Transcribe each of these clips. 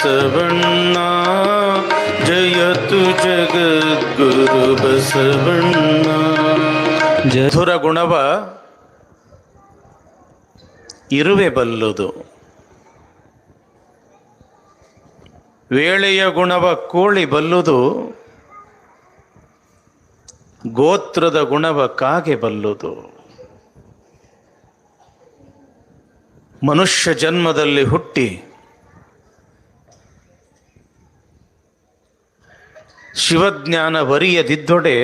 ಬಸವಣ್ಣ ಜಯತು ಜಗದ್ಗುರು ಬಸವಣ್ಣ. ಮಧುರ ಗುಣವ ಇರುವೆ ಬಲ್ಲುದು, ವೇಳೆಯ ಗುಣವ ಕೋಳಿ ಬಲ್ಲುದು, ಗೋತ್ರದ ಗುಣವ ಕಾಗೆ ಬಲ್ಲುದು. ಮನುಷ್ಯ ಜನ್ಮದಲ್ಲಿ ಹುಟ್ಟಿ ಶಿವಜ್ಞಾನ ವರಿಯದಿದ್ದೊಡೆ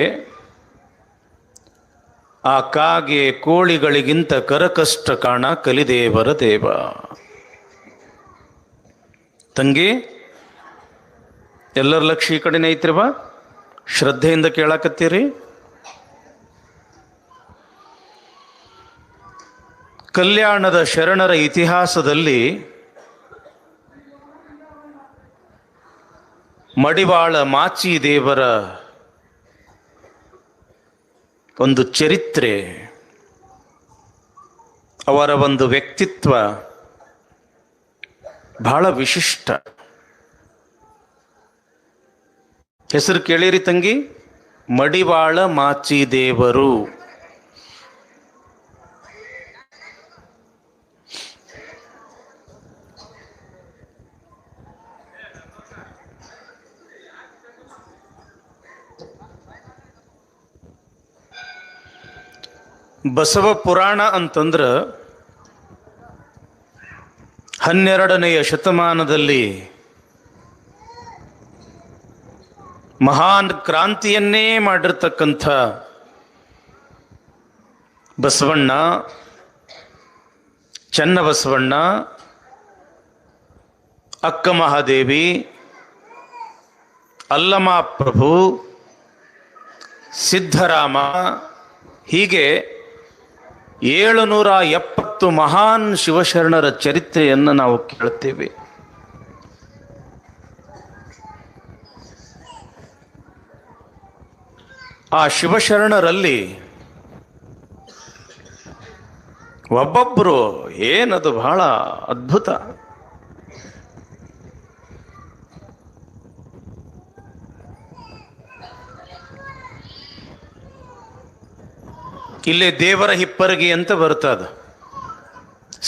ಆ ಕಾಗೆ ಕೋಳಿಗಳಿಗಿಂತ ಕರಕಷ್ಟ ಕಾಣ ಕಲಿದೇವರ ದೇವ. ತಂಗಿ, ಎಲ್ಲರ ಲಕ್ಷ್ಯ ಈ ಕಡೆನೇ ಐತ್ರಿವ, ಶ್ರದ್ಧೆಯಿಂದ ಕೇಳಾಕತ್ತೀರಿ. ಕಲ್ಯಾಣದ ಶರಣರ ಇತಿಹಾಸದಲ್ಲಿ ಮಡಿವಾಳ ಮಾಚಿದೇವರ ಒಂದು ಚರಿತ್ರೆ, ಅವರ ಒಂದು ವ್ಯಕ್ತಿತ್ವ ಬಹಳ ವಿಶಿಷ್ಟ. ಹೆಸರು ಕೇಳಿರಿ ತಂಗಿ, ಮಡಿವಾಳ ಮಾಚಿದೇವರು. ಬಸವ ಪುರಾಣ ಅಂತಂದ್ರೆ 12ನೆಯ ಶತಮಾನದಲ್ಲಿ ಮಹಾನ್ ಕ್ರಾಂತಿಯನ್ನೇ ಮಾಡಿರ್ತಕ್ಕಂಥ ಬಸವಣ್ಣ, ಚನ್ನಬಸವಣ್ಣ, ಅಕ್ಕ ಮಹಾದೇವಿ, ಅಲ್ಲಮಪ್ರಭು, ಸಿದ್ಧರಾಮ, ಹೀಗೆ 770 ಮಹಾನ್ ಶಿವಶರಣರ ಚರಿತ್ರೆಯನ್ನು ನಾವು ಕೇಳುತ್ತೇವೆ. ಆ ಶಿವಶರಣರಲ್ಲಿ ಒಬ್ಬೊಬ್ಬರು ಏನದು ಬಹಳ ಅದ್ಭುತ. ಇಲ್ಲೇ ದೇವರ ಹಿಪ್ಪರಗಿ ಅಂತ ಬರ್ತದ,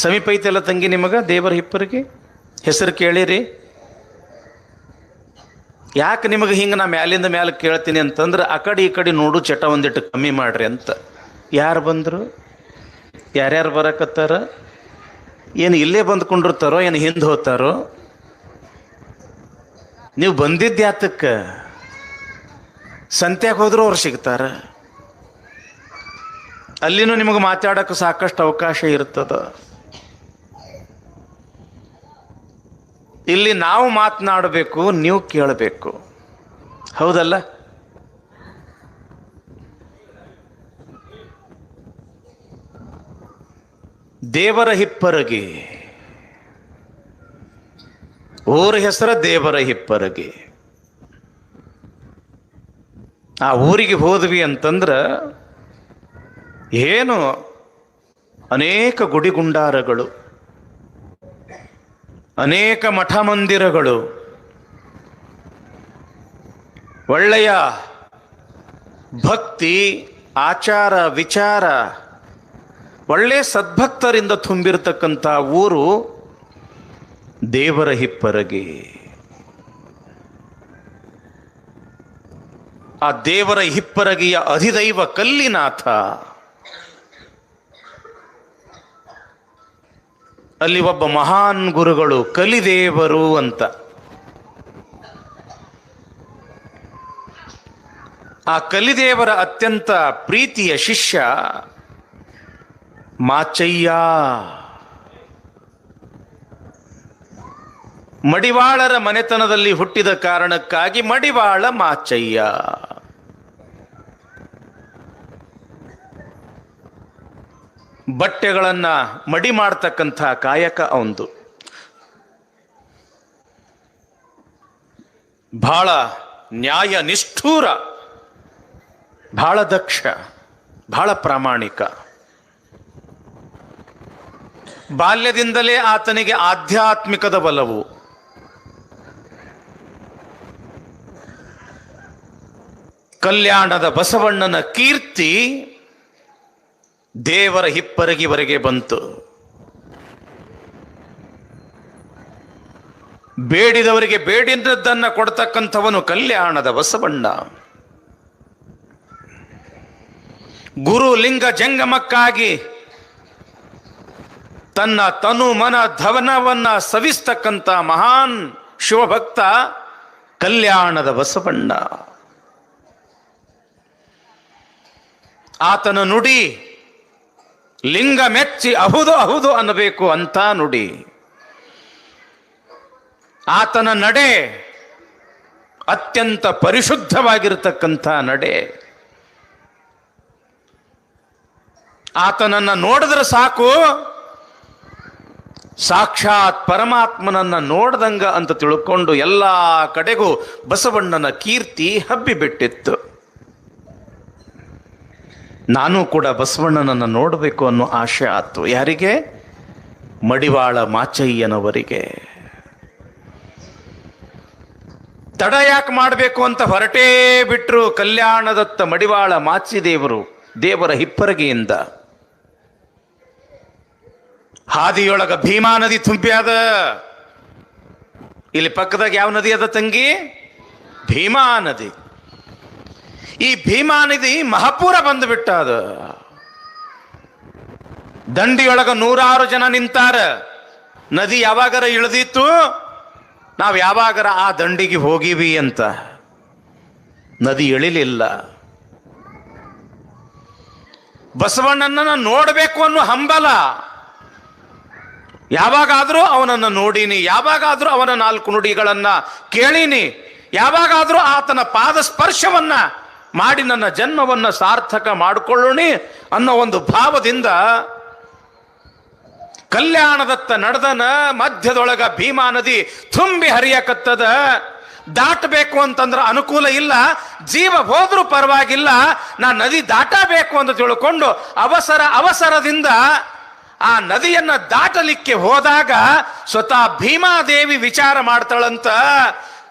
ಸಮೀಪ ಐತೆಲ್ಲ ತಂಗಿ ನಿಮಗ. ದೇವರ ಹಿಪ್ಪರಗಿ ಹೆಸರು ಕೇಳಿರಿ. ಯಾಕೆ ನಿಮಗೆ ಹಿಂಗೆ ನಾ ಮ್ಯಾಲಿಂದ ಮ್ಯಾಲೆ ಕೇಳ್ತೀನಿ ಅಂತಂದ್ರೆ ಆ ಕಡೆ ಈ ಕಡೆ ನೋಡು ಚಟ ಒಂದಿಟ್ಟು ಕಮ್ಮಿ ಮಾಡ್ರಿ ಅಂತ. ಯಾರು ಬಂದರು, ಯಾರ್ಯಾರು ಬರಕತ್ತಾರ, ಏನು ಇಲ್ಲೇ ಬಂದ್ಕೊಂಡಿರ್ತಾರೋ ಏನು ಹಿಂದೆ ಹೋಗ್ತಾರೋ? ನೀವು ಬಂದಿದ್ದು ಯಾತಕ್ಕೆ? ಸಂತ್ಯಾಗ ಹೋದ್ರೂ ಅವ್ರು ಸಿಗ್ತಾರ, ಅಲ್ಲಿನೂ ನಿಮಗೆ ಮಾತಾಡೋಕ್ಕೆ ಸಾಕಷ್ಟು ಅವಕಾಶ ಇರ್ತದ. ಇಲ್ಲಿ ನಾವು ಮಾತನಾಡಬೇಕು, ನೀವು ಕೇಳಬೇಕು, ಹೌದಲ್ಲ? ದೇವರ ಹಿಪ್ಪರಗಿ, ಊರ ಹೆಸರ ದೇವರ ಹಿಪ್ಪರಗಿ. ಆ ಊರಿಗೆ ಹೋದ್ವಿ ಅಂತಂದ್ರೆ ಏನು ಅನೇಕ ಗುಡಿಗುಂಡಾರಗಳು, ಅನೇಕ ಮಠ ಮಂದಿರಗಳು, ಒಳ್ಳೆಯ ಭಕ್ತಿ ಆಚಾರ ವಿಚಾರ, ಒಳ್ಳೆಯ ಸದ್ಭಕ್ತರಿಂದ ತುಂಬಿರತಕ್ಕಂಥ ಊರು ದೇವರ ಹಿಪ್ಪರಗಿ. ಆ ದೇವರ ಹಿಪ್ಪರಗಿಯ ಅಧಿದೈವ ಕಲ್ಲಿನಾಥ. ಅಲ್ಲಿ ಒಬ್ಬ ಮಹಾನ್ ಗುರುಗಳು ಕಲಿದೇವರು ಅಂತ. ಆ ಕಲಿದೇವರ ಅತ್ಯಂತ ಪ್ರೀತಿಯ ಶಿಷ್ಯ ಮಾಚಯ್ಯ. ಮಡಿವಾಳರ ಮನೆತನದಲ್ಲಿ ಹುಟ್ಟಿದ ಕಾರಣಕ್ಕಾಗಿ ಮಡಿವಾಳ ಮಾಚಯ್ಯ. ಬಟ್ಟೆಗಳನ್ನು ಮಡಿ ಮಾಡ್ತಕ್ಕಂಥ ಕಾಯಕ ಅವಂದು. ಬಹಳ ನ್ಯಾಯ ನಿಷ್ಠೂರ, ಬಹಳ ದಕ್ಷ, ಬಹಳ ಪ್ರಾಮಾಣಿಕ. ಬಾಲ್ಯದಿಂದಲೇ ಆತನಿಗೆ ಆಧ್ಯಾತ್ಮಿಕದ ಬಲವು, ಕಲ್ಯಾಣದ ಬಸವಣ್ಣನ ಕೀರ್ತಿ ದೇವರ ಹಿಪ್ಪರಗಿವರೆಗೆ ಬಂತು. ಬೇಡಿದವರಿಗೆ ಬೇಡಿದ್ದನ್ನ ಕೊಡ್ತಕ್ಕಂಥವನು ಕಲ್ಯಾಣದ ಬಸವಣ್ಣ. ಗುರು ಲಿಂಗ ಜಂಗಮಕ್ಕಾಗಿ ತನ್ನ ತನು ಮನ ಧವನವನ್ನ ಸವಿಸ್ತಕ್ಕಂಥ ಮಹಾನ್ ಶಿವಭಕ್ತ ಕಲ್ಯಾಣದ ಬಸವಣ್ಣ. ಆತನ ನುಡಿ ಲಿಂಗ ಮೆಚ್ಚಿ ಅಹುದು ಅಹುದು ಅನ್ನಬೇಕು ಅಂತ ನುಡಿ. ಆತನ ನಡೆ ಅತ್ಯಂತ ಪರಿಶುದ್ಧವಾಗಿರತಕ್ಕಂಥ ನಡೆ. ಆತನನ್ನ ನೋಡಿದ್ರೆ ಸಾಕು ಸಾಕ್ಷಾತ್ ಪರಮಾತ್ಮನನ್ನ ನೋಡ್ದಂಗ ಅಂತ ತಿಳ್ಕೊಂಡು ಎಲ್ಲ ಕಡೆಗೂ ಬಸವಣ್ಣನ ಕೀರ್ತಿ ಹಬ್ಬಿಬಿಟ್ಟಿತ್ತು. ನಾನು ಕೂಡ ಬಸವಣ್ಣನನ್ನ ನೋಡಬೇಕು ಅನ್ನೋ ಆಶೆ ಆತು. ಯಾರಿಗೆ? ಮಡಿವಾಳ ಮಾಚಯ್ಯನವರಿಗೆ. ತಡ ಯಾಕೆ ಮಾಡಬೇಕು ಅಂತ ಹೊರಟೇ ಬಿಟ್ರು ಕಲ್ಯಾಣದತ್ತ ಮಡಿವಾಳ ಮಾಚಿದೇವರು ದೇವರ ಹಿಪ್ಪರಗಿಯಿಂದ. ಹಾದಿಯೊಳಗ ಭೀಮಾ ನದಿ ತುಂಬಿ ಅದ. ಇಲ್ಲಿ ಪಕ್ಕದಾಗ ಯಾವ ನದಿ ಅದ ತಂಗಿ? ಭೀಮಾ ನದಿ. ಈ ಭೀಮಾ ನದಿ ಮಹಾಪೂರ ಬಂದುಬಿಟ್ಟ. ಅದು ದಂಡಿಯೊಳಗ 100 ಜನ ನಿಂತಾರ. ನದಿ ಯಾವಾಗರ ಇಳಿದಿತ್ತು, ನಾವು ಯಾವಾಗರ ಆ ದಂಡಿಗೆ ಹೋಗಿವಿ ಅಂತ. ನದಿ ಇಳಿಲಿಲ್ಲ. ಬಸವಣ್ಣನ ನೋಡಬೇಕು ಅನ್ನೋ ಹಂಬಲ. ಯಾವಾಗಾದ್ರೂ ಅವನನ್ನು ನೋಡೀನಿ, ಯಾವಾಗಾದ್ರೂ ಅವನ 4 ನುಡಿಗಳನ್ನ ಕೇಳೀನಿ, ಯಾವಾಗಾದ್ರೂ ಆತನ ಪಾದ ಸ್ಪರ್ಶವನ್ನ ಮಾಡಿ ನನ್ನ ಜನ್ಮವನ್ನ ಸಾರ್ಥಕ ಮಾಡಿಕೊಳ್ಳೋಣಿ ಅನ್ನೋ ಒಂದು ಭಾವದಿಂದ ಕಲ್ಯಾಣದತ್ತ ನಡೆದನ. ಮಧ್ಯದೊಳಗ ಭೀಮಾ ನದಿ ತುಂಬಿ ಹರಿಯಕತ್ತದ. ದಾಟಬೇಕು ಅಂತಂದ್ರೆ ಅನುಕೂಲ ಇಲ್ಲ, ಜೀವ ಹೋದ್ರೂ ಪರವಾಗಿಲ್ಲ, ನಾ ನದಿ ದಾಟಬೇಕು ಅಂತ ತಿಳ್ಕೊಂಡು ಅವಸರದಿಂದ ಆ ನದಿಯನ್ನ ದಾಟಲಿಕ್ಕೆ ಹೋದಾಗ ಸ್ವತಃ ಭೀಮಾದೇವಿ ವಿಚಾರ ಮಾಡ್ತಾಳಂತ,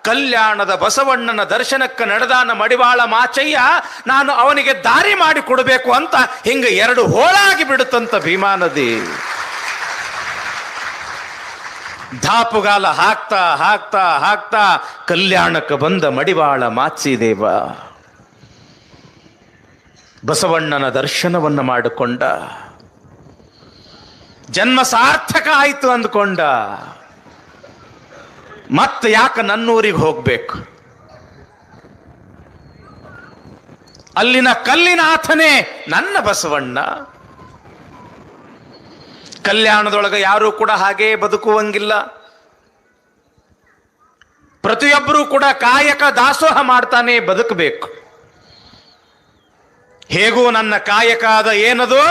ಕಲ್ಯಾಣದ ಬಸವಣ್ಣನ ದರ್ಶನಕ್ಕೆ ನಡೆದಾನ ಮಡಿವಾಳ ಮಾಚಯ್ಯ, ನಾನು ಅವನಿಗೆ ದಾರಿ ಮಾಡಿ ಕೊಡಬೇಕು ಅಂತ ಹಿಂಗ 2 ಹೋಳಾಗಿ ಬಿಡುತ್ತಂತ ಭೀಮಾ ನದಿ. ಧಾಪುಗಾಲ ಹಾಕ್ತಾ ಹಾಕ್ತಾ ಹಾಕ್ತಾ ಕಲ್ಯಾಣಕ್ಕೆ ಬಂದ ಮಡಿವಾಳ ಮಾಚಿದೇವ ಬಸವಣ್ಣನ ದರ್ಶನವನ್ನ ಮಾಡಿಕೊಂಡ. ಜನ್ಮ ಸಾರ್ಥಕ ಆಯ್ತು ಅಂದ್ಕೊಂಡ. ಮತ್ತೆ ಯಾಕೆ ನನ್ನೂರಿಗೆ ಹೋಗ್ಬೇಕು? ಅಲ್ಲಿನ ಕಲ್ಲಿನಾಥನೇ ನನ್ನ ಬಸವಣ್ಣ. ಕಲ್ಯಾಣದೊಳಗೆ ಯಾರೂ ಕೂಡ ಹಾಗೇ ಬದುಕುವಂಗಿಲ್ಲ. ಪ್ರತಿಯೊಬ್ಬರೂ ಕೂಡ ಕಾಯಕ ದಾಸೋಹ ಮಾಡ್ತಾನೆ ಬದುಕಬೇಕು. ಹೇಗೂ ನನ್ನ ಕಾಯಕ ಅದ. ಏನದು?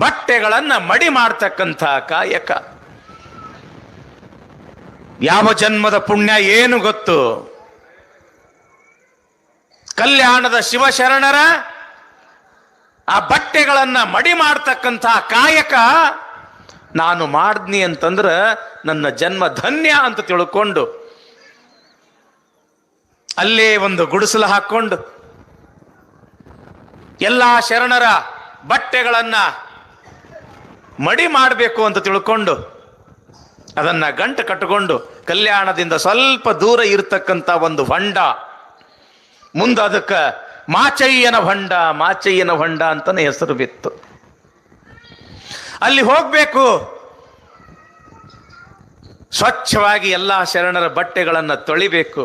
ಬಟ್ಟೆಗಳನ್ನ ಮಡಿ ಮಾಡ್ತಕ್ಕಂಥ ಕಾಯಕ. ಯಾವ ಜನ್ಮದ ಪುಣ್ಯ ಏನು ಗೊತ್ತು? ಕಲ್ಯಾಣದ ಶಿವಶರಣರ ಆ ಬಟ್ಟೆಗಳನ್ನ ಮಡಿ ಮಾಡ್ತಕ್ಕಂಥ ಕಾಯಕ ನಾನು ಮಾಡ್ದ್ನಿ ಅಂತಂದ್ರ ನನ್ನ ಜನ್ಮ ಧನ್ಯ ಅಂತ ತಿಳ್ಕೊಂಡು ಅಲ್ಲೇ ಒಂದು ಗುಡಿಸಲು ಹಾಕೊಂಡು ಎಲ್ಲಾ ಶರಣರ ಬಟ್ಟೆಗಳನ್ನ ಮಡಿ ಮಾಡಬೇಕು ಅಂತ ತಿಳ್ಕೊಂಡು ಅದನ್ನ ಗಂಟು ಕಟ್ಟಿಕೊಂಡು ಕಲ್ಯಾಣದಿಂದ ಸ್ವಲ್ಪ ದೂರ ಇರತಕ್ಕಂಥ ಒಂದು ಹೊಂಡ, ಮುಂದೆ ಅದಕ್ಕೆ ಮಾಚಯ್ಯನ ಹೊಂಡ ಅಂತಾನೆ ಹೆಸರು ಬಿತ್ತು. ಅಲ್ಲಿ ಹೋಗ್ಬೇಕು. ಸ್ವಚ್ಛವಾಗಿ ಎಲ್ಲಾ ಶರಣರ ಬಟ್ಟೆಗಳನ್ನ ತೊಳಿಬೇಕು.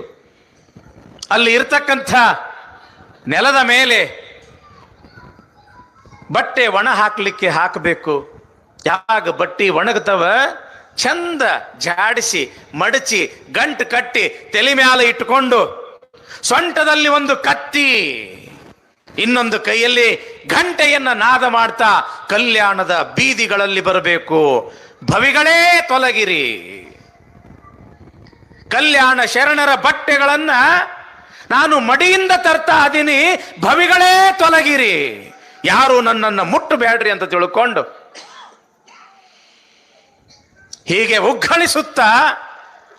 ಅಲ್ಲಿ ಇರ್ತಕ್ಕಂಥ ನೆಲದ ಮೇಲೆ ಬಟ್ಟೆ ಒಣ ಹಾಕ್ಲಿಕ್ಕೆ ಹಾಕಬೇಕು. ಯಾವಾಗ ಬಟ್ಟೆ ಒಣಗ್ತವ ಚಂದ ಜಾಡಿಸಿ ಮಡಚಿ ಗಂಟು ಕಟ್ಟಿ ತಲೆ ಮ್ಯಾಲ ಇಟ್ಟುಕೊಂಡು ಸೊಂಟದಲ್ಲಿ ಒಂದು ಕತ್ತಿ, ಇನ್ನೊಂದು ಕೈಯಲ್ಲಿ ಗಂಟೆಯನ್ನ ನಾದ ಮಾಡ್ತಾ ಕಲ್ಯಾಣದ ಬೀದಿಗಳಲ್ಲಿ ಬರಬೇಕು. ಭವಿಗಳೇ ತೊಲಗಿರಿ. ಕಲ್ಯಾಣ ಶರಣರ ಬಟ್ಟೆಗಳನ್ನ ನಾನು ಮಡಿಯಿಂದ ತರ್ತಾ ಇದೀನಿ, ಭವಿಗಳೇ ತೊಲಗಿರಿ, ಯಾರು ನನ್ನನ್ನು ಮುಟ್ಟಬೇಡ್ರಿ ಅಂತ ತಿಳ್ಕೊಂಡು ಹೀಗೆ ಉಗ್ಗಳಿಸುತ್ತಾ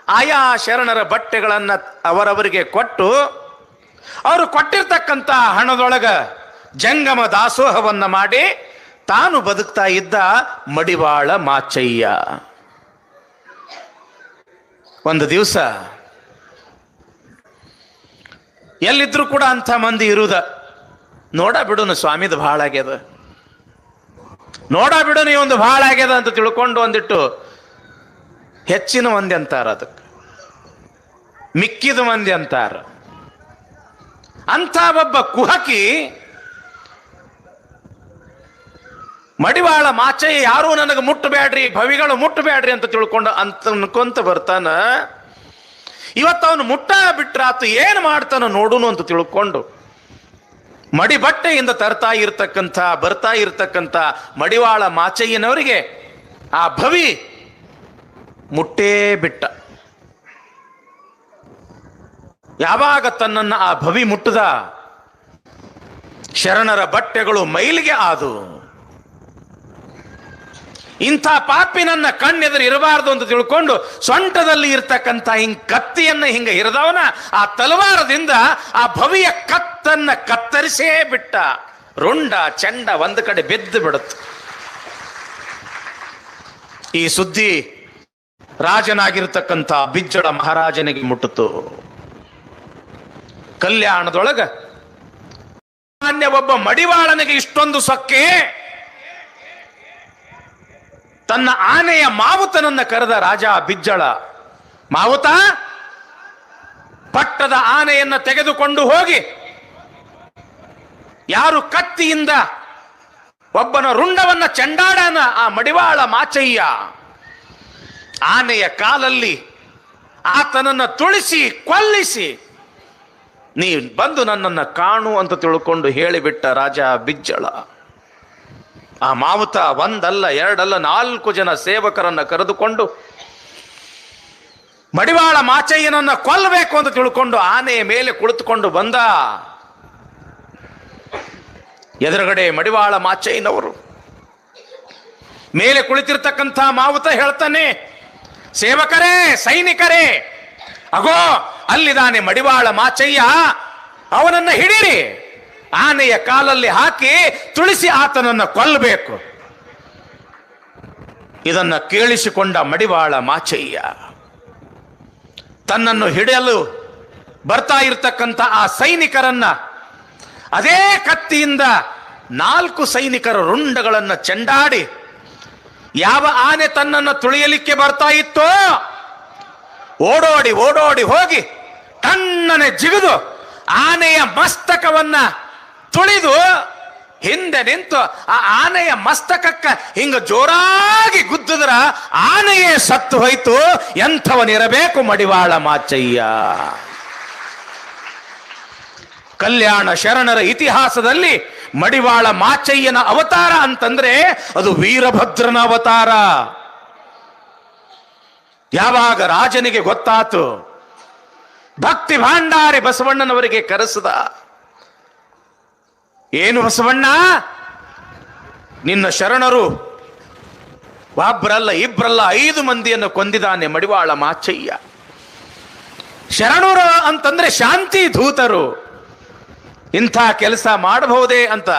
ಆಯಾ ಶರಣರ ಬಟ್ಟೆಗಳನ್ನ ಅವರವರಿಗೆ ಕೊಟ್ಟು ಅವರು ಕೊಟ್ಟಿರ್ತಕ್ಕಂಥ ಹಣದೊಳಗ ಜಂಗಮ ದಾಸೋಹವನ್ನ ಮಾಡಿ ತಾನು ಬದುಕ್ತಾ ಇದ್ದ ಮಡಿವಾಳ ಮಾಚಯ್ಯ. ಒಂದು ದಿವಸ ಎಲ್ಲಿದ್ರು ಕೂಡ ಅಂಥ ಮಂದಿ ಇರುವುದ, ನೋಡ ಬಿಡುನು ಸ್ವಾಮಿದು ಭಾಳ ಆಗ್ಯದ, ನೋಡ ಬಿಡುನು ಈ ಒಂದು ಭಾಳ ಆಗ್ಯದ ಅಂತ ತಿಳ್ಕೊಂಡು ಒಂದಿಟ್ಟು ಹೆಚ್ಚಿನ ಮಂದಿ ಅಂತಾರ, ಅದಕ್ಕೆ ಮಿಕ್ಕಿದ ಮಂದಿ ಅಂತಾರ. ಅಂಥ ಒಬ್ಬ ಕುಹಕಿ ಮಡಿವಾಳ ಮಾಚಯ್ಯ ಯಾರೂ ನನಗೆ ಮುಟ್ಟಬೇಡ್ರಿ, ಭವಿಗಳು ಮುಟ್ಟಬೇಡ್ರಿ ಅಂತ ತಿಳ್ಕೊಂಡು ಅನ್ಕೊಂತ ಬರ್ತಾನ. ಇವತ್ತು ಅವನು ಮುಟ್ಟ ಬಿಟ್ರಾತು, ಏನು ಮಾಡ್ತಾನ ನೋಡುನು ಅಂತ ತಿಳ್ಕೊಂಡು ಮಡಿ ಬಟ್ಟೆಯಿಂದ ಬರ್ತಾ ಇರ್ತಕ್ಕಂಥ ಮಡಿವಾಳ ಮಾಚಯ್ಯನವರಿಗೆ ಆ ಭವಿ ಮುಟ್ಟೇ ಬಿಟ್ಟ. ಯಾವಾಗ ತನ್ನನ್ನು ಆ ಭವಿ ಮುಟ್ಟದ, ಶರಣರ ಬಟ್ಟೆಗಳು ಮೈಲಿಗೆ ಆದು. ಇಂಥ ಪಾಪಿ ನನ್ನ ಕಣ್ಣೆದುರು ಇರಬಾರ್ದು ಅಂತ ತಿಳ್ಕೊಂಡು ಸೊಂಟದಲ್ಲಿ ಇರ್ತಕ್ಕಂಥ ಕತ್ತಿಯನ್ನ ಹಿಂಗ ಹಿರಿದವನ ಆ ತಲವಾರದಿಂದ ಆ ಭವಿಯ ಕತ್ತನ್ನ ಕತ್ತರಿಸೇ ಬಿಟ್ಟ. ರುಂಡ ಚಂಡ ಒಂದು ಕಡೆ ಬಿದ್ದು ಬಿಡುತ್ತೆ. ಈ ಸುದ್ದಿ ರಾಜನಾಗಿರ್ತಕ್ಕಂಥ ಬಿಜ್ಜಳ ಮಹಾರಾಜನಿಗೆ ಮುಟ್ಟಿತು. ಕಲ್ಯಾಣದೊಳಗ ಒಬ್ಬ ಮಡಿವಾಳನಿಗೆ ಇಷ್ಟೊಂದು ಸೊಕ್ಕೆ. ತನ್ನ ಆನೆಯ ಮಾವುತನನ್ನ ಕರೆದ ರಾಜ ಬಿಜ್ಜಳ. ಮಾವುತ, ಪಟ್ಟದ ಆನೆಯನ್ನ ತೆಗೆದುಕೊಂಡು ಹೋಗಿ ಯಾರು ಕತ್ತಿಯಿಂದ ಒಬ್ಬನ ರುಂಡವನ್ನ ಚೆಂಡಾಡನ ಆ ಮಡಿವಾಳ ಮಾಚಯ್ಯ, ಆನೆಯ ಕಾಲಲ್ಲಿ ಆತನನ್ನ ತುಳಿಸಿ ಕೊಲ್ಲಿಸಿ ನೀ ಬಂದು ನನ್ನನ್ನು ಕಾಣು ಅಂತ ತಿಳ್ಕೊಂಡು ಹೇಳಿಬಿಟ್ಟ ರಾಜ ಬಿಜ್ಜಳ. ಆ ಮಾವುತ ಒಂದಲ್ಲ ಎರಡಲ್ಲ 4 ಜನ ಸೇವಕರನ್ನ ಕರೆದುಕೊಂಡು ಮಡಿವಾಳ ಮಾಚಯ್ಯನನ್ನ ಕೊಲ್ಲಬೇಕು ಅಂತ ತಿಳ್ಕೊಂಡು ಆನೆಯ ಮೇಲೆ ಕುಳಿತುಕೊಂಡು ಬಂದ. ಎದುರುಗಡೆ ಮಡಿವಾಳ ಮಾಚಯ್ಯನವರು, ಮೇಲೆ ಕುಳಿತಿರ್ತಕ್ಕಂಥ ಮಾವುತ ಹೇಳ್ತಾನೆ, ಸೇವಕರೇ, ಸೈನಿಕರೇ, ಅಗೋ ಅಲ್ಲಿದಾನೆ ಮಡಿವಾಳ ಮಾಚಯ್ಯ, ಅವನನ್ನ ಹಿಡೀರಿ, ಆನೆಯ ಕಾಲಲ್ಲಿ ಹಾಕಿ ತುಳಿಸಿ ಆತನನ್ನ ಕೊಲ್ಲಬೇಕು. ಇದನ್ನ ಕೇಳಿಸಿಕೊಂಡ ಮಡಿವಾಳ ಮಾಚಯ್ಯ ತನ್ನನ್ನು ಹಿಡಿಯಲು ಬರ್ತಾ ಇರ್ತಕ್ಕಂಥ ಆ ಸೈನಿಕರನ್ನ ಅದೇ ಕತ್ತಿಯಿಂದ 4 ಸೈನಿಕರ ರುಂಡಗಳನ್ನ ಚೆಂಡಾಡಿ ಯಾವ ಆನೆ ತನ್ನನ್ನು ತುಳಿಯಲಿಕ್ಕೆ ಬರ್ತಾ ಇತ್ತೋ ಓಡೋಡಿ ಓಡೋಡಿ ಹೋಗಿ ತಣ್ಣನೆ ಜಿಗಿದು ಆನೆಯ ಮಸ್ತಕವನ್ನ ತುಳಿದು ಹಿಂದೆ ನಿಂತು ಆ ಆನೆಯ ಮಸ್ತಕಕ್ಕ ಹಿಂಗ ಜೋರಾಗಿ ಗುದ್ದಿದ್ರ ಆನೆಯೇ ಸತ್ತು ಹೋಯ್ತು. ಎಂಥವನಿರಬೇಕು ಮಡಿವಾಳ ಮಾಚಯ್ಯ. ಕಲ್ಯಾಣ ಶರಣರ ಇತಿಹಾಸದಲ್ಲಿ ಮಡಿವಾಳ ಮಾಚಯ್ಯನ ಅವತಾರ ಅಂತಂದ್ರೆ ಅದು ವೀರಭದ್ರನ ಅವತಾರ. ಯಾವಾಗ ರಾಜನಿಗೆ ಗೊತ್ತಾತು, ಭಕ್ತಿ ಭಾಂಡಾರಿ ಬಸವಣ್ಣನವರಿಗೆ ಕರೆಸಿದ. ಏನು ಬಸವಣ್ಣ, ನಿನ್ನ ಶರಣರು ಒಬ್ಬರಲ್ಲ ಇಬ್ಬರಲ್ಲ 5 ಮಂದಿಯನ್ನು ಕೊಂದಿದ್ದಾನೆ ಮಡಿವಾಳ ಮಾಚಯ್ಯ. ಶರಣರು ಅಂತಂದ್ರೆ ಶಾಂತಿ ದೂತರು, ಇಂಥ ಕೆಲಸ ಮಾಡಬಹುದೇ ಅಂತ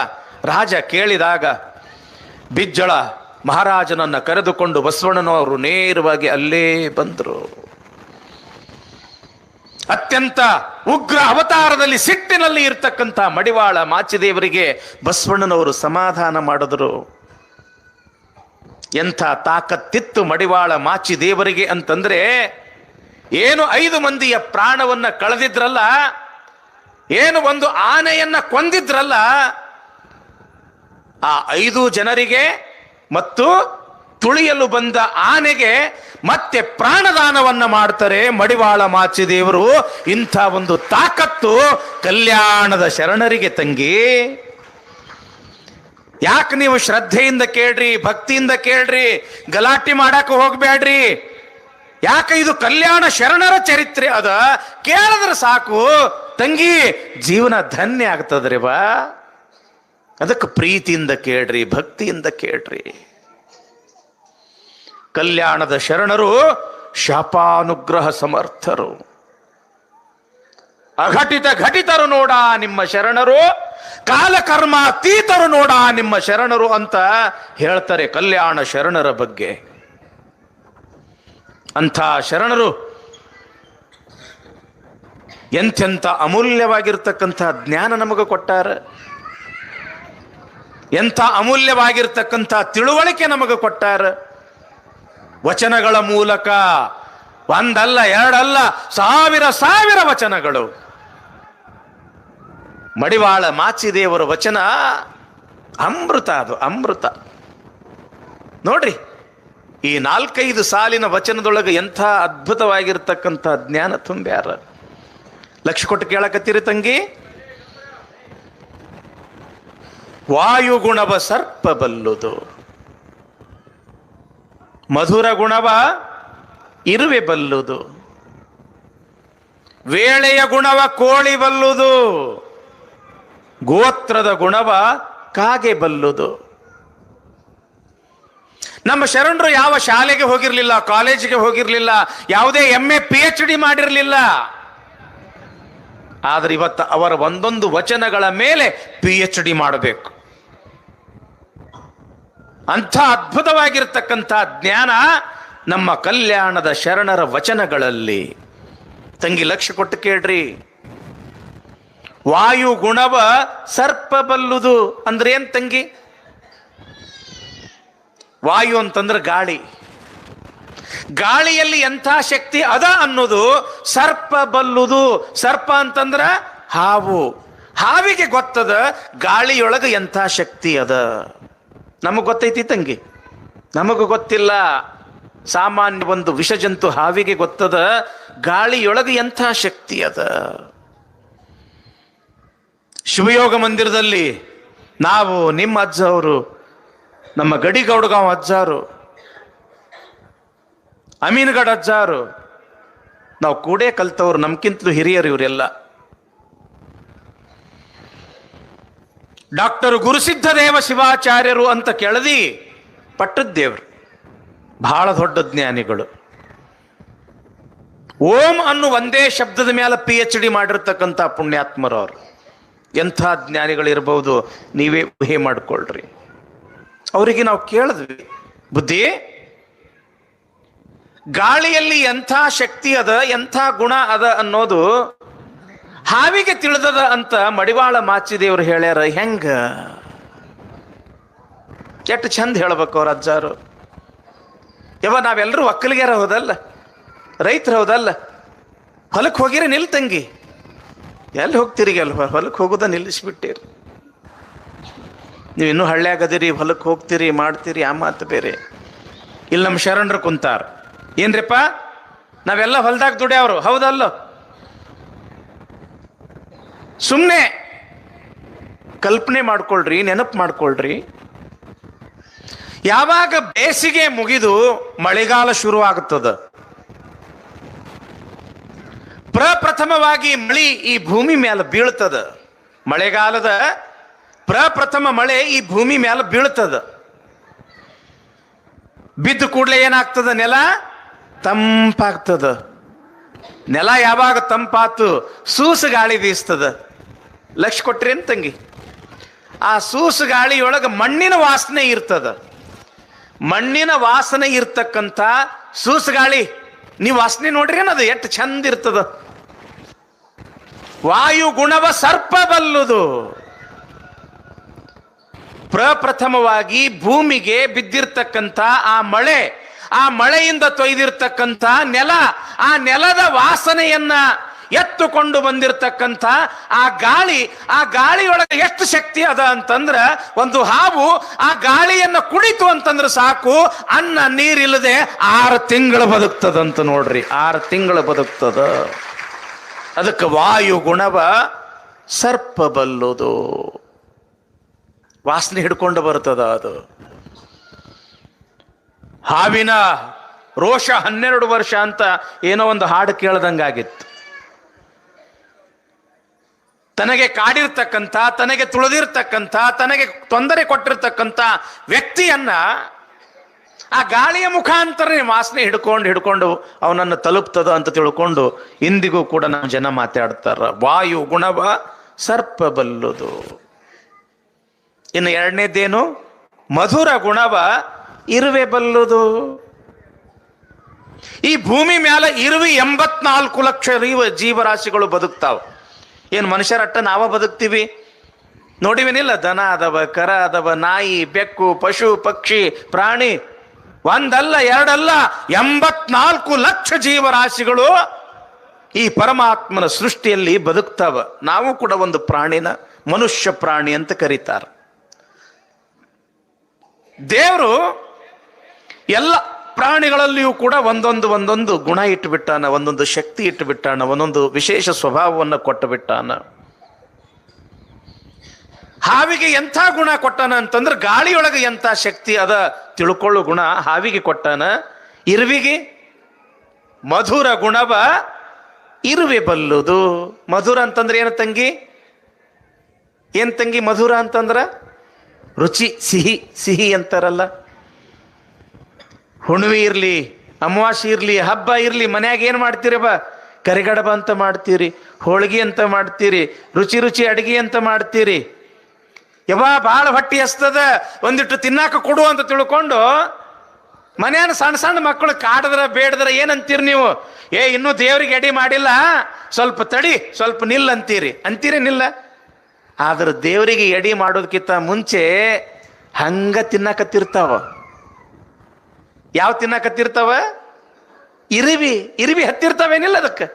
ರಾಜ ಕೇಳಿದಾಗ ಬಿಜ್ಜಳ ಮಹಾರಾಜನನ್ನ ಕರೆದುಕೊಂಡು ಬಸವಣ್ಣನವರು ನೇರವಾಗಿ ಅಲ್ಲೇ ಬಂದರು. ಅತ್ಯಂತ ಉಗ್ರ ಅವತಾರದಲ್ಲಿ ಸಿಟ್ಟಿನಲ್ಲಿ ಇರ್ತಕ್ಕಂಥ ಮಡಿವಾಳ ಮಾಚಿದೇವರಿಗೆ ಬಸವಣ್ಣನವರು ಸಮಾಧಾನ ಮಾಡಿದರು. ಎಂಥ ತಾಕತ್ತಿತ್ತು ಮಡಿವಾಳ ಮಾಚಿದೇವರಿಗೆ ಅಂತಂದ್ರೆ, ಏನು 5 ಮಂದಿಯ ಪ್ರಾಣವನ್ನ ಕಳೆದಿದ್ರಲ್ಲ, ಏನು ಒಂದು ಆನೆಯನ್ನ ಕೊಂದಿದ್ರಲ್ಲ, ಆ 5 ಜನರಿಗೆ ಮತ್ತು ತುಳಿಯಲು ಬಂದ ಆನೆಗೆ ಮತ್ತೆ ಪ್ರಾಣದಾನವನ್ನ ಮಾಡ್ತಾರೆ ಮಡಿವಾಳ ಮಾಚಿದೇವರು. ಇಂಥ ಒಂದು ತಾಕತ್ತು ಕಲ್ಯಾಣದ ಶರಣರಿಗೆ ತಂಗಿ. ಯಾಕೆ ನೀವು ಶ್ರದ್ಧೆಯಿಂದ ಕೇಳ್ರಿ, ಭಕ್ತಿಯಿಂದ ಕೇಳ್ರಿ, ಗಲಾಟೆ ಮಾಡಕ್ಕೆ ಹೋಗ್ಬೇಡ್ರಿ. ಯಾಕೆ ಇದು ಕಲ್ಯಾಣ ಶರಣರ ಚರಿತ್ರೆ ಅದ, ಕೇಳಿದ್ರೆ ಸಾಕು ತಂಗಿ, ಜೀವನ ಧನ್ಯ ಆಗ್ತದ್ರಿ ಬಾ. ಅದಕ್ಕೆ ಪ್ರೀತಿಯಿಂದ ಕೇಳ್ರಿ, ಭಕ್ತಿಯಿಂದ ಕೇಳ್ರಿ. ಕಲ್ಯಾಣದ ಶರಣರು ಶಾಪಾನುಗ್ರಹ ಸಮರ್ಥರು. ಅಘಟಿತ ಘಟಿತರು ನೋಡ ನಿಮ್ಮ ಶರಣರು, ಕಾಲಕರ್ಮಾತೀತರು ನೋಡ ನಿಮ್ಮ ಶರಣರು ಅಂತ ಹೇಳ್ತಾರೆ ಕಲ್ಯಾಣ ಶರಣರ ಬಗ್ಗೆ. ಅಂಥ ಶರಣರು ಎಂತೆಂಥ ಅಮೂಲ್ಯವಾಗಿರ್ತಕ್ಕಂಥ ಜ್ಞಾನ ನಮಗೆ ಕೊಟ್ಟಾರ, ಎಂಥ ಅಮೂಲ್ಯವಾಗಿರ್ತಕ್ಕಂಥ ತಿಳುವಳಿಕೆ ನಮಗೆ ಕೊಟ್ಟಾರ. ವಚನಗಳ ಮೂಲಕ ಒಂದಲ್ಲ ಎರಡಲ್ಲ ಸಾವಿರ ಸಾವಿರ ವಚನಗಳು. ಮಡಿವಾಳ ಮಾಚಿದೇವರ ವಚನ ಅಮೃತ, ಅದು ಅಮೃತ. ನೋಡ್ರಿ, ಈ 4-5 ಸಾಲಿನ ವಚನದೊಳಗೆ ಎಂಥ ಅದ್ಭುತವಾಗಿರ್ತಕ್ಕಂಥ ಜ್ಞಾನ ತುಂಬ್ಯಾರ. ಲಕ್ಷ ಕೊಟ್ಟು ಕೇಳಕತ್ತೀರಿ ತಂಗಿ. ವಾಯುಗುಣವ ಸರ್ಪ ಬಲ್ಲುದು, ಮಧುರ ಗುಣವ ಇರುವೆ ಬಲ್ಲುದು, ವೇಳೆಯ ಗುಣವ ಕೋಳಿ ಬಲ್ಲುದು, ಗೋತ್ರದ ಗುಣವ ಕಾಗೆ ಬಲ್ಲುದು. ನಮ್ಮ ಶರಣರು ಯಾವ ಶಾಲೆಗೆ ಹೋಗಿರ್ಲಿಲ್ಲ, ಕಾಲೇಜಿಗೆ ಹೋಗಿರ್ಲಿಲ್ಲ, ಯಾವುದೇ MA PhD ಮಾಡಿರಲಿಲ್ಲ. ಆದರೆ ಇವತ್ತು ಅವರ ಒಂದೊಂದು ವಚನಗಳ ಮೇಲೆ PhD ಮಾಡಬೇಕು. ಅಂಥ ಅದ್ಭುತವಾಗಿರ್ತಕ್ಕಂಥ ಜ್ಞಾನ ನಮ್ಮ ಕಲ್ಯಾಣದ ಶರಣರ ವಚನಗಳಲ್ಲಿ. ತಂಗಿ ಲಕ್ಷ್ಯ ಕೊಟ್ಟು ಕೇಳ್ರಿ. ವಾಯು ಗುಣವ ಸರ್ಪ ಬಲ್ಲುದು ಅಂದ್ರೆ ಏನ್ ತಂಗಿ? ವಾಯು ಅಂತಂದ್ರೆ ಗಾಳಿ. ಗಾಳಿಯಲ್ಲಿ ಎಂಥ ಶಕ್ತಿ ಅದ ಅನ್ನೋದು ಸರ್ಪ ಬಲ್ಲುದು. ಸರ್ಪ ಅಂತಂದ್ರ ಹಾವು. ಹಾವಿಗೆ ಗೊತ್ತದ ಗಾಳಿಯೊಳಗೆ ಎಂಥ ಶಕ್ತಿ ಅದ. ನಮಗ್ ಗೊತ್ತೈತಿ ತಂಗಿ? ನಮಗೂ ಗೊತ್ತಿಲ್ಲ. ಸಾಮಾನ್ಯ ಒಂದು ವಿಷಜಂತು ಹಾವಿಗೆ ಗೊತ್ತದ ಗಾಳಿಯೊಳಗೆ ಎಂಥ ಶಕ್ತಿ ಅದ. ಶಿವಯೋಗ ಮಂದಿರದಲ್ಲಿ ನಾವು, ನಿಮ್ಮ ಅಜ್ಜ ಅವರು, ನಮ್ಮ ಗಡಿಗೌಡಗಾಂವ್ ಅಜ್ಜಾರು, ಅಮೀನ್ಗಢ ಅಜ್ಜಾರು, ನಾವು ಕೂಡೇ ಕಲ್ತವ್ರು, ನಮ್ಗಿಂತಲೂ ಹಿರಿಯರು ಇವರೆಲ್ಲ. ಡಾಕ್ಟರ್ ಗುರುಸಿದ್ಧದೇವ ಶಿವಾಚಾರ್ಯರು ಅಂತ ಕೆಳದಿ ಪಟ್ಟದ್ದೇವ್ರು, ಬಹಳ ದೊಡ್ಡ ಜ್ಞಾನಿಗಳು. ಓಂ ಅನ್ನು ಒಂದೇ ಶಬ್ದದ ಮೇಲೆ PhD ಮಾಡಿರ್ತಕ್ಕಂಥ ಪುಣ್ಯಾತ್ಮರವರು. ಎಂಥ ಜ್ಞಾನಿಗಳಿರ್ಬೋದು ನೀವೇ ಊಹೆ ಮಾಡ್ಕೊಳ್ರಿ. ಅವರಿಗೆ ನಾವು ಕೇಳಿದ್ವಿ, ಬುದ್ಧಿ, ಗಾಳಿಯಲ್ಲಿ ಎಂಥ ಶಕ್ತಿ ಅದ, ಎಂಥ ಗುಣ ಅದ ಅನ್ನೋದು ಹಾವಿಗೆ ತಿಳಿದದ ಅಂತ ಮಡಿವಾಳ ಮಾಚಿದೇವರು ಹೇಳ್ಯಾರ. ಹೆಂಗ? ಎಷ್ಟು ಚಂದ ಹೇಳ್ಬೇಕು ಅವ್ರ ಅಜ್ಜಾರು. ನಾವೆಲ್ಲರೂ ಒಕ್ಕಲಿಗೆರ ಹೋದಲ್ಲ, ರೈತರು ಹೌದಲ್ಲ, ಹೊಲಕ್ಕೆ ಹೋಗಿರಿ ನಿಲ್ ತಂಗಿ. ಎಲ್ಲಿ ಹೋಗ್ತೀರಿ? ಹೊಲಕ್ಕೆ ಹೋಗೋದ ನಿಲ್ಲಿಸ್ಬಿಟ್ಟಿರಿ. ನೀವು ಇನ್ನೂ ಹಳ್ಳ್ಯಾಗದಿರಿ, ಹೊಲಕ್ಕೆ ಹೋಗ್ತೀರಿ, ಮಾಡ್ತೀರಿ, ಆ ಮಾತು ಬೇರೆ. ಇಲ್ಲಿ ನಮ್ಮ ಶರಣರು ಕುಂತಾರ. ಏನ್ರಿಪ್ಪ, ನಾವೆಲ್ಲ ಹೊಲ್ದಾಗ ದುಡಿಯವರು ಹೌದಲ್ಲ? ಸುಮ್ಮನೆ ಕಲ್ಪನೆ ಮಾಡ್ಕೊಳ್ರಿ, ನೆನಪು ಮಾಡ್ಕೊಳ್ರಿ. ಯಾವಾಗ ಬೇಸಿಗೆ ಮುಗಿದು ಮಳೆಗಾಲ ಶುರುವಾಗುತ್ತದೆ, ಪ್ರಪ್ರಥಮವಾಗಿ ಮಳಿ ಈ ಭೂಮಿ ಮೇಲೆ ಬೀಳ್ತದ. ಮಳೆಗಾಲದ ಪ್ರಪ್ರಥಮ ಮಳೆ ಈ ಭೂಮಿ ಮೇಲೆ ಬೀಳ್ತದ. ಬಿದ್ದ ಕೂಡಲೇ ಏನಾಗ್ತದ? ನೆಲ ತಂಪಾಗ್ತದ. ನೆಲ ಯಾವಾಗ ತಂಪಾತು, ಸೂಸು ಗಾಳಿ ಬೀಸ್ತದ. ಲಕ್ಷ ಕೊಟ್ರಿ ಅಂತ ತಂಗಿ? ಆ ಸೂಸು ಗಾಳಿಯೊಳಗೆ ಮಣ್ಣಿನ ವಾಸನೆ ಇರ್ತದ. ಮಣ್ಣಿನ ವಾಸನೆ ಇರ್ತಕ್ಕಂಥ ಸೂಸು ಗಾಳಿ ನೀವು ವಾಸನೆ ನೋಡ್ರಿ, ಏನದು ಎಷ್ಟು ಚಂದ ಇರ್ತದ. ವಾಯು ಗುಣವ ಸರ್ಪ ಬಲ್ಲುದು. ಪ್ರಪ್ರಥಮವಾಗಿ ಭೂಮಿಗೆ ಬಿದ್ದಿರ್ತಕ್ಕಂಥ ಆ ಮಳೆ, ಆ ಮಳೆಯಿಂದ ತೊಯ್ದಿರ್ತಕ್ಕಂಥ ನೆಲ, ಆ ನೆಲದ ವಾಸನೆಯನ್ನ ಎತ್ತುಕೊಂಡು ಬಂದಿರತಕ್ಕಂಥ ಆ ಗಾಳಿ, ಆ ಗಾಳಿಯೊಳಗೆ ಎಷ್ಟು ಶಕ್ತಿ ಅದ ಅಂತಂದ್ರ, ಒಂದು ಹಾವು ಆ ಗಾಳಿಯನ್ನ ಕುಡಿತು ಅಂತಂದ್ರೆ ಸಾಕು, ಅನ್ನ ನೀರಿಲ್ಲದೆ 6 ತಿಂಗಳು ಬದುಕ್ತದಂತ ನೋಡ್ರಿ. 6 ತಿಂಗಳು ಬದುಕ್ತದ. ಅದಕ್ಕೆ ವಾಯು ಗುಣವ ಸರ್ಪ ಬಲ್ಲುದು. ವಾಸನೆ ಹಿಡ್ಕೊಂಡು ಬರ್ತದ ಅದು. ಹಾವಿನ ರೋಷ 12 ವರ್ಷ ಅಂತ ಏನೋ ಒಂದು ಹಾಡು ಕೇಳ್ದಂಗಾಗಿತ್ತು. ತನಗೆ ಕಾಡಿರ್ತಕ್ಕಂಥ, ತನಗೆ ತುಳಿದಿರ್ತಕ್ಕಂಥ, ತನಗೆ ತೊಂದರೆ ಕೊಟ್ಟಿರ್ತಕ್ಕಂಥ ವ್ಯಕ್ತಿಯನ್ನ ಆ ಗಾಳಿಯ ಮುಖಾಂತರ ವಾಸನೆ ಹಿಡ್ಕೊಂಡು ಅವನನ್ನು ತಲುಪ್ತದ ಅಂತ ತಿಳ್ಕೊಂಡು ಇಂದಿಗೂ ಕೂಡ ನಮ್ಮ ಜನ ಮಾತಾಡ್ತಾರ. ವಾಯು ಗುಣವ ಸರ್ಪ ಬಲ್ಲುದು. ಇನ್ನು ಎರಡನೇದೇನು? ಮಧುರ ಗುಣವ ಇರುವೆ ಬಲ್ಲುದು. ಈ ಭೂಮಿ ಮ್ಯಾಲ 84 ಲಕ್ಷ ಜೀವರಾಶಿಗಳು ಬದುಕ್ತಾವ. ಏನು ಮನುಷ್ಯರಟ್ಟ ನಾವ ಬದುಕ್ತೀವಿ? ನೋಡಿವೇನಿಲ್ಲ, ದನ ಅದಾವ, ಕರ ಅದಾವ, ನಾಯಿ, ಬೆಕ್ಕು, ಪಶು, ಪಕ್ಷಿ, ಪ್ರಾಣಿ, ಒಂದಲ್ಲ ಎರಡಲ್ಲ 84 ಲಕ್ಷ ಜೀವರಾಶಿಗಳು ಈ ಪರಮಾತ್ಮನ ಸೃಷ್ಟಿಯಲ್ಲಿ ಬದುಕ್ತಾವ. ನಾವು ಕೂಡ ಒಂದು ಪ್ರಾಣಿನ ಮನುಷ್ಯ ಪ್ರಾಣಿ ಅಂತ ಕರೀತಾರೆ. ದೇವರು ಎಲ್ಲ ಪ್ರಾಣಿಗಳಲ್ಲಿಯೂ ಕೂಡ ಒಂದೊಂದು ಗುಣ ಇಟ್ಟುಬಿಟ್ಟಾನ, ಒಂದೊಂದು ಶಕ್ತಿ ಇಟ್ಟುಬಿಟ್ಟಾನ, ಒಂದೊಂದು ವಿಶೇಷ ಸ್ವಭಾವವನ್ನು ಕೊಟ್ಟು ಬಿಟ್ಟಾನ. ಹಾವಿಗೆ ಎಂಥ ಗುಣ ಕೊಟ್ಟಾನ ಅಂತಂದ್ರೆ ಗಾಳಿಯೊಳಗೆ ಎಂಥ ಶಕ್ತಿ ಅದ ತಿಳ್ಕೊಳ್ಳೋ ಗುಣ ಹಾವಿಗೆ ಕೊಟ್ಟಾನ. ಇರುವಿಗೆ ಮಧುರ ಗುಣವ ಇರುವೆ ಬಲ್ಲುದು. ಮಧುರ ಅಂತಂದ್ರೆ ಏನು ತಂಗಿ? ಏನ್ ತಂಗಿ ಮಧುರ ಅಂತಂದ್ರ? ರುಚಿ, ಸಿಹಿ. ಸಿಹಿ ಅಂತಾರಲ್ಲ. ಹುಣ್ಣಿಮೆ ಇರ್ಲಿ, ಅಮಾವಾಸ್ಯೆ ಇರ್ಲಿ, ಹಬ್ಬ ಇರ್ಲಿ, ಮನ್ಯಾಗ ಏನ್ ಮಾಡ್ತೀರಿ? ಕರಿಗಡಬ ಅಂತ ಮಾಡ್ತೀರಿ, ಹೋಳಿಗೆ ಅಂತ ಮಾಡ್ತೀರಿ, ರುಚಿ ರುಚಿ ಅಡಿಗೆ ಅಂತ ಮಾಡ್ತೀರಿ. ಭಾಳ ಹೊಟ್ಟಿ ಹಸ್ತದ, ಒಂದಿಟ್ಟು ತಿನ್ನಾಕ ಕೊಡು ಅಂತ ತಿಳ್ಕೊಂಡು ಮನ್ಯಾನ ಸಣ್ಣ ಸಣ್ಣ ಮಕ್ಕಳು ಕಾಡದ್ರ ಬೇಡದ್ರ ಏನಂತೀರಿ ನೀವು? ಇನ್ನೂ ದೇವ್ರಿಗೆ ಎಡಿ ಮಾಡಿಲ್ಲ, ಸ್ವಲ್ಪ ತಡಿ, ಸ್ವಲ್ಪ ನಿಲ್ಲ ಅಂತೀರಿ ನಿಲ್ಲ. ಆದ್ರೆ ದೇವರಿಗೆ ಎಡಿ ಮಾಡೋದಕ್ಕಿಂತ ಮುಂಚೆ ಹಂಗ ತಿನ್ನಕತ್ತಿರ್ತಾವ. ಯಾವ ತಿನ್ನಕತ್ತಿರ್ತಾವ? ಇರಿವಿ ಹತ್ತಿರ್ತಾವೇನಿಲ್ಲ, ಅದಕ್ಕೆ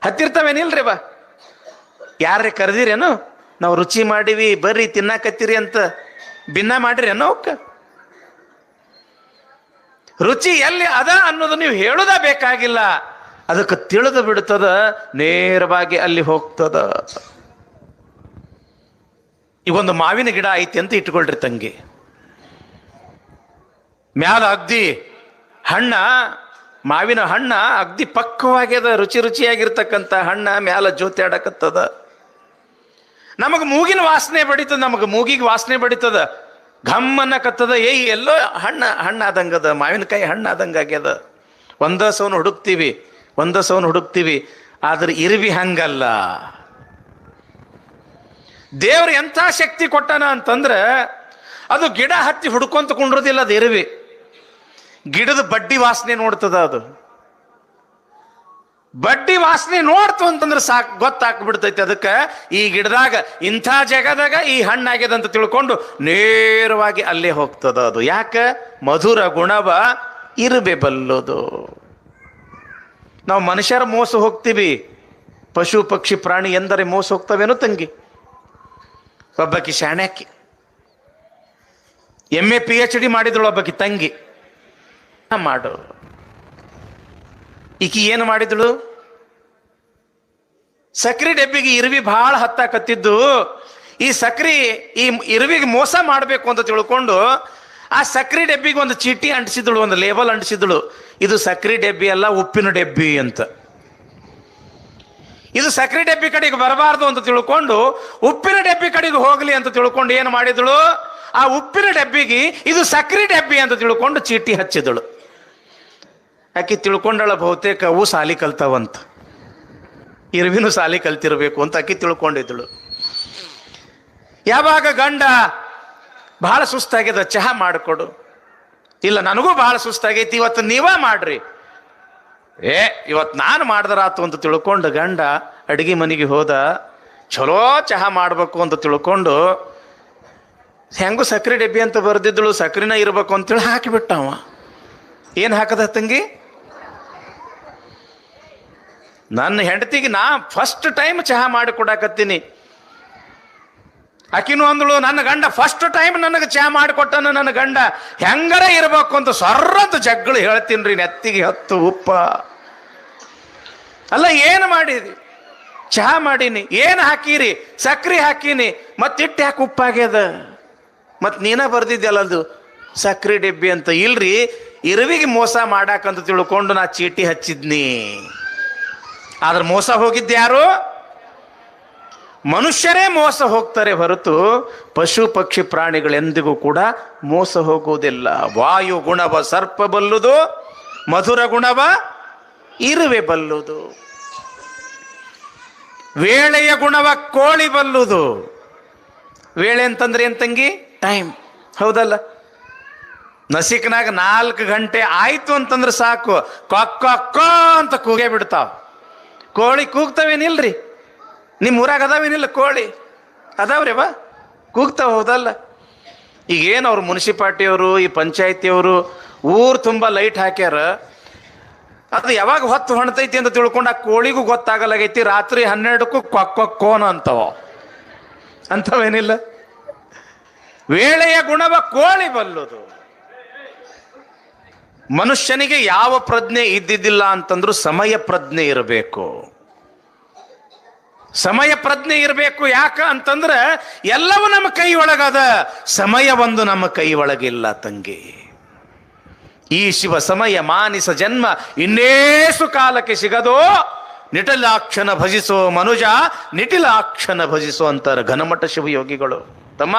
ಹತ್ತಿರ್ತಾವೇನಿಲ್ರಿ. ಯಾರೇ ಕರೆದಿರೇನು? ನಾವು ರುಚಿ ಮಾಡಿವಿ ಬರ್ರಿ ತಿನ್ನಾಕತ್ತೀರಿ ಅಂತ ಭಿನ್ನ ಮಾಡಿರಿ ಅನ್ನೋ ಅವಕ್ಕ? ರುಚಿ ಎಲ್ಲಿ ಅದ ಅನ್ನೋದು ನೀವು ಹೇಳುದ ಬೇಕಾಗಿಲ್ಲ, ಅದಕ್ಕೆ ತಿಳಿದು ಬಿಡ್ತದ, ನೇರವಾಗಿ ಅಲ್ಲಿ ಹೋಗ್ತದ. ಈಗೊಂದು ಮಾವಿನ ಗಿಡ ಐತಿ ಅಂತ ಇಟ್ಕೊಳ್ರಿ ತಂಗಿ. ಮ್ಯಾಲ ಅಗ್ದಿ ಮಾವಿನ ಹಣ್ಣ ಅಗ್ದಿ ಪಕ್ವವಾಗ್ಯದ, ರುಚಿಯಾಗಿರ್ತಕ್ಕಂಥ ಹಣ್ಣ ಮ್ಯಾಲ ಜೋತಿ ಆಡಕತ್ತದ. ನಮಗೆ ಮೂಗಿನ ವಾಸನೆ ಬಡಿತದ, ನಮಗೆ ಮೂಗಿಗೆ ವಾಸನೆ ಬಡಿತದ, ಘಮ್ ಅನ್ನಕತ್ತದ. ಎಲ್ಲೋ ಹಣ್ಣಾದಂಗದ, ಮಾವಿನಕಾಯಿ ಹಣ್ಣಾದಂಗಾಗ್ಯದ. ಒಂದ ಸೌನ್ ಹುಡುಕ್ತೀವಿ. ಆದ್ರೆ ಇರುವಿ ಹಂಗಲ್ಲ. ದೇವ್ರು ಎಂಥ ಶಕ್ತಿ ಕೊಟ್ಟಾನ ಅಂತಂದ್ರೆ ಅದು ಗಿಡ ಹತ್ತಿ ಹುಡ್ಕೊಂತ ಕುಂಡ್ರದಿಲ್ಲ. ಅದು ಇರುವಿ ಗಿಡದ ಬಡ್ಡಿ ವಾಸನೆ ನೋಡ್ತದ. ಅದು ಬಡ್ಡಿ ವಾಸನೆ ನೋಡ್ತು ಅಂತಂದ್ರೆ ಸಾಕು, ಗೊತ್ತಾಗ್ಬಿಡ್ತೈತಿ ಅದಕ್ಕೆ ಈ ಗಿಡದಾಗ ಇಂಥ ಜಾಗದಾಗ ಈ ಹಣ್ಣಾಗ್ಯದ ಅಂತ ತಿಳ್ಕೊಂಡು ನೇರವಾಗಿ ಅಲ್ಲೇ ಹೋಗ್ತದ. ಅದು ಯಾಕೆ? ಮಧುರ ಗುಣವ ಇರುವೆ ಬಲ್ಲೋದು. ನಾವು ಮನುಷ್ಯರ ಮೋಸ ಹೋಗ್ತೀವಿ, ಪಶು ಪಕ್ಷಿ ಪ್ರಾಣಿ ಎಂದರೆ ಮೋಸ ಹೋಗ್ತವೇನೋ ತಂಗಿ. ಒಬ್ಬಾಕಿ ಶಾಣ್ಯಾಕಿ MA PhD ಮಾಡಿದಳು ಒಬ್ಬಾಕಿ ತಂಗಿ. ಮಾಡು ಈಕಿ ಏನು ಮಾಡಿದಳು? ಸಕ್ರಿ ಡಬ್ಬಿಗೆ ಇರುವಿ ಭಾಳ ಹತ್ತಾಕತ್ತಿದ್ದು, ಈ ಇರುವಿಗೆ ಮೋಸ ಮಾಡಬೇಕು ಅಂತ ತಿಳ್ಕೊಂಡು ಆ ಸಕ್ರಿ ಡಬ್ಬಿಗೆ ಒಂದು ಚೀಟಿ ಅಂಟಿಸಿದಳು, ಒಂದು ಲೇಬಲ್ ಅಂಟಿಸಿದಳು. ಇದು ಸಕ್ರಿ ಡಬ್ಬಿ ಅಲ್ಲ, ಉಪ್ಪಿನ ಡಬ್ಬಿ ಅಂತ. ಇದು ಸಕ್ರಿ ಡಬ್ಬಿ ಕಡೆಗೆ ಬರಬಾರ್ದು ಅಂತ ತಿಳ್ಕೊಂಡು ಉಪ್ಪಿನ ಡಬ್ಬಿ ಕಡೆಗೆ ಹೋಗ್ಲಿ ಅಂತ ತಿಳ್ಕೊಂಡು ಏನು ಮಾಡಿದಳು? ಆ ಉಪ್ಪಿನ ಡಬ್ಬಿಗೆ ಇದು ಸಕ್ರಿ ಡಬ್ಬಿ ಅಂತ ತಿಳ್ಕೊಂಡು ಚೀಟಿ ಹಚ್ಚಿದಳು. ಆಕಿ ತಿಳ್ಕೊಂಡಳ ಬಹುತೇಕ ಅವು ಸಾಲಿ ಕಲ್ತಾವಂತ, ಇರುವಿನೂ ಸಾಲಿ ಕಲ್ತಿರ್ಬೇಕು ಅಂತ ಆಕಿ ತಿಳ್ಕೊಂಡಿದ್ದಳು. ಯಾವಾಗ ಗಂಡ ಬಹಳ ಸುಸ್ತಾಗ್ಯದ, ಚಹಾ ಮಾಡಿಕೊಡು. ಇಲ್ಲ, ನನಗೂ ಬಹಳ ಸುಸ್ತಾಗೈತಿ, ಇವತ್ತು ನೀವ ಮಾಡ್ರಿ. ಇವತ್ತು ನಾನು ಮಾಡ್ದರಾತು ಅಂತ ತಿಳ್ಕೊಂಡು ಗಂಡ ಅಡಿಗೆ ಮನೆಗೆ ಹೋದ. ಚಲೋ ಚಹಾ ಮಾಡ್ಬೇಕು ಅಂತ ತಿಳ್ಕೊಂಡು ಹೆಂಗು ಸಕ್ರೆ ಡಬ್ಬಿ ಅಂತ ಬರ್ದಿದ್ದಳು, ಸಕ್ರಿನ ಇರ್ಬೇಕು ಅಂತೇಳಿ ಹಾಕಿಬಿಟ್ಟವ. ಏನು ಹಾಕದ ತಂಗಿ? ನನ್ನ ಹೆಂಡತಿಗೆ ನಾ ಫಸ್ಟ್ ಟೈಮ್ ಚಹಾ ಮಾಡಿ ಕೊಡಾಕತ್ತೀನಿ. ಆಕಿನೂ ಅಂದಳು, ನನ್ನ ಗಂಡ ಫಸ್ಟ್ ಟೈಮ್ ನನಗೆ ಚಹಾ ಮಾಡಿಕೊಟ್ಟನ, ನನ್ನ ಗಂಡ ಹೆಂಗರ ಇರ್ಬೇಕು ಅಂತ ಸರ್ರದ್ದು ಜಗ್ಗಳು ಹೇಳ್ತೀನಿ ರೀ. ನೆತ್ತಿಗೆ ಹತ್ತು ಉಪ್ಪ ಅಲ್ಲ, ಏನು ಮಾಡಿದಿ? ಚಹಾ ಮಾಡೀನಿ. ಏನು ಹಾಕೀರಿ? ಸಕ್ರೆ ಹಾಕೀನಿ. ಮತ್ತಿಟ್ಟು ಯಾಕೆ ಉಪ್ಪಾಗ್ಯದ? ಮತ್ತು ನೀನ ಬರ್ದಿದ್ಯಲ್ಲ ಅದು ಸಕ್ರೆ ಡಬ್ಬಿ ಅಂತ. ಇಲ್ರಿ, ಇರುವಿಗೆ ಮೋಸ ಮಾಡಾಕಂತ ತಿಳ್ಕೊಂಡು ನಾ ಚೀಟಿ ಹಚ್ಚಿದ್ನಿ. ಆದ್ರೆ ಮೋಸ ಹೋಗಿದ್ದೆ ಯಾರು? ಮನುಷ್ಯರೇ ಮೋಸ ಹೋಗ್ತಾರೆ ಹೊರತು ಪಶು ಪಕ್ಷಿ ಪ್ರಾಣಿಗಳೆಂದಿಗೂ ಕೂಡ ಮೋಸ ಹೋಗುವುದಿಲ್ಲ. ವಾಯು ಗುಣವ ಸರ್ಪ ಬಲ್ಲುದು, ಮಧುರ ಗುಣವ ಇರುವೆ ಬಲ್ಲುದು. ವೇಳೆಯ ಗುಣವ ಕೋಳಿ ಬಲ್ಲುದು. ವೇಳೆ ಅಂತಂದ್ರೆ ಏನ್ ತಂಗಿ? ಟೈಮ್. ಹೌದಲ್ಲ? ನಸಿಕ್ನಾಗ 4 ಗಂಟೆ ಆಯ್ತು ಅಂತಂದ್ರೆ ಸಾಕು, ಕೊಕ್ಕ ಅಂತ ಕೂಗೇ ಬಿಡ್ತಾವ. ಕೋಳಿ ಕೂಗ್ತಾವೇನಿಲ್ರಿ? ನಿಮ್ಮ ಊರಾಗ ಅದಾವೇನಿಲ್ಲ ಕೋಳಿ? ಅದಾವ್ರಿ ಬಾ, ಕೂಗ್ತಾವ. ಹೌದಲ್ಲ? ಈಗೇನು ಅವ್ರು ಮುನ್ಸಿಪಾಲ್ಟಿಯವರು, ಈ ಪಂಚಾಯತಿಯವರು ಊರು ತುಂಬ ಲೈಟ್ ಹಾಕ್ಯಾರ. ಅದು ಯಾವಾಗ ಹೊತ್ತು ಹೊಣ್ತೈತಿ ಅಂತ ತಿಳ್ಕೊಂಡು ಆ ಕೋಳಿಗೂ ಗೊತ್ತಾಗಲಾಗೈತಿ. ರಾತ್ರಿ 12ಕ್ಕೂ ಕೊಕ್ಕೋನ ಅಂತವ. ಅಂತವೇನಿಲ್ಲ. ವೇಳೆಯ ಗುಣವ ಕೋಳಿ ಬಲ್ಲುದು. ಮನುಷ್ಯನಿಗೆ ಯಾವ ಪ್ರಜ್ಞೆ ಇದ್ದಿದ್ದಿಲ್ಲ ಅಂತಂದ್ರೂ ಸಮಯ ಪ್ರಜ್ಞೆ ಇರಬೇಕು. ಸಮಯ ಪ್ರಜ್ಞೆ ಇರಬೇಕು. ಯಾಕ ಅಂತಂದ್ರೆ ಎಲ್ಲವೂ ನಮ್ಮ ಕೈ ಒಳಗದ, ಸಮಯ ಒಂದು ನಮ್ಮ ಕೈ ಒಳಗಿಲ್ಲ ತಂಗಿ. ಈ ಶಿವ ಸಮಯ ಮಾನಿಸ ಜನ್ಮ ಇನ್ನೇಸು ಕಾಲಕ್ಕೆ ಸಿಗದೋ, ನಿಟಲಾಕ್ಷನ ಭಜಿಸೋ ಮನುಜ ನಿಟಿಲಾಕ್ಷನ ಭಜಿಸೋ ಅಂತಾರೆ ಘನಮಠ ಶಿವಯೋಗಿಗಳು. ತಮ್ಮ,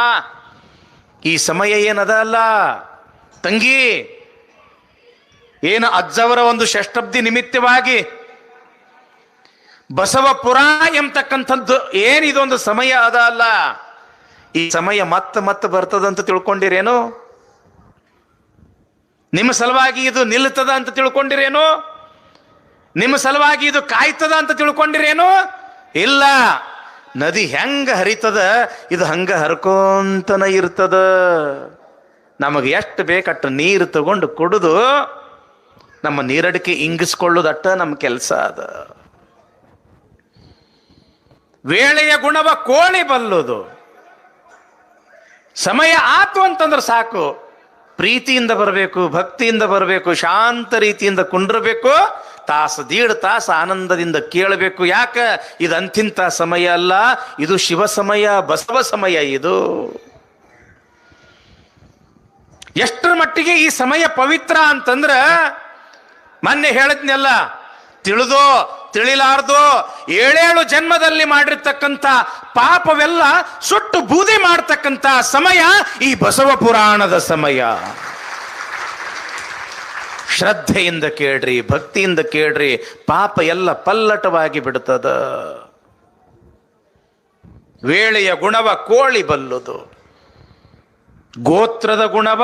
ಈ ಸಮಯ ಏನದ ಅಲ್ಲ ತಂಗಿ, ಏನು ಅಜ್ಜವರ ಒಂದು ಷಷ್ಠಬ್ದಿ ನಿಮಿತ್ತವಾಗಿ ಬಸವಪುರ ಎಂಬತಕ್ಕಂಥದ್ದು ಏನಿದೊಂದು ಸಮಯ ಅದ ಅಲ್ಲ. ಈ ಸಮಯ ಮತ್ತೆ ಬರ್ತದಂತ ತಿಳ್ಕೊಂಡಿರೇನು? ನಿಮ್ಮ ಸಲುವಾಗಿ ಇದು ನಿಲ್ತದ ಅಂತ ತಿಳ್ಕೊಂಡಿರೇನು? ನಿಮ್ಮ ಸಲುವಾಗಿ ಇದು ಕಾಯ್ತದ ಅಂತ ತಿಳ್ಕೊಂಡಿರೇನು? ಇಲ್ಲ. ನದಿ ಹೆಂಗ ಹರಿತದ, ಇದು ಹಂಗ ಹರ್ಕೊಂತನ ಇರ್ತದ. ನಮಗೆ ಎಷ್ಟು ಬೇಕಟ್ಟು ನೀರು ತಗೊಂಡು ಕುಡಿದು ನಮ್ಮ ನೀರಡಿಕೆ ಇಂಗಿಸ್ಕೊಳ್ಳೋದಟ್ಟ ನಮ್ಮ ಕೆಲಸ ಅದ. ವೇಳೆಯ ಗುಣವ ಕೋಳಿ ಬಲ್ಲುದು. ಸಮಯ ಆತು ಅಂತಂದ್ರೆ ಸಾಕು, ಪ್ರೀತಿಯಿಂದ ಬರಬೇಕು, ಭಕ್ತಿಯಿಂದ ಬರಬೇಕು, ಶಾಂತ ರೀತಿಯಿಂದ ಕುಂಡ್ರಬೇಕು, ದೀಡ್ ತಾಸು ಆನಂದದಿಂದ ಕೇಳಬೇಕು. ಯಾಕ? ಇದು ಅಂತಿಂತ ಸಮಯ ಅಲ್ಲ, ಇದು ಶಿವ ಸಮಯ, ಬಸವ ಸಮಯ. ಇದು ಎಷ್ಟರ ಮಟ್ಟಿಗೆ ಈ ಸಮಯ ಪವಿತ್ರ ಅಂತಂದ್ರ, ಮೊನ್ನೆ ಹೇಳಿದ್ನೆಲ್ಲ, ತಿಳಿದೋ ತಿಳಿಲಾರ್ದೋ 7 ಜನ್ಮದಲ್ಲಿ ಮಾಡಿರ್ತಕ್ಕಂಥ ಪಾಪವೆಲ್ಲ ಸುಟ್ಟು ಬೂದಿ ಮಾಡ್ತಕ್ಕಂಥ ಸಮಯ ಈ ಬಸವ ಪುರಾಣದ ಸಮಯ. ಶ್ರದ್ಧೆಯಿಂದ ಕೇಳ್ರಿ, ಭಕ್ತಿಯಿಂದ ಕೇಳ್ರಿ, ಪಾಪ ಎಲ್ಲ ಪಲ್ಲಟವಾಗಿ ಬಿಡುತ್ತದ. ವೇಳೆಯ ಗುಣವ ಕೋಳಿ ಬಲ್ಲುದು, ಗೋತ್ರದ ಗುಣವ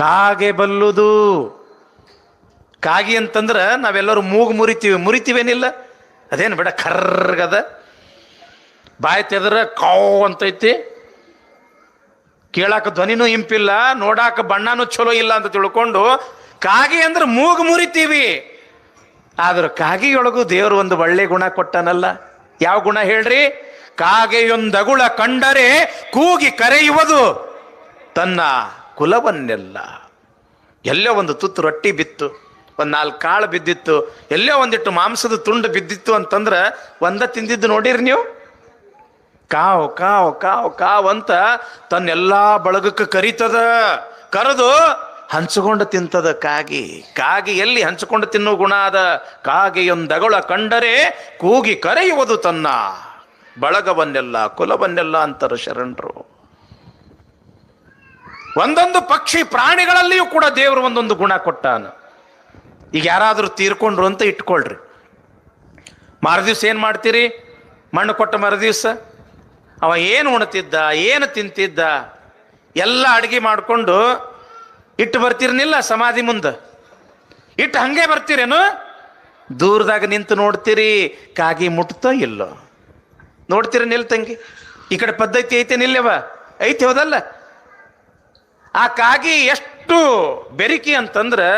ಕಾಗೆ ಬಲ್ಲುದು. ಕಾಗಿ ಅಂತಂದ್ರ ನಾವೆಲ್ಲರೂ ಮೂಗು ಮುರಿತೀವೇನಿಲ್ಲ? ಅದೇನು ಬೇಡ, ಕರ್ಗದ ಬಾಯಿ ತೆದ್ರ ಕಾವು ಅಂತೈತಿ, ಕೇಳಾಕ ಧ್ವನಿನೂ ಇಂಪಿಲ್ಲ, ನೋಡಾಕ ಬಣ್ಣನೂ ಚಲೋ ಇಲ್ಲ ಅಂತ ತಿಳ್ಕೊಂಡು ಕಾಗಿ ಅಂದ್ರೆ ಮೂಗು ಮುರಿತೀವಿ. ಆದ್ರೆ ಕಾಗಿಯೊಳಗೂ ದೇವರು ಒಂದು ಒಳ್ಳೆ ಗುಣ ಕೊಟ್ಟನಲ್ಲ. ಯಾವ ಗುಣ ಹೇಳ್ರಿ? ಕಾಗೆಯೊಂದಗುಳ ಕಂಡರೆ ಕೂಗಿ ಕರೆಯುವುದು ತನ್ನ ಕುಲವನ್ನೆಲ್ಲ. ಎಲ್ಲೋ ಒಂದು ತುತ್ತು ರೊಟ್ಟಿ ಬಿತ್ತು, ಒಂದು 4 ಕಾಳು ಬಿದ್ದಿತ್ತು, ಎಲ್ಲೋ ಒಂದಿಟ್ಟು ಮಾಂಸದ ತುಂಡು ಬಿದ್ದಿತ್ತು ಅಂತಂದ್ರೆ ಒಂದ ತಿಂದಿದ್ದು ನೋಡಿರಿ ನೀವು? ಕಾವ್ ಕಾವ್ ಕಾವ್ ಕಾವ್ ಅಂತ ತನ್ನೆಲ್ಲಾ ಬಳಗಕ್ಕೆ ಕರೀತದ. ಕರೆದು ಹಂಚಿಕೊಂಡು ತಿಂತದ ಕಾಗಿ. ಕಾಗಿ ಎಲ್ಲಿ ಹಂಚಿಕೊಂಡು ತಿನ್ನೋ ಗುಣ ಅದ? ಕಾಗೆಯೊಂದಗಳ ಕಂಡರೆ ಕೂಗಿ ಕರೆಯುವುದು ತನ್ನ ಬಳಗವನ್ನೆಲ್ಲ, ಕುಲವನ್ನೆಲ್ಲ ಅಂತಾರೆ ಶರಣರು. ಒಂದೊಂದು ಪಕ್ಷಿ ಪ್ರಾಣಿಗಳಲ್ಲಿಯೂ ಕೂಡ ದೇವರು ಒಂದೊಂದು ಗುಣ ಕೊಟ್ಟಾನ. ಈಗ ಯಾರಾದರೂ ತೀರ್ಕೊಂಡ್ರು ಅಂತ ಇಟ್ಕೊಳ್ರಿ, ಮರುದಿವ್ಸ ಏನು ಮಾಡ್ತೀರಿ? ಮಣ್ಣು ಕೊಟ್ಟ ಮರುದಿವ್ಸ ಅವ ಏನು ಉಣ್ತಿದ್ದ, ಏನು ತಿಂತಿದ್ದ ಎಲ್ಲ ಅಡುಗೆ ಮಾಡಿಕೊಂಡು ಇಟ್ಟು ಬರ್ತಿರ್ನಿಲ್ಲ ಸಮಾಧಿ ಮುಂದೆ. ಇಟ್ಟು ಹಂಗೆ ಬರ್ತೀರೇನು? ದೂರದಾಗ ನಿಂತು ನೋಡ್ತೀರಿ, ಕಾಗಿ ಮುಟ್ತೋ ಇಲ್ಲೋ ನೋಡ್ತೀರ ನಿಲ್ ತಂಗಿ. ಈ ಕಡೆ ಪದ್ಧತಿ ಐತೆ ನಿಲ್ಲವ ಐತೆ, ಹೌದಲ್ಲ? ಆ ಕಾಗಿ ಎಷ್ಟು ಬೆರಿಕಿ ಅಂತಂದ್ರೆ,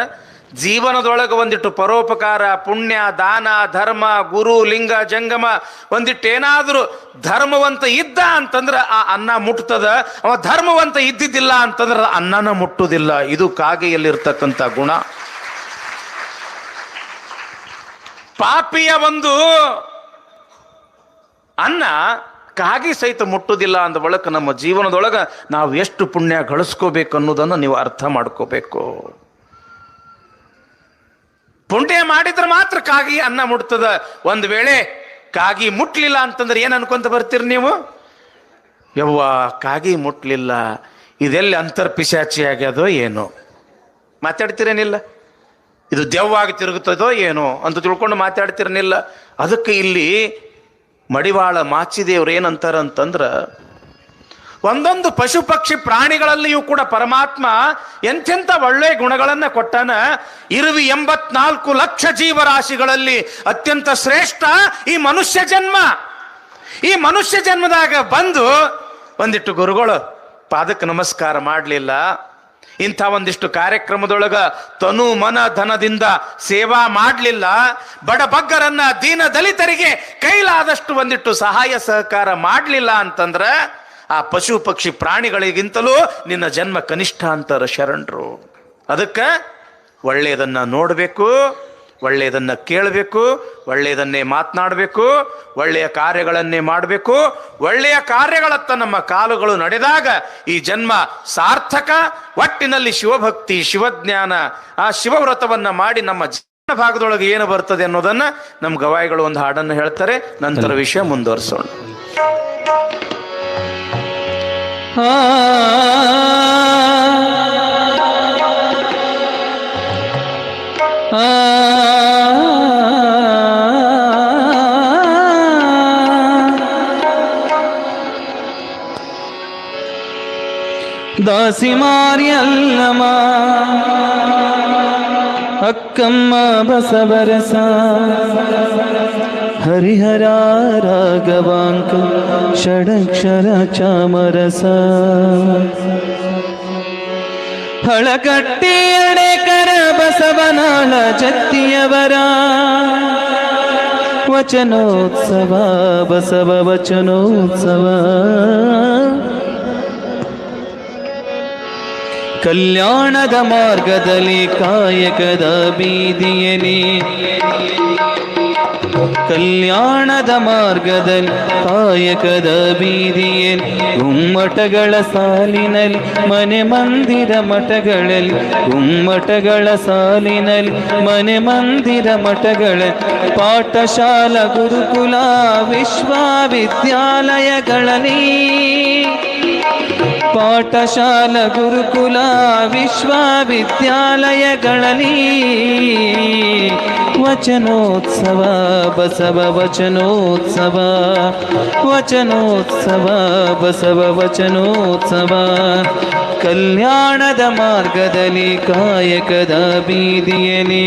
ಜೀವನದೊಳಗೆ ಒಂದಿಟ್ಟು ಪರೋಪಕಾರ, ಪುಣ್ಯ, ದಾನ, ಧರ್ಮ, ಗುರು, ಲಿಂಗ, ಜಂಗಮ ಒಂದಿಟ್ಟು ಏನಾದರೂ ಧರ್ಮವಂತ ಇದ್ದ ಅಂತಂದ್ರೆ ಆ ಅನ್ನ ಮುಟ್ತದ. ಅವ ಧರ್ಮವಂತ ಇದ್ದಿದ್ದಿಲ್ಲ ಅಂತಂದ್ರೆ ಅನ್ನನ ಮುಟ್ಟುವುದಿಲ್ಲ. ಇದು ಕಾಗೆಯಲ್ಲಿರ್ತಕ್ಕಂಥ ಗುಣ. ಪಾಪಿಯ ಒಂದು ಅನ್ನ ಕಾಗಿ ಸಹಿತ ಮುಟ್ಟುವುದಿಲ್ಲ ಅಂದ ಬಳಿಕ ನಮ್ಮ ಜೀವನದೊಳಗೆ ನಾವು ಎಷ್ಟು ಪುಣ್ಯ ಗಳಿಸ್ಕೋಬೇಕು ಅನ್ನೋದನ್ನು ನೀವು ಅರ್ಥ ಮಾಡ್ಕೋಬೇಕು. ಪುಣ್ಯ ಮಾಡಿದ್ರೆ ಮಾತ್ರ ಕಾಗಿ ಅನ್ನ ಮುಟ್ತದ. ಒಂದು ವೇಳೆ ಕಾಗಿ ಮುಟ್ಲಿಲ್ಲ ಅಂತಂದ್ರೆ ಏನು ಅನ್ಕೊಂತ ಬರ್ತೀರಿ ನೀವು? ಯವ್ವ ಕಾಗಿ ಮುಟ್ಲಿಲ್ಲ, ಇದೆಲ್ಲಿ ಅಂತರ್ಪಿಶಾಚಿ ಆಗ್ಯದೋ ಏನೋ ಮಾತಾಡ್ತಿರೇನಿಲ್ಲ, ಇದು ದೆವ್ವಾಗಿ ತಿರುಗುತ್ತದೋ ಏನೋ ಅಂತ ತಿಳ್ಕೊಂಡು ಮಾತಾಡ್ತಿರನಿಲ್ಲ. ಅದಕ್ಕೆ ಇಲ್ಲಿ ಮಡಿವಾಳ ಮಾಚಿದೇವ್ರು ಏನಂತಾರ ಅಂತಂದ್ರ, ಒಂದೊಂದು ಪಶು ಪಕ್ಷಿ ಪ್ರಾಣಿಗಳಲ್ಲಿಯೂ ಕೂಡ ಪರಮಾತ್ಮ ಎಂತೆಂಥ ಒಳ್ಳೆ ಗುಣಗಳನ್ನ ಕೊಟ್ಟಾನ. 84 ಲಕ್ಷ ಜೀವರಾಶಿಗಳಲ್ಲಿ ಅತ್ಯಂತ ಶ್ರೇಷ್ಠ ಈ ಮನುಷ್ಯ ಜನ್ಮ. ಈ ಮನುಷ್ಯ ಜನ್ಮದಾಗ ಬಂದು ಒಂದಿಟ್ಟು ಗುರುಗಳು ಪಾದಕ್ಕೆ ನಮಸ್ಕಾರ ಮಾಡಲಿಲ್ಲ, ಇಂಥ ಒಂದಿಷ್ಟು ಕಾರ್ಯಕ್ರಮದೊಳಗ ತನು ಮನ ಧನದಿಂದ ಸೇವಾ ಮಾಡಲಿಲ್ಲ, ಬಡಬಗ್ಗರನ್ನ ದೀನ ದಲಿತರಿಗೆ ಕೈಲಾದಷ್ಟು ಒಂದಿಟ್ಟು ಸಹಾಯ ಸಹಕಾರ ಮಾಡಲಿಲ್ಲ ಅಂತಂದ್ರೆ ಆ ಪಶು ಪಕ್ಷಿ ಪ್ರಾಣಿಗಳಿಗಿಂತಲೂ ನಿನ್ನ ಜನ್ಮ ಕನಿಷ್ಠ ಅಂತಾರ ಶರಣರು. ಅದಕ್ಕೆ ಒಳ್ಳೆಯದನ್ನ ನೋಡಬೇಕು, ಒಳ್ಳೆಯದನ್ನ ಕೇಳಬೇಕು, ಒಳ್ಳೆಯದನ್ನೇ ಮಾತನಾಡಬೇಕು, ಒಳ್ಳೆಯ ಕಾರ್ಯಗಳನ್ನೇ ಮಾಡಬೇಕು. ಒಳ್ಳೆಯ ಕಾರ್ಯಗಳತ್ತ ನಮ್ಮ ಕಾಲುಗಳು ನಡೆದಾಗ ಈ ಜನ್ಮ ಸಾರ್ಥಕ. ಒಟ್ಟಿನಲ್ಲಿ ಶಿವಭಕ್ತಿ, ಶಿವಜ್ಞಾನ, ಆ ಶಿವವ್ರತವನ್ನ ಮಾಡಿ ನಮ್ಮ ಜೀವನ ಭಾಗದೊಳಗೆ ಏನು ಬರ್ತದೆ ಅನ್ನೋದನ್ನ ನಮ್ಮ ಗವಾಯಿಗಳು ಒಂದು ಹಾಡನ್ನು ಹೇಳ್ತಾರೆ. ನಂತರ ವಿಷಯ ಮುಂದುವರಿಸೋಣ. ದಾಸಿ ಮಾರಿಯಲ್ಲಮ ಅಕ್ಕಮ್ಮ ಬಸವರಸ ಹರಿಹರ ರಾಘವಾಂಕ ಷಡಕ್ಷರ ಚಾಮರಸ ಹಳಕಟ್ಟಿ ಅಡೆಕರ ಬಸವನಾಳ ಜತ್ತಿಯವರ ವಚನೋತ್ಸವ ಬಸವ ವಚನೋತ್ಸವ ಕಲ್ಯಾಣದ ಮಾರ್ಗದಲ್ಲಿ ಕಾಯಕದ ಬೀದಿಯಲಿ, ಕಲ್ಯಾಣದ ಮಾರ್ಗದಲ್ಲಿ ಕಾಯಕದ ಬೀದಿಯಲ್ಲಿ, ಗುಮ್ಮಟಗಳ ಸಾಲಿನಲ್ಲಿ ಮನೆ ಮಂದಿರ ಮಠಗಳಲ್ಲಿ, ಗುಮ್ಮಟಗಳ ಸಾಲಿನಲ್ಲಿ ಮನೆ ಮಂದಿರ ಮಠಗಳಲ್ಲಿ, ಪಾಠಶಾಲಾ ಗುರುಕುಲ ವಿಶ್ವವಿದ್ಯಾಲಯಗಳಲ್ಲಿ, ಪಾಠಶಾಲಾ ಗುರುಕುಲ ವಿಶ್ವವಿದ್ಯಾಲಯಗಳಲ್ಲಿ ವಚನೋತ್ಸವ ಬಸವ ವಚನೋತ್ಸವ, ವಚನೋತ್ಸವ ಬಸವ ವಚನೋತ್ಸವ. ಕಲ್ಯಾಣದ ಮಾರ್ಗದಲ್ಲಿ ಕಾಯಕದ ಬೀದಿಯಲ್ಲಿ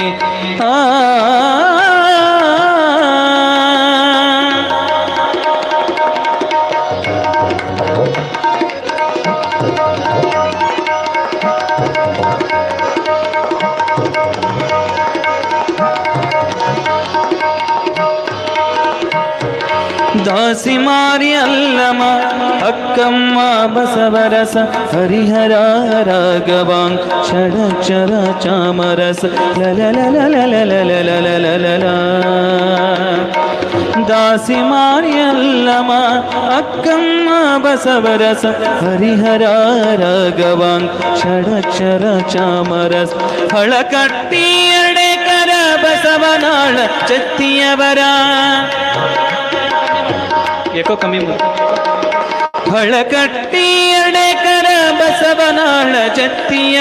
ದಾಸಿ ಮಾರಿ ಅಲ್ಲಮ ಅಕ್ಕಮ್ಮ ಬಸವರಸ ಹರಿಹರ ರಾಘವಾಂಕ ಷಡಕ್ಷರ ಚಾಮರಸ ಲಲಲಲಲಲಲಲಲಲಲ. ದಾಸಿ ಮಾರಿ ಅಲ್ಲಮ ಅಕ್ಕಮ್ಮ ಬಸವರಸ ಹರಿಹರ ರಾಘವಾಂಕ ಷಡಕ್ಷರ ಚಾಮರಸ ಹಳಕಟ್ಟಿ ಅಡೆಕರ ಬಸವನಾಳ ಜತ್ತಿಯವರ ಏಕೋ ಕಮ್ಮಿ ಹಳಕಟ್ಟಿ ಅಡೆಕರ ಬಸವನಾಳ ಜತ್ತಿಯ,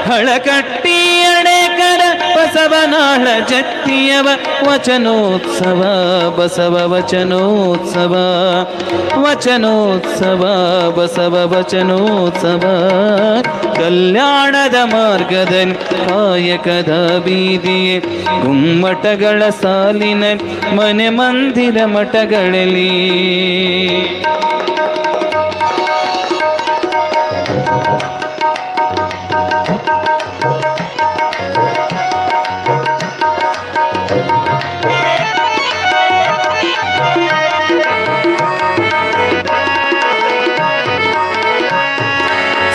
ಹಳಕಟ್ಟಿ ಅಡೆಕರ ಬಸವನಾಳ ಜತ್ತಿಯವ ವಚನೋತ್ಸವ ಬಸವ ವಚನೋತ್ಸವ, ವಚನೋತ್ಸವ ಬಸವ ವಚನೋತ್ಸವ. ಕಲ್ಯಾಣದ ಮಾರ್ಗದಲ್ಲಿ ಕಾಯಕದ ಬೀದಿಯೇ, ಗುಮ್ಮಟಗಳ ಸಾಲಿನಲ್ಲಿ ಮನೆ ಮಂದಿರ ಮಠಗಳಲ್ಲಿ,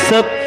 ಸಪ್ತ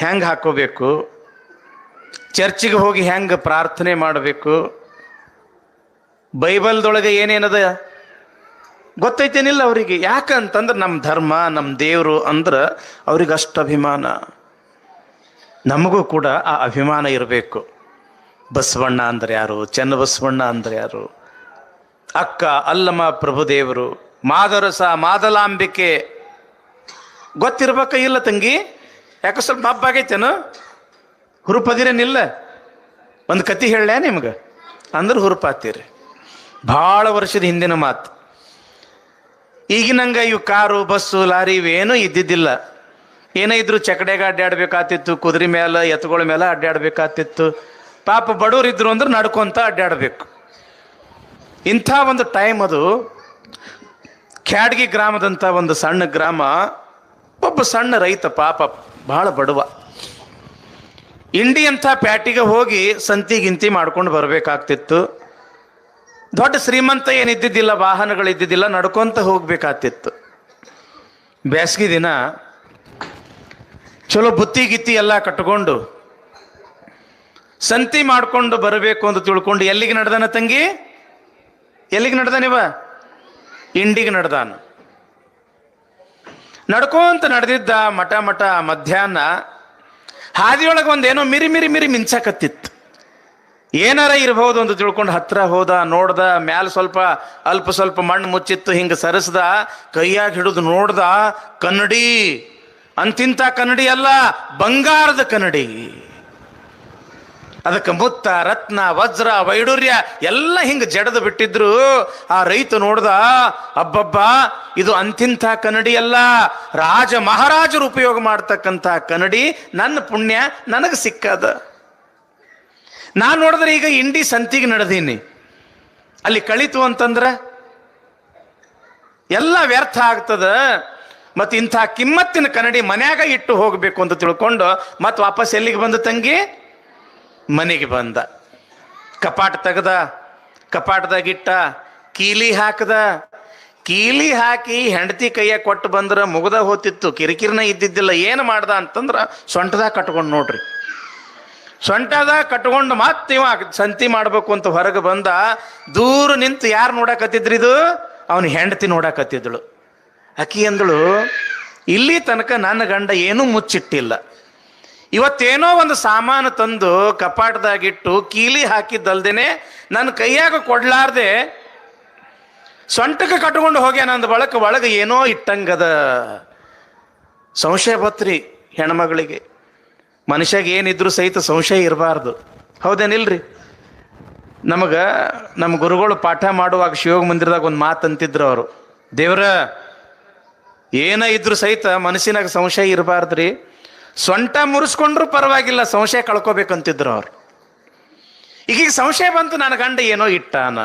ಹೆಂಗೆ ಹಾಕೋಬೇಕು, ಚರ್ಚಿಗೆ ಹೋಗಿ ಹೆಂಗೆ ಪ್ರಾರ್ಥನೆ ಮಾಡಬೇಕು, ಬೈಬಲ್ದೊಳಗೆ ಏನೇನದ ಗೊತ್ತೈತೇನಿಲ್ಲ ಅವರಿಗೆ. ಯಾಕಂತಂದ್ರೆ ನಮ್ಮ ಧರ್ಮ, ನಮ್ಮ ದೇವರು ಅಂದ್ರೆ ಅವ್ರಿಗೆ ಅಷ್ಟು ಅಭಿಮಾನ. ನಮಗೂ ಕೂಡ ಆ ಅಭಿಮಾನ ಇರಬೇಕು. ಬಸವಣ್ಣ ಅಂದ್ರೆ ಯಾರು, ಚನ್ನಬಸವಣ್ಣ ಅಂದ್ರೆ ಯಾರು, ಅಕ್ಕ ಅಲ್ಲಮ್ಮ ಪ್ರಭುದೇವರು, ಮಾದರಸ ಮಾದಲಾಂಬಿಕೆ ಗೊತ್ತಿರ್ಬೇಕ ಇಲ್ಲ ತಂಗಿ? ಯಾಕೆ ಸ್ವಲ್ಪ ಹಬ್ಬಾಗೈತೇನು? ಹುರುಪದಿರೇನಿಲ್ಲ? ಒಂದು ಕತೆ ಹೇಳಲೇ ನಿಮ್ಗೆ ಅಂದ್ರೆ ಹುರುಪಾತೀರಿ. ಭಾಳ ವರ್ಷದ ಹಿಂದಿನ ಮಾತು. ಈಗಿನಂಗೆ ಇವು ಕಾರು ಬಸ್ಸು ಲಾರಿ ಇವೇನೂ ಇದ್ದಿದ್ದಿಲ್ಲ. ಏನೇ ಇದ್ರು ಚಕಡೆಗ ಅಡ್ಡಾಡ್ಬೇಕಾತಿತ್ತು, ಕುದುರೆ ಮೇಲೆ ಎತ್ತುಗಳ ಮೇಲೆ ಅಡ್ಡಾಡ್ಬೇಕಾತಿತ್ತು. ಪಾಪ ಬಡವರಿದ್ರು ಅಂದ್ರೆ ನಡ್ಕೊಂತ ಅಡ್ಡಾಡಬೇಕು. ಇಂಥ ಒಂದು ಟೈಮ್ ಅದು. ಕ್ಯಾಡ್ಗಿ ಗ್ರಾಮದಂಥ ಒಂದು ಸಣ್ಣ ಗ್ರಾಮ. ಒಬ್ಬ ಸಣ್ಣ ರೈತ, ಪಾಪ ಭಾಳ ಬಡವ. ಇಂಡಿ ಅಂತ ಪ್ಯಾಟಿಗೆ ಹೋಗಿ ಸಂತಿ ಗಿಂತಿ ಮಾಡ್ಕೊಂಡು ಬರಬೇಕಾಗ್ತಿತ್ತು. ದೊಡ್ಡ ಶ್ರೀಮಂತ ಏನಿದ್ದಿದ್ದಿಲ್ಲ, ವಾಹನಗಳಿದ್ದಿದ್ದಿಲ್ಲ, ನಡ್ಕೊಂತ ಹೋಗ್ಬೇಕಾಗ್ತಿತ್ತು. ಬೇಸಿಗೆ ದಿನ ಚಲೋ ಬುತ್ತಿ ಗಿತ್ತಿ ಎಲ್ಲ ಕಟ್ಕೊಂಡು ಸಂತಿ ಮಾಡ್ಕೊಂಡು ಬರಬೇಕು ಅಂತ ತಿಳ್ಕೊಂಡು ಎಲ್ಲಿಗೆ ನಡೆದಾನ ತಂಗಿ? ಎಲ್ಲಿಗೆ ನಡೆದಾನಿವ? ಇಂಡಿಗೆ ನಡೆದಾನ. ನಡ್ಕೊಂತ ನಡೆದಿದ್ದ ಮಠ ಮಧ್ಯಾಹ್ನ ಹಾದಿಯೊಳಗೆ ಒಂದೇನೋ ಮಿರಿ ಮಿರಿ ಮಿರಿ ಮಿಂಚಕತ್ತಿತ್ತು. ಏನಾರ ಇರಬಹುದು ಅಂತ ತಿಳ್ಕೊಂಡು ಹತ್ರ ಹೋದ, ನೋಡ್ದ, ಮ್ಯಾಲ ಸ್ವಲ್ಪ ಮಣ್ಣು ಮುಚ್ಚಿತ್ತು. ಹಿಂಗೆ ಸರಿಸ್ದ, ಕೈಯಾಗ ಹಿಡಿದು ನೋಡ್ದ, ಕನ್ನಡಿ. ಅಂತಿಂತ ಕನ್ನಡಿ ಅಲ್ಲ, ಬಂಗಾರದ ಕನ್ನಡಿ. ಅದಕ್ಕೆ ಮುತ್ತ ರತ್ನ ವಜ್ರ ವೈಡೂರ್ಯ ಎಲ್ಲ ಹಿಂಗೆ ಜಡದು ಬಿಟ್ಟಿದ್ರು. ಆ ರೈತ ನೋಡ್ದ, ಅಬ್ಬಬ್ಬ, ಇದು ಅಂತಿಂಥ ಕನ್ನಡಿ ಅಲ್ಲ, ರಾಜ ಮಹಾರಾಜರು ಉಪಯೋಗ ಮಾಡ್ತಕ್ಕಂಥ ಕನ್ನಡಿ. ನನ್ನ ಪುಣ್ಯ ನನಗೆ ಸಿಕ್ಕದ. ನಾನು ನೋಡಿದ್ರೆ ಈಗ ಇಂಡಿ ಸಂತಿಗೆ ನಡೆದೀನಿ, ಅಲ್ಲಿ ಕಳಿತು ಅಂತಂದ್ರೆ ಎಲ್ಲ ವ್ಯರ್ಥ ಆಗ್ತದ. ಮತ್ತು ಇಂಥ ಕಿಮ್ಮತ್ತಿನ ಕನ್ನಡಿ ಮನ್ಯಾಗ ಇಟ್ಟು ಹೋಗಬೇಕು ಅಂತ ತಿಳ್ಕೊಂಡು ಮತ್ತೆ ವಾಪಸ್ ಎಲ್ಲಿಗೆ ಬಂದ ತಂಗಿ? ಮನೆಗೆ ಬಂದ. ಕಪಾಟ ತೆಗ್ದ, ಕಪಾಟದಾಗಿಟ್ಟ, ಕೀಲಿ ಹಾಕದ. ಕೀಲಿ ಹಾಕಿ ಹೆಂಡತಿ ಕೈಯಾಗ ಕೊಟ್ಟು ಬಂದ್ರೆ ಮುಗ್ದ ಹೋತಿತ್ತು, ಕಿರಿಕಿರಿನ ಇದ್ದಿದ್ದಿಲ್ಲ. ಏನು ಮಾಡ್ದ ಅಂತಂದ್ರೆ ಸೊಂಟದಾಗ ಕಟ್ಕೊಂಡು ನೋಡ್ರಿ. ಸೊಂಟದಾಗ ಕಟ್ಕೊಂಡು ಮತ್ತೆ ಇವ ಸಂತಿ ಮಾಡ್ಬೇಕು ಅಂತ ಹೊರಗೆ ಬಂದ. ದೂರ ನಿಂತು ಯಾರು ನೋಡಕತ್ತಿದ್ರಿ? ಇದು ಅವನು ಹೆಂಡತಿ ನೋಡಕತ್ತಿದ್ಳು. ಅಕ್ಕಿ ಅಂದಳು, ಇಲ್ಲಿ ತನಕ ನನ್ನ ಗಂಡ ಏನೂ ಮುಚ್ಚಿಟ್ಟಿಲ್ಲ, ಇವತ್ತೇನೋ ಒಂದು ಸಾಮಾನು ತಂದು ಕಪಾಟದಾಗಿಟ್ಟು ಕೀಲಿ ಹಾಕಿದ್ದಲ್ದೇನೆ ನನ್ನ ಕೈಯಾಗ ಕೊಡ್ಲಾರ್ದೆ ಸೊಂಟಕ್ಕೆ ಕಟ್ಕೊಂಡು ಹೋಗ್ಯಾನ. ಅಂದ ಒಳಗೆ ಏನೋ ಇಟ್ಟಂಗದ. ಸಂಶಯ ಬತ್ರಿ ಹೆಣ್ಮಗಳಿಗೆ. ಮನುಷ್ಯಾಗ ಏನಿದ್ರು ಸಹಿತ ಸಂಶಯ ಇರಬಾರ್ದು. ಹೌದೇನಿಲ್ರಿ? ನಮ್ಮ ಗುರುಗಳು ಪಾಠ ಮಾಡುವಾಗ ಶಿವೋಗ ಮಂದಿರದಾಗ ಒಂದು ಮಾತು ಅಂತಿದ್ರು ಅವರು, ದೇವ್ರ ಏನ ಇದ್ರು ಸಹಿತ ಮನಸ್ಸಿನಾಗ ಸಂಶಯ ಇರಬಾರ್ದ್ರಿ, ಸೊಂಟ ಮುರಿಸ್ಕೊಂಡ್ರು ಪರವಾಗಿಲ್ಲ, ಸಂಶಯ ಕಳ್ಕೊಬೇಕಂತಿದ್ರು ಅವ್ರು. ಈಗೀಗ ಸಂಶಯ ಬಂತು, ನನ್ನ ಗಂಡ ಏನೋ ಇಟ್ಟಾನ.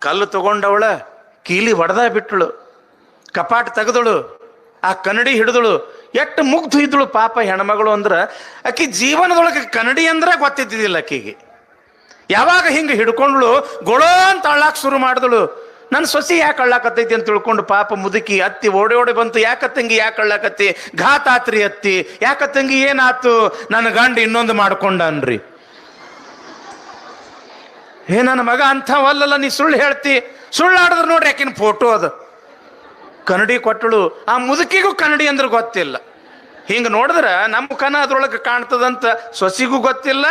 ಕಲ್ಲು ತಗೊಂಡವಳ ಕೀಲಿ ಹೊಡೆದ ಬಿಟ್ಟಳು, ಕಪಾಟ ತೆಗೆದಳು, ಆ ಕನ್ನಡಿ ಹಿಡಿದಳು. ಎಷ್ಟು ಮುಗ್ಧ ಇದ್ದಳು ಪಾಪ ಹೆಣ್ಮಗಳು. ಅಂದ್ರೆ ಆಕಿ ಜೀವನದೊಳಗೆ ಕನ್ನಡಿ ಅಂದ್ರೆ ಗೊತ್ತಿದ್ದಿದ್ದಿಲ್ಲ ಆಕಿಗೆ. ಯಾವಾಗ ಹಿಂಗೆ ಹಿಡ್ಕೊಂಡ್ಳು ಗೊಳೋ ಅಂತ ಅಳ್ಳಾಕ್ ಶುರು ಮಾಡಿದಳು. ನನ್ನ ಸೊಸಿ ಯಾಕೆ ಅಳ್ಳಾಕತ್ತೈತಿ ಅಂತ ತಿಳ್ಕೊಂಡು ಪಾಪ ಮುದುಕಿ ಅತ್ತಿ ಓಡಿ ಬಂತು. ಯಾಕತ್ತಂಗಿ ಯಾಕೆ ಅಳ್ಳಾಕತ್ತಿ? ಘಾತಾತ್ರಿ ಅತ್ತಿ. ಯಾಕತ್ತಂಗಿ ಏನಾತು? ನನ್ನ ಗಂಡ ಇನ್ನೊಂದು ಮಾಡ್ಕೊಂಡನ್ರಿ. ನನ್ನ ಮಗ ಅಂಥವಲ್ಲ, ನೀ ಸುಳ್ಳು ಹೇಳ್ತಿ. ಸುಳ್ಳು ಆಡಿದ್ರು ನೋಡ್ರಿ ಆಕಿನ ಫೋಟೋ ಅದು. ಕನ್ನಡಿ ಕೊಟ್ಟಳು. ಆ ಮುದುಕಿಗೂ ಕನ್ನಡಿ ಅಂದ್ರೆ ಗೊತ್ತಿಲ್ಲ. ಹಿಂಗೆ ನೋಡಿದ್ರೆ ನಮ್ಮ ಮುಖನ ಅದ್ರೊಳಗೆ ಕಾಣ್ತದಂತ ಸೊಸಿಗೂ ಗೊತ್ತಿಲ್ಲ,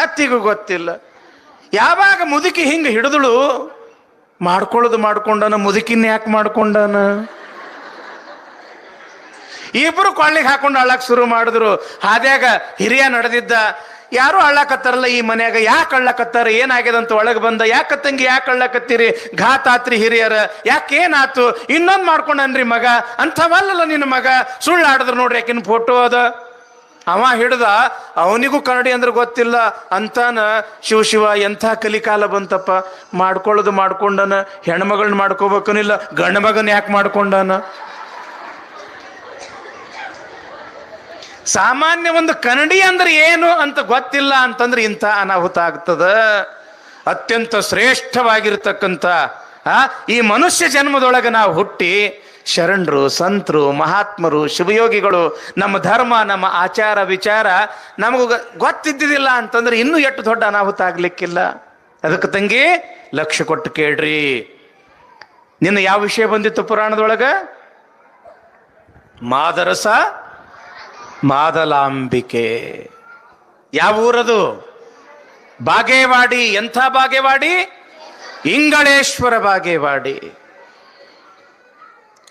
ಅತ್ತಿಗೂ ಗೊತ್ತಿಲ್ಲ. ಯಾವಾಗ ಮುದುಕಿ ಹಿಂಗೆ ಹಿಡಿದಳು, ಮಾಡ್ಕೊಂಡಾನ. ಮುದುಕಿನ ಯಾಕೆ ಮಾಡ್ಕೊಂಡಾನ? ಇಬ್ರು ಕೊಳ್ಳಿಗೆ ಹಾಕೊಂಡು ಅಳ್ಳಾಕ್ ಶುರು ಮಾಡಿದ್ರು. ಹಾದ್ಯಾಗ ಹಿರಿಯ ನಡೆದಿದ್ದ, ಯಾರು ಅಳ್ಳಾಕತ್ತಾರಲ್ಲ ಈ ಮನ್ಯಾಗ, ಯಾಕೆ ಅಳ್ಳಾಕತ್ತಾರ, ಏನಾಗ್ಯದಂತ ಒಳಗೆ ಬಂದ. ಯಾಕತ್ತಂಗಿ ಯಾಕೆ ಅಳ್ಳಾಕತ್ತೀರಿ? ಘಾತಾತ್ರಿ ಹಿರಿಯರ, ಯಾಕೇನಾತು? ಇನ್ನೊಂದು ಮಾಡ್ಕೊಂಡನ್ರಿ ಮಗ. ಅಂಥವಲ್ಲ ನಿನ್ನ ಮಗ, ಸುಳ್ಳು ಆಡಿದ್ರು ನೋಡ್ರಿ ಯಾಕಿನ ಫೋಟೋ ಅದ. ಅವ ಹಿಡ್ದ, ಅವನಿಗೂ ಕನ್ನಡಿ ಅಂದ್ರೆ ಗೊತ್ತಿಲ್ಲ ಅಂತಾನ. ಶಿವ ಎಂಥ ಕಲಿಕಾಲ ಬಂತಪ್ಪ. ಮಾಡ್ಕೊಂಡನ. ಹೆಣ್ಮಗಳನ್ನ ಮಾಡ್ಕೋಬೇಕನಿಲ್ಲ, ಗಂಡ ಮಗನ ಯಾಕೆ ಮಾಡ್ಕೊಂಡಾನ? ಸಾಮಾನ್ಯ ಒಂದು ಕನ್ನಡಿ ಅಂದ್ರೆ ಏನು ಅಂತ ಗೊತ್ತಿಲ್ಲ ಅಂತಂದ್ರೆ ಇಂಥ ಅನಾಹುತ ಆಗ್ತದ. ಅತ್ಯಂತ ಶ್ರೇಷ್ಠವಾಗಿರ್ತಕ್ಕಂಥ ಈ ಮನುಷ್ಯ ಜನ್ಮದೊಳಗೆ ನಾವು ಹುಟ್ಟಿ ಶರಣರು, ಸಂತರು, ಮಹಾತ್ಮರು, ಶಿವಯೋಗಿಗಳು, ನಮ್ಮ ಧರ್ಮ, ನಮ್ಮ ಆಚಾರ ವಿಚಾರ ನಮಗೂ ಗೊತ್ತಿದ್ದಿದ್ದಿಲ್ಲ ಅಂತಂದ್ರೆ ಇನ್ನೂ ಎಷ್ಟು ದೊಡ್ಡ ಅನಾಹುತ ಆಗ್ಲಿಕ್ಕಿಲ್ಲ. ಅದಕ್ಕೆ ತಂಗಿ ಲಕ್ಷ್ಯ ಕೊಟ್ಟು ಕೇಳ್ರಿ. ನಿನ್ನ ಯಾವ ವಿಷಯ ಬಂದಿತ್ತು ಪುರಾಣದೊಳಗ? ಮಾದರಸ ಮಾದಲಾಂಬಿಕೆ. ಯಾವ ಊರದು? ಬಾಗೇವಾಡಿ. ಎಂಥ ಬಾಗೇವಾಡಿ? ಇಂಗಳೇಶ್ವರ ಬಾಗೇವಾಡಿ.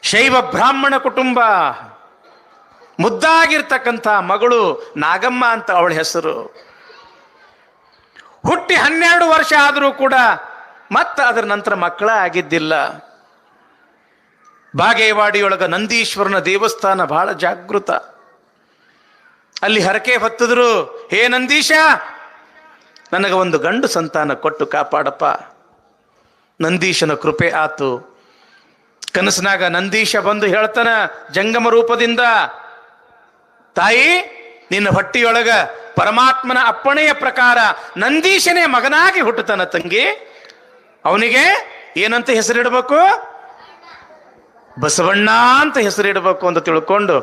ಶೈವ ಬ್ರಾಹ್ಮಣ ಕುಟುಂಬ, ಮುದ್ದಾಗಿರ್ತಕ್ಕಂಥ ಮಗಳು ನಾಗಮ್ಮ ಅಂತ ಅವಳ ಹೆಸರು. ಹುಟ್ಟಿ 12 ವರ್ಷ ಆದರೂ ಕೂಡ ಮತ್ತೆ ಅದರ ನಂತರ ಮಕ್ಕಳ ಆಗಿದ್ದಿಲ್ಲ. ಬಾಗೇವಾಡಿಯೊಳಗ ನಂದೀಶ್ವರನ ದೇವಸ್ಥಾನ ಬಹಳ ಜಾಗೃತ. ಅಲ್ಲಿ ಹರಕೆ ಹೊತ್ತಿದ್ರು, ಹೇ ನಂದೀಶ, ನನಗೆ ಒಂದು ಗಂಡು ಸಂತಾನ ಕೊಟ್ಟು ಕಾಪಾಡಪ್ಪ. ನಂದೀಶನ ಕೃಪೆ ಆತು. ಕನಸಿನಾಗ ನಂದೀಶ ಬಂದು ಹೇಳ್ತಾನ ಜಂಗಮ ರೂಪದಿಂದ, ತಾಯಿ ನಿನ್ನ ಹೊಟ್ಟಿಯೊಳಗ ಪರಮಾತ್ಮನ ಅಪ್ಪಣೆಯ ಪ್ರಕಾರ ನಂದೀಶನೇ ಮಗನಾಗಿ ಹುಟ್ಟುತ್ತಾನ ತಂಗಿ. ಅವನಿಗೆ ಏನಂತ ಹೆಸರಿಡಬೇಕು? ಬಸವಣ್ಣ ಅಂತ ಹೆಸರಿಡಬೇಕು ಅಂತ ತಿಳ್ಕೊಂಡು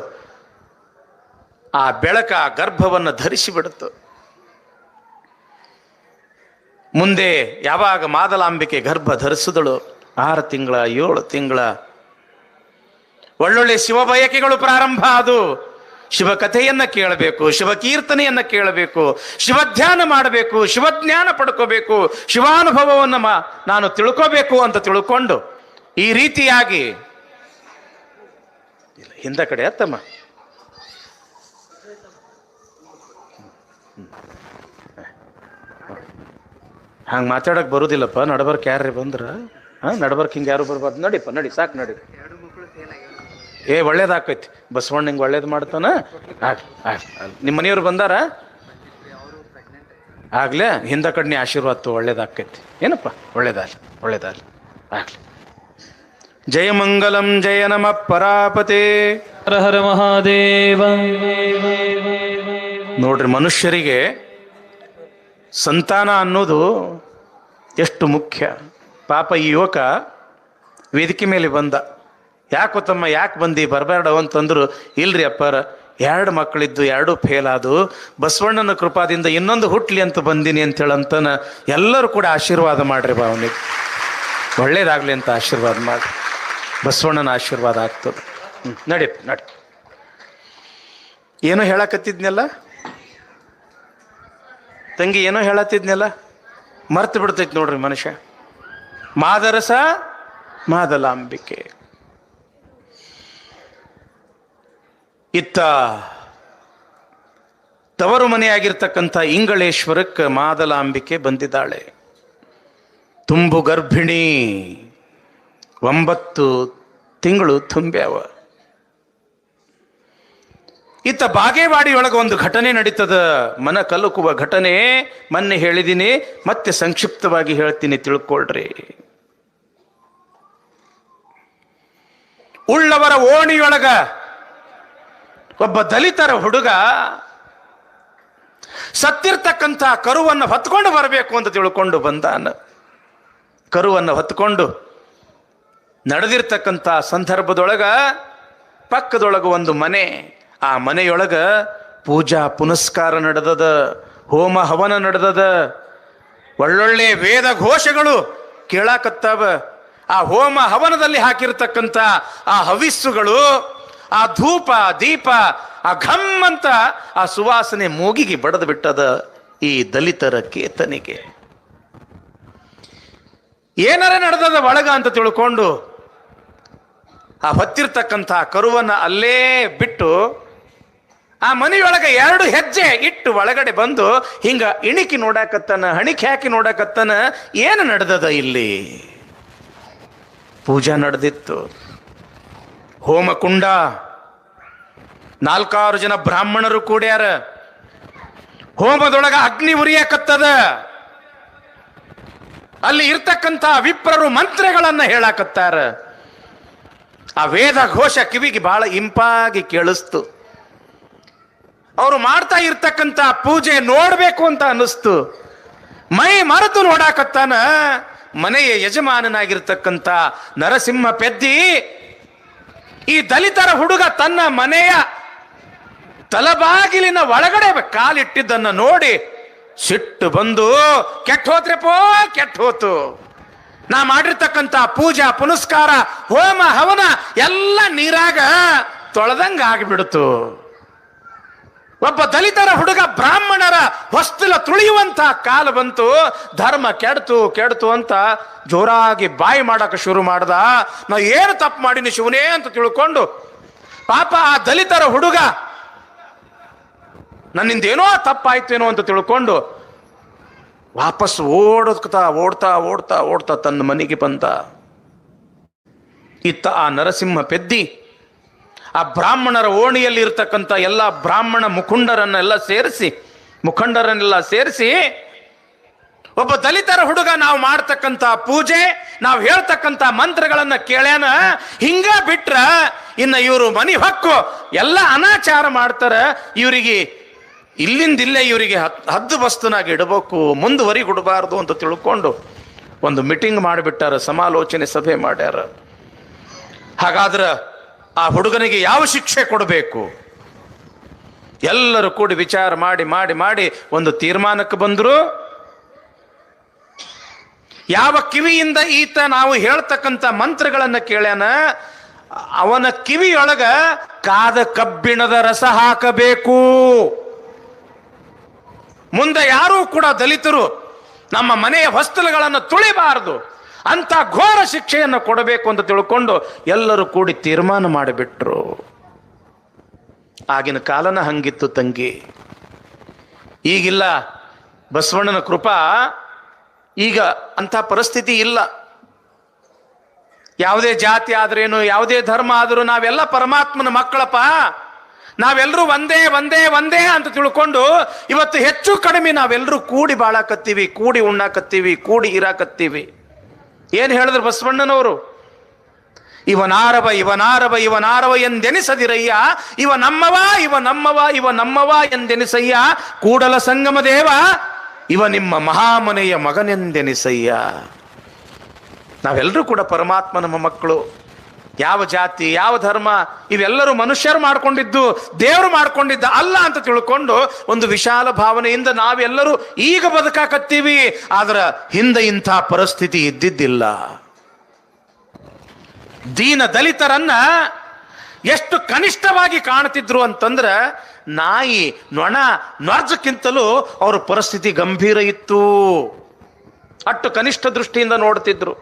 ಆ ಬೆಳಕ ಗರ್ಭವನ್ನು ಧರಿಸಿ ಬಿಡುತ್ತು. ಮುಂದೆ ಯಾವಾಗ ಮಾದಲಾಂಬಿಕೆ ಗರ್ಭ ಧರಿಸಿದಳು, 6 ತಿಂಗಳ 7 ತಿಂಗಳ ಒಳ್ಳೊಳ್ಳೆ ಶಿವ ಬಯಕೆಗಳು ಪ್ರಾರಂಭ ಆದು. ಶಿವ ಕಥೆಯನ್ನ ಕೇಳಬೇಕು, ಶಿವ ಕೀರ್ತನೆಯನ್ನ ಕೇಳಬೇಕು, ಶಿವಧ್ಯಾನ ಮಾಡಬೇಕು, ಶಿವಜ್ಞಾನ ಪಡ್ಕೋಬೇಕು, ಶಿವಾನುಭವವನ್ನು ನಾನು ತಿಳ್ಕೋಬೇಕು ಅಂತ ತಿಳ್ಕೊಂಡು ಈ ರೀತಿಯಾಗಿ ಹಿಂದ ಕಡೆ ಅತ್ತಮ್ಮ ಹಂಗೆ ಮಾತಾಡಕ್ ಬರುದಿಲ್ಲಪ್ಪ. ನಡಬರ್ಕ್ ಯಾರ್ರಿ ಬಂದ್ರ? ನಡಬರ್ಕ್ ಹಿಂಗೆ ಯಾರು ಬರ್ಬಾರ್ದು. ನಡಿಪ್ಪ, ನಡಿ, ಸಾಕು, ನಡಿ. ಒಳ್ಳೇದಾಕೈತಿ. ಬಸವಣ್ಣ ಹಿಂಗೆ ಒಳ್ಳೇದು ಮಾಡ್ತಾನ. ನಿಮ್ಮ ಮನೆಯವ್ರು ಬಂದಾರ? ಆಗ್ಲೇ ಹಿಂದ ಕಡ್ನಿ ಆಶೀರ್ವಾದ ಒಳ್ಳೇದಾಕೈತಿ. ಏನಪ್ಪ, ಒಳ್ಳೇದಾಗಲಿ, ಒಳ್ಳೇದಾಗಲಿ, ಆಗ್ಲಿ. ಜಯ ಮಂಗಲಂ, ಜಯ ನಮ ಪರಾಪತೆ. ಹರ ಹರ ಮಹಾದೇವ. ನೋಡ್ರಿ, ಮನುಷ್ಯರಿಗೆ ಸಂತಾನ ಅನ್ನೋದು ಎಷ್ಟು ಮುಖ್ಯ. ಪಾಪ ಈ ಯುವಕ ವೇದಿಕೆ ಮೇಲೆ ಬಂದ. ಯಾಕೋ ತಮ್ಮ, ಯಾಕೆ ಬಂದಿ, ಬರಬೇಡ ಅಂತಂದ್ರು. ಇಲ್ರಿ ಅಪ್ಪಾರ, 2 ಮಕ್ಕಳಿದ್ದು 2 ಫೇಲ್ ಆದು, ಬಸವಣ್ಣನ ಕೃಪಾದಿಂದ ಇನ್ನೊಂದು ಹುಟ್ಲಿ ಅಂತ ಬಂದೀನಿ ಅಂತ ಹೇಳಂತಾನ. ಎಲ್ಲರೂ ಕೂಡ ಆಶೀರ್ವಾದ ಮಾಡ್ರಿ ಬಾ, ಅವನಿಗೆ ಒಳ್ಳೇದಾಗ್ಲಿ ಅಂತ ಆಶೀರ್ವಾದ ಮಾಡ್ರಿ. ಬಸವಣ್ಣನ ಆಶೀರ್ವಾದ ಆಗ್ತದೆ. ನಡಿ ನಡಿ. ಏನೋ ಹೇಳಕತ್ತಿದ್ನಲ್ಲ ತಂಗಿ, ಏನೋ ಹೇಳತ್ತಿದ್ನಲ್ಲ, ಮರ್ತು ಬಿಡ್ತೈತಿ ನೋಡ್ರಿ ಮನುಷ್ಯ. ಮಾದರಸ ಮಾದಲಾಂಬಿಕೆ. ಇತ್ತ ತವರು ಮನೆಯಾಗಿರ್ತಕ್ಕಂಥ ಇಂಗಳೇಶ್ವರಕ್ಕೆ ಮಾದಲಾಂಬಿಕೆ ಬಂದಿದ್ದಾಳೆ. ತುಂಬು ಗರ್ಭಿಣಿ, 9 ತಿಂಗಳು ತುಂಬ್ಯಾವ. ಇತ್ತ ಬಾಗೇವಾಡಿಯೊಳಗೆ ಒಂದು ಘಟನೆ ನಡೀತದ, ಮನ ಕಲುಕುವ ಘಟನೆ. ಮೊನ್ನೆ ಹೇಳಿದ್ದೀನಿ, ಮತ್ತೆ ಸಂಕ್ಷಿಪ್ತವಾಗಿ ಹೇಳ್ತೀನಿ, ತಿಳ್ಕೊಳ್ರಿ. ಉಳ್ಳವರ ಓಣಿಯೊಳಗ ಒಬ್ಬ ದಲಿತರ ಹುಡುಗ ಸತ್ತಿರ್ತಕ್ಕಂಥ ಕರುವನ್ನು ಹೊತ್ಕೊಂಡು ಬರಬೇಕು ಅಂತ ತಿಳ್ಕೊಂಡು ಬಂದಾನ. ಕರುವನ್ನು ಹೊತ್ಕೊಂಡು ನಡೆದಿರ್ತಕ್ಕಂಥ ಸಂದರ್ಭದೊಳಗ ಪಕ್ಕದೊಳಗ ಒಂದು ಮನೆ. ಆ ಮನೆಯೊಳಗ ಪೂಜಾ ಪುನಸ್ಕಾರ ನಡೆದದ, ಹೋಮ ಹವನ ನಡೆದದ, ಒಳ್ಳೊಳ್ಳೆ ವೇದ ಘೋಷಗಳು ಕೇಳಾಕತ್ತಾವ. ಆ ಹೋಮ ಹವನದಲ್ಲಿ ಹಾಕಿರ್ತಕ್ಕಂಥ ಆ ಹವಿಸ್ಸುಗಳು, ಆ ಧೂಪ ದೀಪ, ಆ ಘಮ್ ಅಂತ ಆ ಸುವಾಸನೆ ಮೂಗಿಗೆ ಬಡದು ಬಿಟ್ಟದ ಈ ದಲಿತರ ಕೇತನಿಗೆ. ಏನಾರ ನಡೆದದ ಒಳಗ ಅಂತ ತಿಳ್ಕೊಂಡು ಆ ಹೊತ್ತಿರ್ತಕ್ಕಂಥ ಕರುವನ್ನ ಅಲ್ಲೇ ಬಿಟ್ಟು ಆ ಮನೆಯೊಳಗೆ 2 ಹೆಜ್ಜೆ ಇಟ್ಟು ಒಳಗಡೆ ಬಂದು ಹಿಂಗ ಇಣಿಕಿ ನೋಡಾಕತ್ತಾನ, ಹಣಿಕೆ ಹಾಕಿ ನೋಡಾಕತ್ತಾನ. ಏನು ನಡೆದದ ಇಲ್ಲಿ? ಪೂಜಾ ನಡೆದಿತ್ತು, ಹೋಮಕುಂಡ, 4-6 ಜನ ಬ್ರಾಹ್ಮಣರು ಕೂಡ್ಯಾರ. ಹೋಮದೊಳಗ ಅಗ್ನಿ ಉರಿಯಾಕತ್ತದ. ಅಲ್ಲಿ ಇರ್ತಕ್ಕಂಥ ವಿಪ್ರರು ಮಂತ್ರಗಳನ್ನ ಹೇಳಾಕತ್ತಾರ. ಆ ವೇದ ಘೋಷ ಕಿವಿಗೆ ಬಹಳ ಇಂಪಾಗಿ ಕೇಳಿಸ್ತು. ಅವರು ಮಾಡ್ತಾ ಇರ್ತಕ್ಕಂಥ ಪೂಜೆ ನೋಡ್ಬೇಕು ಅಂತ ಅನ್ನಿಸ್ತು. ಮೈ ಮರೆತು ಈ ದಲಿತರ ಹುಡುಗ ತನ್ನ ಮನೆಯ ತಲಬಾಗಿಲಿನ ಒಳಗಡೆ ಕಾಲಿಟ್ಟಿದ್ದನ್ನ ನೋಡಿ ಸಿಟ್ಟು ಬಂದು ಕೆಟ್ಟ ಹೋತ್ರಪ್ಪೋ, ಕೆಟ್ಟ ಹೋತು. ನಾ ಮಾಡಿರ್ತಕ್ಕಂಥ ಪೂಜಾ ಪುನಸ್ಕಾರ ಹೋಮ ಹವನ ಎಲ್ಲ ನೀರಾಗ ತೊಳೆದಂಗ ಆಗಿಬಿಡ್ತು. ಒಬ್ಬ ದಲಿತರ ಹುಡುಗ ಬ್ರಾಹ್ಮಣರ ಹೊಸ್ತಲ ತುಳಿಯುವಂತ ಕಾಲ ಬಂತು. ಧರ್ಮ ಕೆಡ್ತು ಕೆಡ್ತು ಅಂತ ಜೋರಾಗಿ ಬಾಯಿ ಮಾಡಕ್ಕೆ ಶುರು ಮಾಡ್ದ. ನಾ ಏನು ತಪ್ಪು ಮಾಡೀನಿ ಶಿವನೇ ಅಂತ ತಿಳ್ಕೊಂಡು ಪಾಪ ಆ ದಲಿತರ ಹುಡುಗ ನನ್ನಿಂದೇನೋ ತಪ್ಪಾಯ್ತೇನೋ ಅಂತ ತಿಳ್ಕೊಂಡು ವಾಪಸ್ ಓಡ್ತಾ ಓಡ್ತಾ ಓಡ್ತಾ ಓಡ್ತಾ ತನ್ನ ಮನೆಗೆ ಬಂದ. ಇತ್ತ ಆ ನರಸಿಂಹ ಪೆದ್ದಿ ಆ ಬ್ರಾಹ್ಮಣರ ಓಣಿಯಲ್ಲಿ ಇರ್ತಕ್ಕಂಥ ಎಲ್ಲ ಬ್ರಾಹ್ಮಣ ಮುಖಂಡರನ್ನೆಲ್ಲ ಸೇರಿಸಿ ಒಬ್ಬ ದಲಿತರ ಹುಡುಗ ನಾವು ಮಾಡ್ತಕ್ಕಂಥ ಪೂಜೆ, ನಾವು ಹೇಳ್ತಕ್ಕಂಥ ಮಂತ್ರಗಳನ್ನ ಕೇಳ್ಯಾನ, ಹಿಂಗ ಬಿಟ್ರ ಇನ್ನ ಇವರು ಮನಿ ಹೊಕ್ಕು ಎಲ್ಲ ಅನಾಚಾರ ಮಾಡ್ತಾರ, ಇವರಿಗೆ ಇಲ್ಲಿಂದಿಲ್ಲೇ ಇವರಿಗೆ ಹದ್ದು ಬಸ್ತನಾಗಿ ಇಡಬೇಕು, ಮುಂದುವರಿಗಿಡಬಾರ್ದು ಅಂತ ತಿಳ್ಕೊಂಡು ಒಂದು ಮೀಟಿಂಗ್ ಮಾಡಿಬಿಟ್ಟಾರ, ಸಮಾಲೋಚನೆ ಸಭೆ ಮಾಡ್ಯಾರ. ಹಾಗಾದ್ರೆ ಆ ಹುಡುಗನಿಗೆ ಯಾವ ಶಿಕ್ಷೆ ಕೊಡಬೇಕು? ಎಲ್ಲರೂ ಕೂಡಿ ವಿಚಾರ ಮಾಡಿ ಮಾಡಿ ಮಾಡಿ ಒಂದು ತೀರ್ಮಾನಕ್ಕೆ ಬಂದ್ರು. ಯಾವ ಕಿವಿಯಿಂದ ಈತ ನಾವು ಹೇಳ್ತಕ್ಕಂಥ ಮಂತ್ರಗಳನ್ನ ಕೇಳ್ಯಾನ, ಅವನ ಕಿವಿಯೊಳಗ ಕಾದ ಕಬ್ಬಿಣದ ರಸ ಹಾಕಬೇಕು. ಮುಂದೆ ಯಾರೂ ಕೂಡ ದಲಿತರು ನಮ್ಮ ಮನೆಯ ಹೊಸ್ತಲುಗಳನ್ನು ತುಳಿಬಾರದು ಅಂತ ಘೋರ ಶಿಕ್ಷೆಯನ್ನು ಕೊಡಬೇಕು ಅಂತ ತಿಳ್ಕೊಂಡು ಎಲ್ಲರೂ ಕೂಡಿ ತೀರ್ಮಾನ ಮಾಡಿಬಿಟ್ರು. ಆಗಿನ ಕಾಲನ ಹಂಗಿತ್ತು ತಂಗಿ, ಈಗಿಲ್ಲ. ಬಸವಣ್ಣನ ಕೃಪಾ, ಈಗ ಅಂತ ಪರಿಸ್ಥಿತಿ ಇಲ್ಲ. ಯಾವುದೇ ಜಾತಿ ಆದ್ರೇನು, ಯಾವುದೇ ಧರ್ಮ ಆದ್ರೂ ನಾವೆಲ್ಲ ಪರಮಾತ್ಮನ ಮಕ್ಕಳಪ್ಪ, ನಾವೆಲ್ಲರೂ ಒಂದೇ ಒಂದೇ ಒಂದೇ ಅಂತ ತಿಳ್ಕೊಂಡು ಇವತ್ತು ಹೆಚ್ಚು ಕಡಿಮೆ ನಾವೆಲ್ಲರೂ ಕೂಡಿ ಬಾಳಕತ್ತೀವಿ, ಕೂಡಿ ಉಣ್ಣಾಕತ್ತೀವಿ, ಕೂಡಿ ಇರಾಕತ್ತೀವಿ. ಏನ್ ಹೇಳಿದ್ರು ಬಸವಣ್ಣನವರು? ಇವನಾರವ ಇವನಾರವ ಇವನಾರವ ಎಂದೆನಿಸದಿರಯ್ಯ, ಇವ ನಮ್ಮವ ಇವ ನಮ್ಮವ ಇವ ನಮ್ಮವ ಎಂದೆನಿಸಯ್ಯ, ಕೂಡಲ ಸಂಗಮ ದೇವ ಇವ ನಿಮ್ಮ ಮಹಾಮನೆಯ ಮಗನೆಂದೆನಿಸಯ್ಯ. ನಾವೆಲ್ಲರೂ ಕೂಡ ಪರಮಾತ್ಮ ನಮ್ಮ ಮಕ್ಕಳು. ಯಾವ ಜಾತಿ ಯಾವ ಧರ್ಮ ಇವೆಲ್ಲರೂ ಮನುಷ್ಯರು ಮಾಡ್ಕೊಂಡಿದ್ದು, ದೇವರು ಮಾಡ್ಕೊಂಡಿದ್ದ ಅಲ್ಲ ಅಂತ ತಿಳ್ಕೊಂಡು ಒಂದು ವಿಶಾಲ ಭಾವನೆಯಿಂದ ನಾವೆಲ್ಲರೂ ಈಗ ಬದುಕಾಕತ್ತೀವಿ. ಆದ್ರ ಹಿಂದೆ ಇಂಥ ಪರಿಸ್ಥಿತಿ ಇದ್ದಿದ್ದಿಲ್ಲ. ದೀನ ದಲಿತರನ್ನ ಎಷ್ಟು ಕನಿಷ್ಠವಾಗಿ ಕಾಣ್ತಿದ್ರು ಅಂತಂದ್ರ ನಾಯಿ ನೊಣ ನೊರ್ಜಕ್ಕಿಂತಲೂ ಅವ್ರ ಪರಿಸ್ಥಿತಿ ಗಂಭೀರ ಇತ್ತು. ಅಷ್ಟು ಕನಿಷ್ಠ ದೃಷ್ಟಿಯಿಂದ ನೋಡ್ತಿದ್ರು.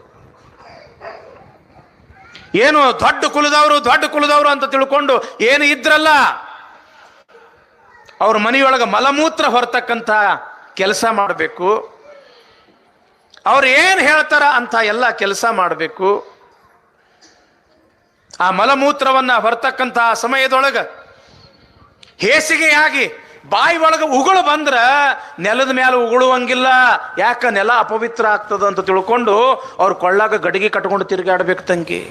ಏನು ದೊಡ್ಡ ಕುಲದವರು ಅಂತ ತಿಳ್ಕೊಂಡು ಏನು ಇದ್ರಲ್ಲ, ಅವ್ರ ಮನೆಯೊಳಗ ಮಲಮೂತ್ರ ಹೊರತಕ್ಕಂಥ ಕೆಲಸ ಮಾಡಬೇಕು, ಅವ್ರು ಏನು ಹೇಳ್ತಾರ ಅಂತ ಎಲ್ಲ ಕೆಲಸ ಮಾಡಬೇಕು. ಆ ಮಲಮೂತ್ರವನ್ನ ಹೊರತಕ್ಕಂಥ ಸಮಯದೊಳಗ ಹೇಸಿಗೆಯಾಗಿ ಬಾಯಿ ಒಳಗೆ ಉಗುಳು ಬಂದ್ರ ನೆಲದ ಮೇಲೆ ಉಗುಳುವಂಗಿಲ್ಲ. ಯಾಕ? ನೆಲ ಅಪವಿತ್ರ ಆಗ್ತದ ಅಂತ ತಿಳ್ಕೊಂಡು ಅವ್ರ ಕೊಳ್ಳಾಗ ಗಡಿಗೆ ಕಟ್ಕೊಂಡು ತಿರುಗಾಡ್ಬೇಕು ತಂಗಿ.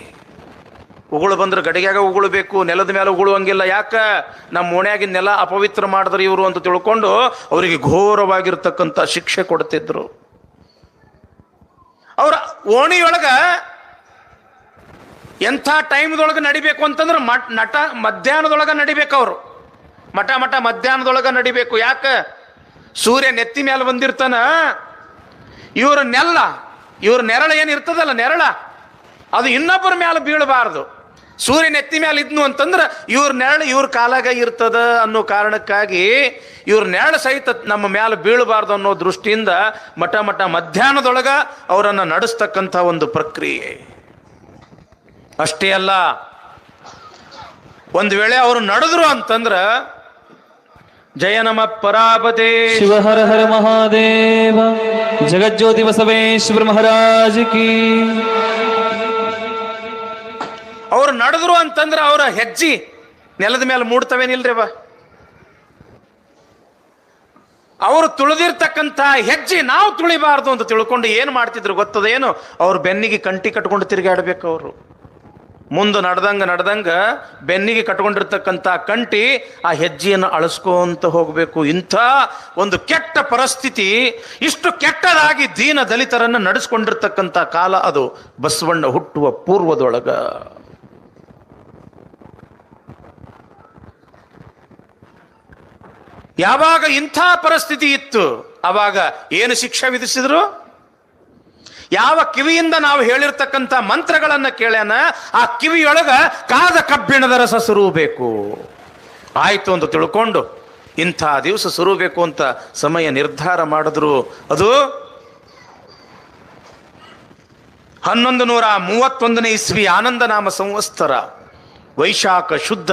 ಉಗುಳು ಬಂದ್ರೆ ಗಡಿಗ್ಯಾಗ ಉಗುಳಬೇಕು, ನೆಲದ ಮೇಲೆ ಉಗುಳುವಂಗಿಲ್ಲ. ಯಾಕ? ನಮ್ಮ ಓಣ್ಯಾಗಿನ ನೆಲ ಅಪವಿತ್ರ ಮಾಡಿದ್ರು ಇವರು ಅಂತ ತಿಳ್ಕೊಂಡು ಅವರಿಗೆ ಘೋರವಾಗಿರ್ತಕ್ಕಂಥ ಶಿಕ್ಷೆ ಕೊಡ್ತಿದ್ರು. ಅವ್ರ ಓಣಿಯೊಳಗ ಎಂಥ ಟೈಮ್ದೊಳಗೆ ನಡಿಬೇಕು ಅಂತಂದ್ರೆ ಮಧ್ಯಾಹ್ನದೊಳಗ ನಡಿಬೇಕು. ಅವರು ಮಠ ಮಧ್ಯಾಹ್ನದೊಳಗ ನಡಿಬೇಕು. ಯಾಕ? ಸೂರ್ಯ ನೆತ್ತಿ ಮೇಲೆ ಬಂದಿರ್ತಾನ, ಇವ್ರ ನೆರಳ ಏನಿರ್ತದಲ್ಲ, ನೆರಳ ಅದು ಇನ್ನೊಬ್ಬರ ಮೇಲೆ ಬೀಳಬಾರ್ದು. ಸೂರ್ಯ ನೆತ್ತಿ ಮೇಲೆ ಇದ್ನು ಅಂತಂದ್ರೆ ಇವ್ರ ನೆರಳು ಇವ್ರ ಕಾಲಾಗ ಇರ್ತದ ಅನ್ನೋ ಕಾರಣಕ್ಕಾಗಿ ಇವ್ರ ನೆರಳು ಸಹಿತ ನಮ್ಮ ಮೇಲೆ ಬೀಳಬಾರ್ದು ಅನ್ನೋ ದೃಷ್ಟಿಯಿಂದ ಮಠ ಮಧ್ಯಾಹ್ನದೊಳಗ ಅವರನ್ನು ನಡೆಸ್ತಕ್ಕಂಥ ಒಂದು ಪ್ರಕ್ರಿಯೆ. ಅಷ್ಟೇ ಅಲ್ಲ, ಒಂದು ವೇಳೆ ಅವರು ನಡೆದ್ರು ಅಂತಂದ್ರ ಜಯ ನಮ ಪರಾಪತೆ ಶಿವ ಹರ ಹರ ಮಹಾದೇವ ಜಗಜ್ಯೋತಿ ಬಸವೇಶ್ವರ ಮಹಾರಾಜ ಕಿ. ಅವ್ರು ನಡೆದ್ರು ಅಂತಂದ್ರೆ ಅವರ ಹೆಜ್ಜೆ ನೆಲದ ಮೇಲೆ ಮೂಡ್ತವೇನಿಲ್ರಿ ಬಾ. ಅವರು ತುಳಿದಿರ್ತಕ್ಕಂಥ ಹೆಜ್ಜೆ ನಾವು ತುಳಿಬಾರ್ದು ಅಂತ ತಿಳ್ಕೊಂಡು ಏನು ಮಾಡ್ತಿದ್ರು ಗೊತ್ತದೇನು? ಅವ್ರ ಬೆನ್ನಿಗೆ ಕಂಟಿ ಕಟ್ಕೊಂಡು ತಿರುಗಾಡ್ಬೇಕು. ಅವರು ಮುಂದೆ ನಡೆದಂಗ ಬೆನ್ನಿಗೆ ಕಟ್ಕೊಂಡಿರ್ತಕ್ಕಂಥ ಕಂಟಿ ಆ ಹೆಜ್ಜೆಯನ್ನು ಅಳಿಸ್ಕೊಂತ ಹೋಗ್ಬೇಕು. ಇಂಥ ಒಂದು ಕೆಟ್ಟ ಪರಿಸ್ಥಿತಿ, ಇಷ್ಟು ಕೆಟ್ಟದಾಗಿ ದೀನ ದಲಿತರನ್ನು ನಡೆಸ್ಕೊಂಡಿರ್ತಕ್ಕಂಥ ಕಾಲ ಅದು ಬಸವಣ್ಣ ಹುಟ್ಟುವ ಪೂರ್ವದೊಳಗ. ಯಾವಾಗ ಇಂಥ ಪರಿಸ್ಥಿತಿ ಇತ್ತು ಅವಾಗ ಏನು ಶಿಕ್ಷೆ ವಿಧಿಸಿದ್ರು? ಯಾವ ಕಿವಿಯಿಂದ ನಾವು ಹೇಳಿರ್ತಕ್ಕಂಥ ಮಂತ್ರಗಳನ್ನ ಕೇಳ್ಯಾನ ಆ ಕಿವಿಯೊಳಗ ಕಾದ ಕಬ್ಬಿಣದ ರಸ ಸುರುಬೇಕು. ಆಯ್ತು ಅಂತ ತಿಳ್ಕೊಂಡು ಇಂಥ ದಿವಸ ಸುರುಬೇಕು ಅಂತ ಸಮಯ ನಿರ್ಧಾರ ಮಾಡಿದ್ರು. ಅದು 1131 ಇಸ್ವಿ ಆನಂದನಾಮ ಸಂವತ್ಸರ ವೈಶಾಖ ಶುದ್ಧ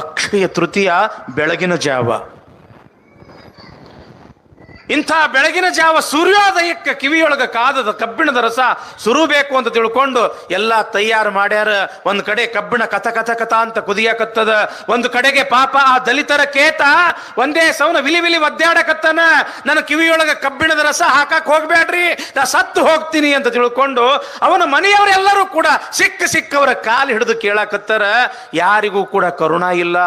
ಅಕ್ಷಯ ತೃತೀಯ ಬೆಳಗಿನ ಜಾವ. ಇಂಥ ಬೆಳಗಿನ ಜಾವ ಸೂರ್ಯೋದಯಕ್ಕೆ ಕಿವಿಯೊಳಗ ಕಾದದ ಕಬ್ಬಿಣದ ರಸ ಸುರುಬೇಕು ಅಂತ ತಿಳ್ಕೊಂಡು ಎಲ್ಲ ತಯಾರು ಮಾಡ್ಯಾರ. ಒಂದು ಕಡೆ ಕಬ್ಬಿಣ ಕಥ ಕಥ ಕಥ ಅಂತ ಕುದಿಯಕತ್ತದ, ಒಂದು ಕಡೆಗೆ ಪಾಪ ಆ ದಲಿತರ ಕೇತ ಒಂದೇ ಸೌನ ವಿಲಿ ವಿಲಿ ಒದ್ದಾಡಕತ್ತನ. ನನ್ನ ಕಿವಿಯೊಳಗ ಕಬ್ಬಿಣದ ರಸ ಹಾಕಕ್ ಹೋಗ್ಬೇಡ್ರಿ, ನಾ ಸತ್ತು ಹೋಗ್ತೀನಿ ಅಂತ ತಿಳ್ಕೊಂಡು ಅವನ ಮನೆಯವರೆಲ್ಲರೂ ಕೂಡ ಸಿಕ್ಕವರ ಕಾಲು ಹಿಡಿದು ಕೇಳಕತ್ತಾರ. ಯಾರಿಗೂ ಕೂಡ ಕರುಣಾ ಇಲ್ಲ.